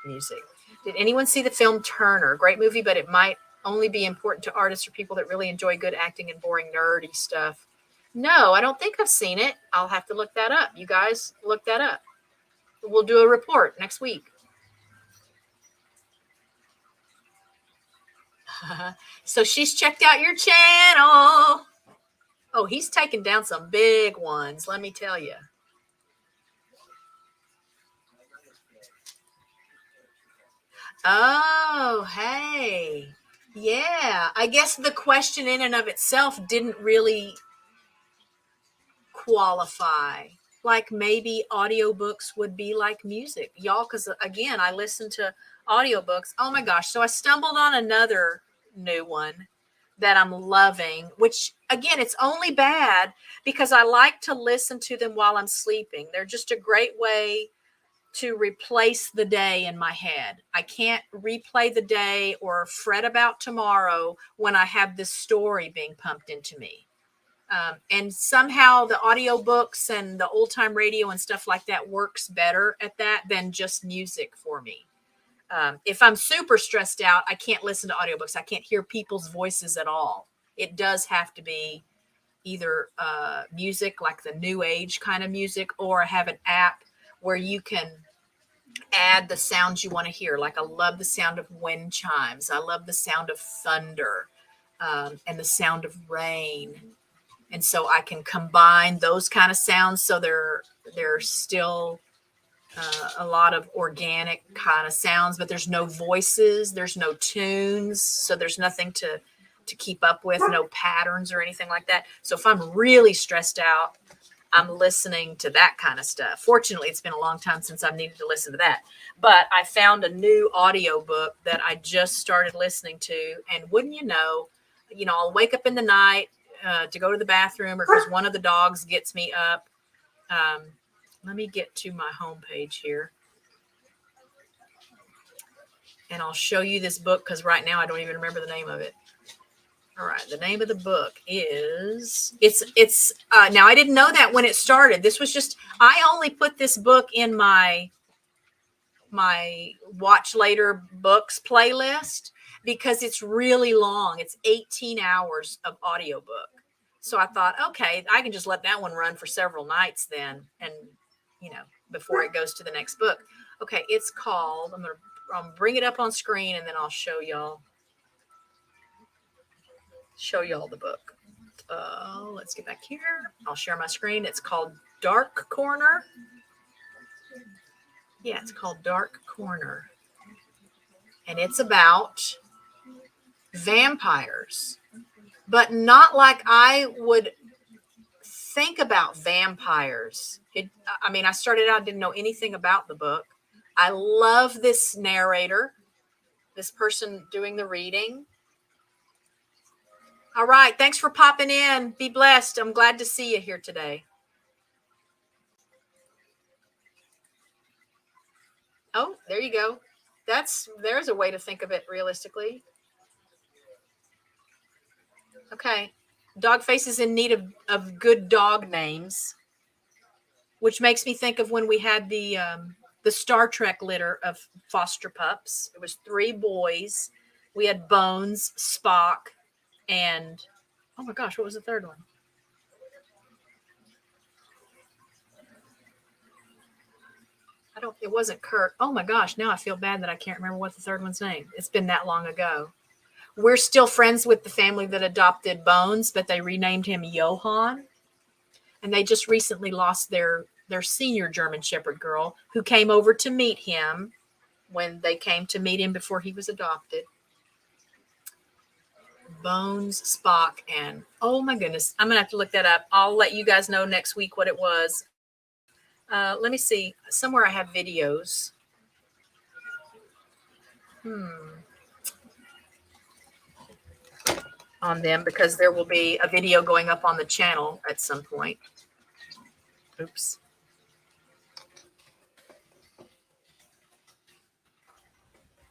Speaker 1: music. Did anyone see the film Turner? Great movie, but it might only be important to artists or people that really enjoy good acting and boring nerdy stuff. No, I don't think I've seen it. I'll have to look that up. You guys look that up. We'll do a report next week. So she's checked out your channel. Oh, he's taken down some big ones, let me tell you. Oh, hey. Yeah, I guess the question in and of itself didn't really qualify. Like maybe audiobooks would be like music. Y'all, because again, I listen to audiobooks. Oh my gosh. So I stumbled on another new one that I'm loving, which again, it's only bad because I like to listen to them while I'm sleeping. They're just a great way to replace the day in my head. I can't replay the day or fret about tomorrow when I have this story being pumped into me. And somehow the audiobooks and the old time radio and stuff like that works better at that than just music for me. If I'm super stressed out, I can't listen to audiobooks. I can't hear people's voices at all. It does have to be either music, like the new age kind of music, or I have an app where you can add the sounds you want to hear. Like I love the sound of wind chimes. I love the sound of thunder and the sound of rain. And so I can combine those kind of sounds. So they're still a lot of organic kind of sounds, but there's no voices, there's no tunes. So there's nothing to keep up with, no patterns or anything like that. So if I'm really stressed out, I'm listening to that kind of stuff. Fortunately, it's been a long time since I've needed to listen to that. But I found a new audiobook that I just started listening to. And wouldn't you know, I'll wake up in the night to go to the bathroom or because one of the dogs gets me up. Let me get to my homepage here. And I'll show you this book because right now I don't even remember the name of it. All right. The name of the book is now I didn't know that when it started. This was just, I only put this book in my watch later books playlist because it's really long. It's 18 hours of audiobook. So I thought, okay, I can just let that one run for several nights then. And, before it goes to the next book. Okay. It's called, I'll bring it up on screen and then I'll show y'all the book. Let's get back here. I'll share my screen. It's called Dark Corner. Yeah, it's called Dark Corner. And it's about vampires, but not like I would think about vampires. I started out, didn't know anything about the book. I love this narrator, this person doing the reading. All right. Thanks for popping in. Be blessed. I'm glad to see you here today. Oh, there you go. There's a way to think of it realistically. Okay. Dogface is in need of good dog names, which makes me think of when we had the Star Trek litter of foster pups. It was 3 boys. We had Bones, Spock, and oh my gosh, what was the third one? It wasn't Kirk. Oh my gosh, now I feel bad that I can't remember what the third one's name. It's been that long ago. We're still friends with the family that adopted Bones, but they renamed him Johann. And they just recently lost their senior German Shepherd girl who came over to meet him when they came to meet him before he was adopted. Bones, Spock, and oh my goodness, I'm going to have to look that up. I'll let you guys know next week what it was. Let me see. Somewhere I have videos. On them because there will be a video going up on the channel at some point. Oops.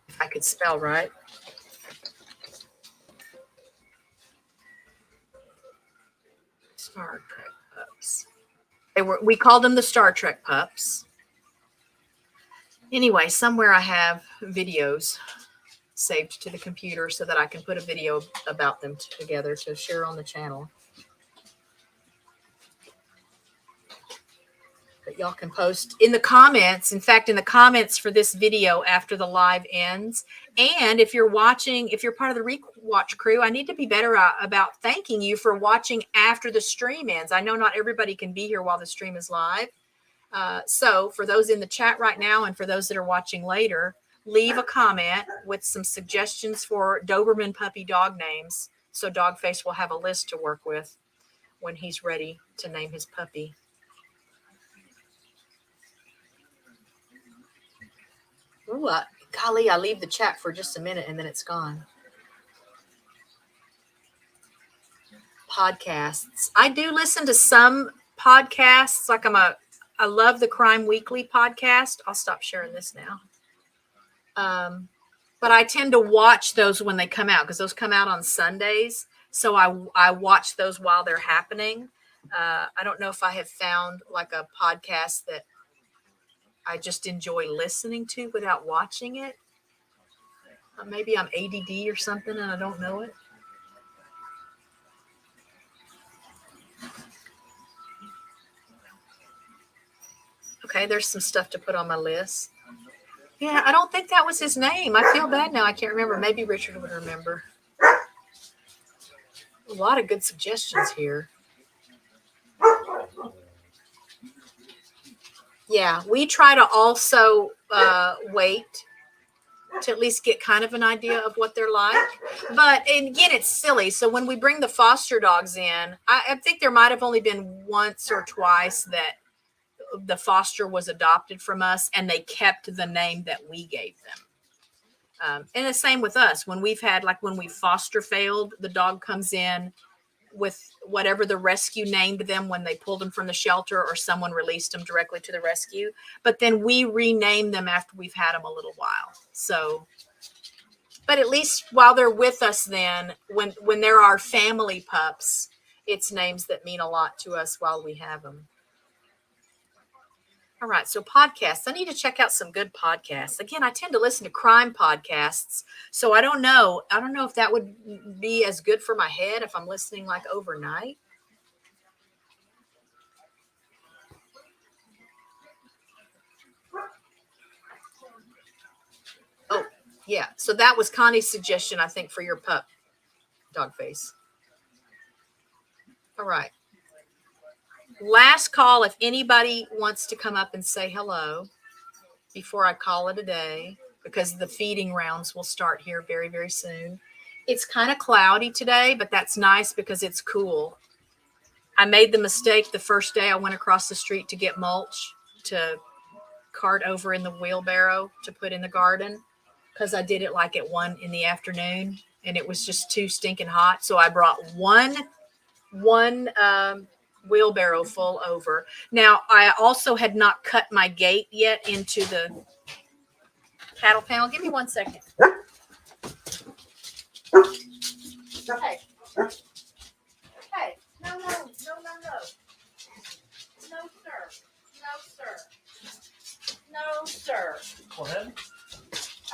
Speaker 1: If I could spell right. Star Trek pups. We called them the Star Trek pups. Anyway, somewhere I have videos saved to the computer so that I can put a video about them together to share on the channel. But y'all can post in the comments. In fact, in the comments for this video after the live ends. And if you're watching, if you're part of the rewatch crew, I need to be better about thanking you for watching after the stream ends. I know not everybody can be here while the stream is live. So for those in the chat right now and for those that are watching later, leave a comment with some suggestions for Doberman puppy dog names. So Dogface will have a list to work with when he's ready to name his puppy. Ooh, golly, I leave the chat for just a minute and then it's gone. Podcasts. I do listen to some podcasts. Like I love the Crime Weekly podcast. I'll stop sharing this now. But I tend to watch those when they come out because those come out on Sundays. So I watch those while they're happening. I don't know if I have found like a podcast that I just enjoy listening to without watching it. Maybe I'm ADD or something and I don't know it. Okay, there's some stuff to put on my list. Yeah, I don't think that was his name. I feel bad now. I can't remember. Maybe Richard would remember. A lot of good suggestions here. Yeah, we try to also wait to at least get kind of an idea of what they're like. But and again, it's silly. So when we bring the foster dogs in, I think there might have only been once or twice that the foster was adopted from us and they kept the name that we gave them. And the same with us. When we've had, like when we foster failed, the dog comes in with whatever the rescue named them when they pulled them from the shelter or someone released them directly to the rescue. But then we rename them after we've had them a little while. So, but at least while they're with us then, when there are family pups, it's names that mean a lot to us while we have them. All right, so podcasts. I need to check out some good podcasts. Again, I tend to listen to crime podcasts, so I don't know. I don't know if that would be as good for my head if I'm listening like overnight. Oh, yeah. So that was Connie's suggestion, I think, for your pup, Dogface. All right. Last call if anybody wants to come up and say hello before I call it a day, because the feeding rounds will start here very, very soon. It's kind of cloudy today, but that's nice because it's cool. I made the mistake the first day I went across the street to get mulch to cart over in the wheelbarrow to put in the garden because I did it like at 1 in the afternoon and it was just too stinking hot. So I brought one wheelbarrow full over. Now, I also had not cut my gate yet into the cattle panel. Give me 1 second. Hey. Hey. No. No, sir.
Speaker 4: Go ahead.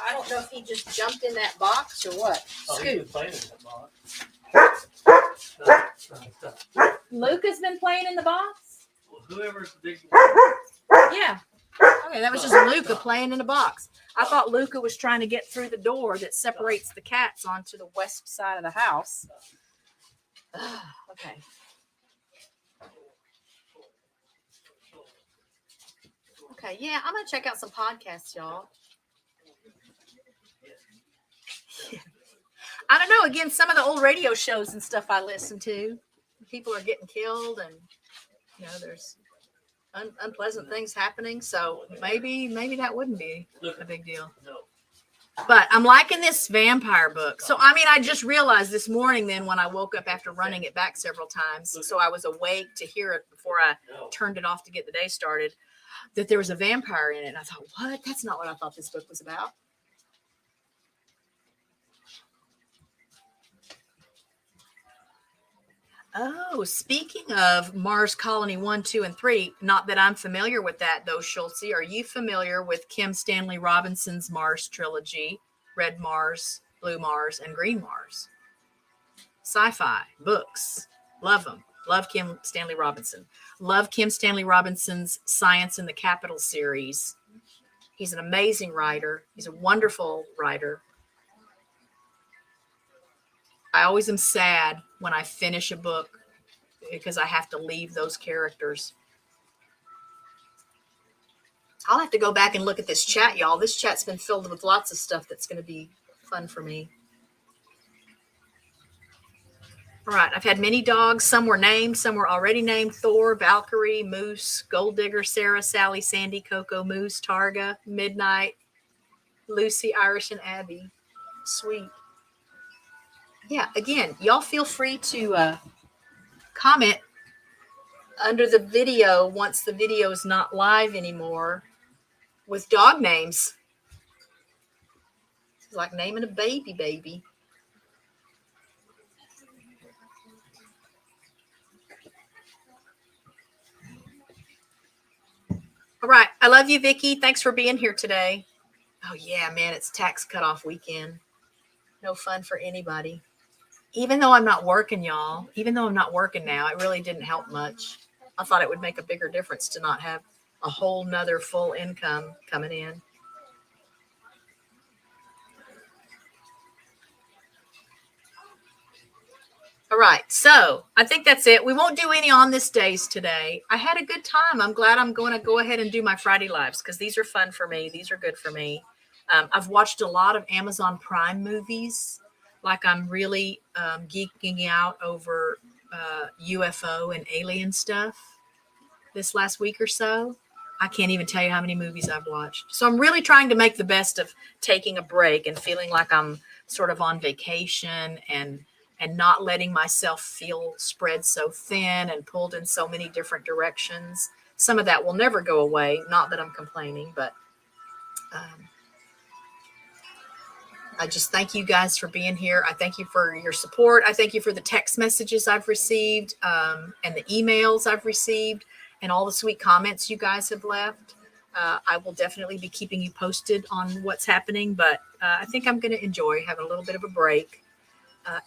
Speaker 1: I don't know if he just jumped in that box or what.
Speaker 4: Oh,
Speaker 1: Scoot.
Speaker 4: he was playing in that box.
Speaker 1: Luke has been playing in the box?
Speaker 4: Well, whoever's the big
Speaker 1: Yeah. Okay, that was just Luca playing in the box. I thought Luca was trying to get through the door that separates the cats onto the west side of the house. Okay. Okay, yeah, I'm going to check out some podcasts, y'all. I don't know. Again, some of the old radio shows and stuff I listen to, people are getting killed and, you know, there's unpleasant things happening. So maybe that wouldn't be a big deal. But I'm liking this vampire book. So, I mean, I just realized this morning then when I woke up after running it back several times, so I was awake to hear it before I turned it off to get the day started, that there was a vampire in it. And I thought, what? That's not what I thought this book was about. Oh, speaking of Mars Colony 1, 2, and 3, not that I'm familiar with that, though, Schultze. Are you familiar with Kim Stanley Robinson's Mars trilogy, Red Mars, Blue Mars, and Green Mars? Sci-fi, books. Love them. Love Kim Stanley Robinson. Love Kim Stanley Robinson's Science in the Capital series. He's an amazing writer. He's a wonderful writer. I always am sad when I finish a book because I have to leave those characters. I'll have to go back and look at this chat, y'all. This chat's been filled with lots of stuff that's going to be fun for me. All right, I've had many dogs. Some were named, some were already named. Thor, Valkyrie, Moose, Gold Digger, Sarah, Sally, Sandy, Coco, Moose, Targa, Midnight, Lucy, Irish, and Abby. Sweet. Yeah, again, y'all feel free to comment under the video once the video is not live anymore with dog names. It's like naming a baby. All right. I love you, Vicki. Thanks for being here today. Oh, yeah, man. It's tax cutoff weekend. No fun for anybody. Even though I'm not working, y'all, even though I'm not working now, it really didn't help much. I thought it would make a bigger difference to not have a whole nother full income coming in. All right, so I think that's it. We won't do any on this days today. I had a good time. I'm glad I'm going to go ahead and do my Friday lives because these are fun for me. These are good for me. I've watched a lot of Amazon Prime movies. Like I'm really geeking out over UFO and alien stuff this last week or so. I can't even tell you how many movies I've watched. So I'm really trying to make the best of taking a break and feeling like I'm sort of on vacation and not letting myself feel spread so thin and pulled in so many different directions. Some of that will never go away. Not that I'm complaining, but I just thank you guys for being here. I thank you for your support. I thank you for the text messages I've received and the emails I've received and all the sweet comments you guys have left. I will definitely be keeping you posted on what's happening, but I think I'm going to enjoy having a little bit of a break.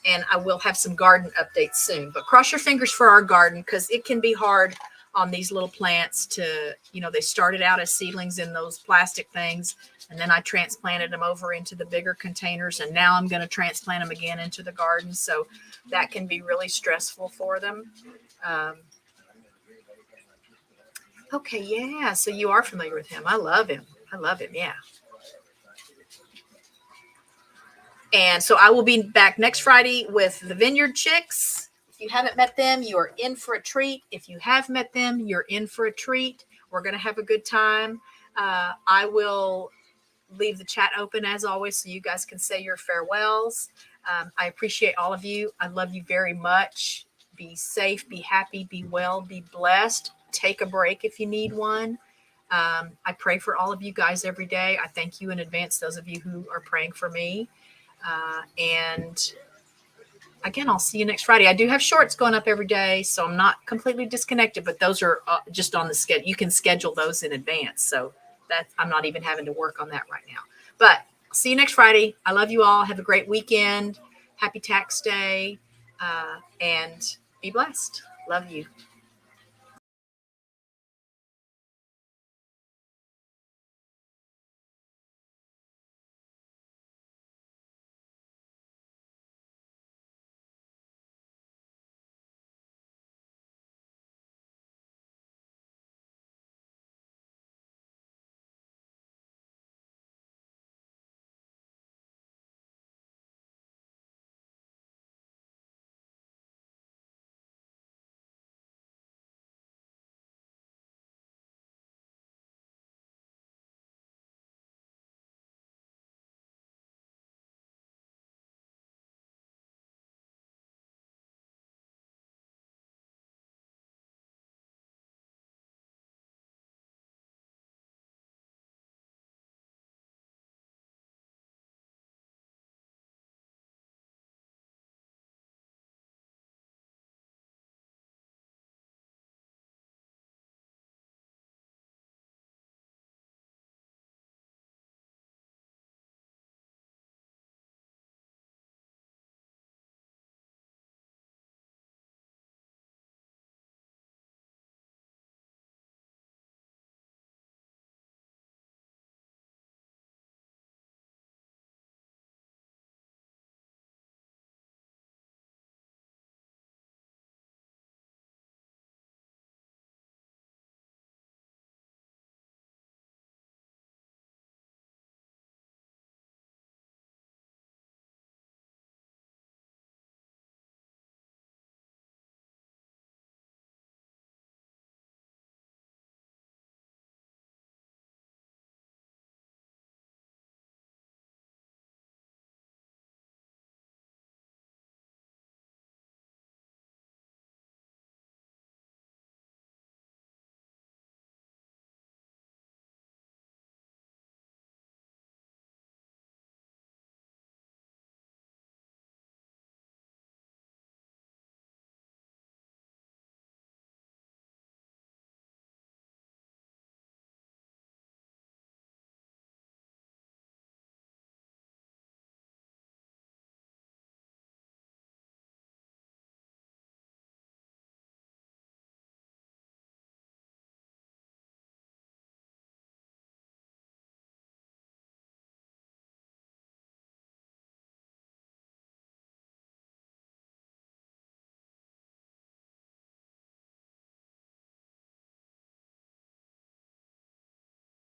Speaker 1: And I will have some garden updates soon. But cross your fingers for our garden because it can be hard on these little plants to, they started out as seedlings in those plastic things. And then I transplanted them over into the bigger containers. And now I'm going to transplant them again into the garden. So that can be really stressful for them. Okay, yeah. So you are familiar with him. I love him. Yeah. And so I will be back next Friday with the Vineyard Chicks. If you haven't met them, you are in for a treat. If you have met them, you're in for a treat. We're going to have a good time. I will leave the chat open as always so you guys can say your farewells. I appreciate all of you. I love you very much. Be safe, be happy, be well, be blessed. Take a break if you need one. I pray for all of you guys every day. I thank you in advance, those of you who are praying for me. And again, I'll see you next Friday. I do have shorts going up every day, so I'm not completely disconnected, but those are just on the schedule. You can schedule those in advance. So that I'm not even having to work on that right now, but I'll see you next Friday. I love you all. Have a great weekend. Happy tax day. And be blessed. Love you.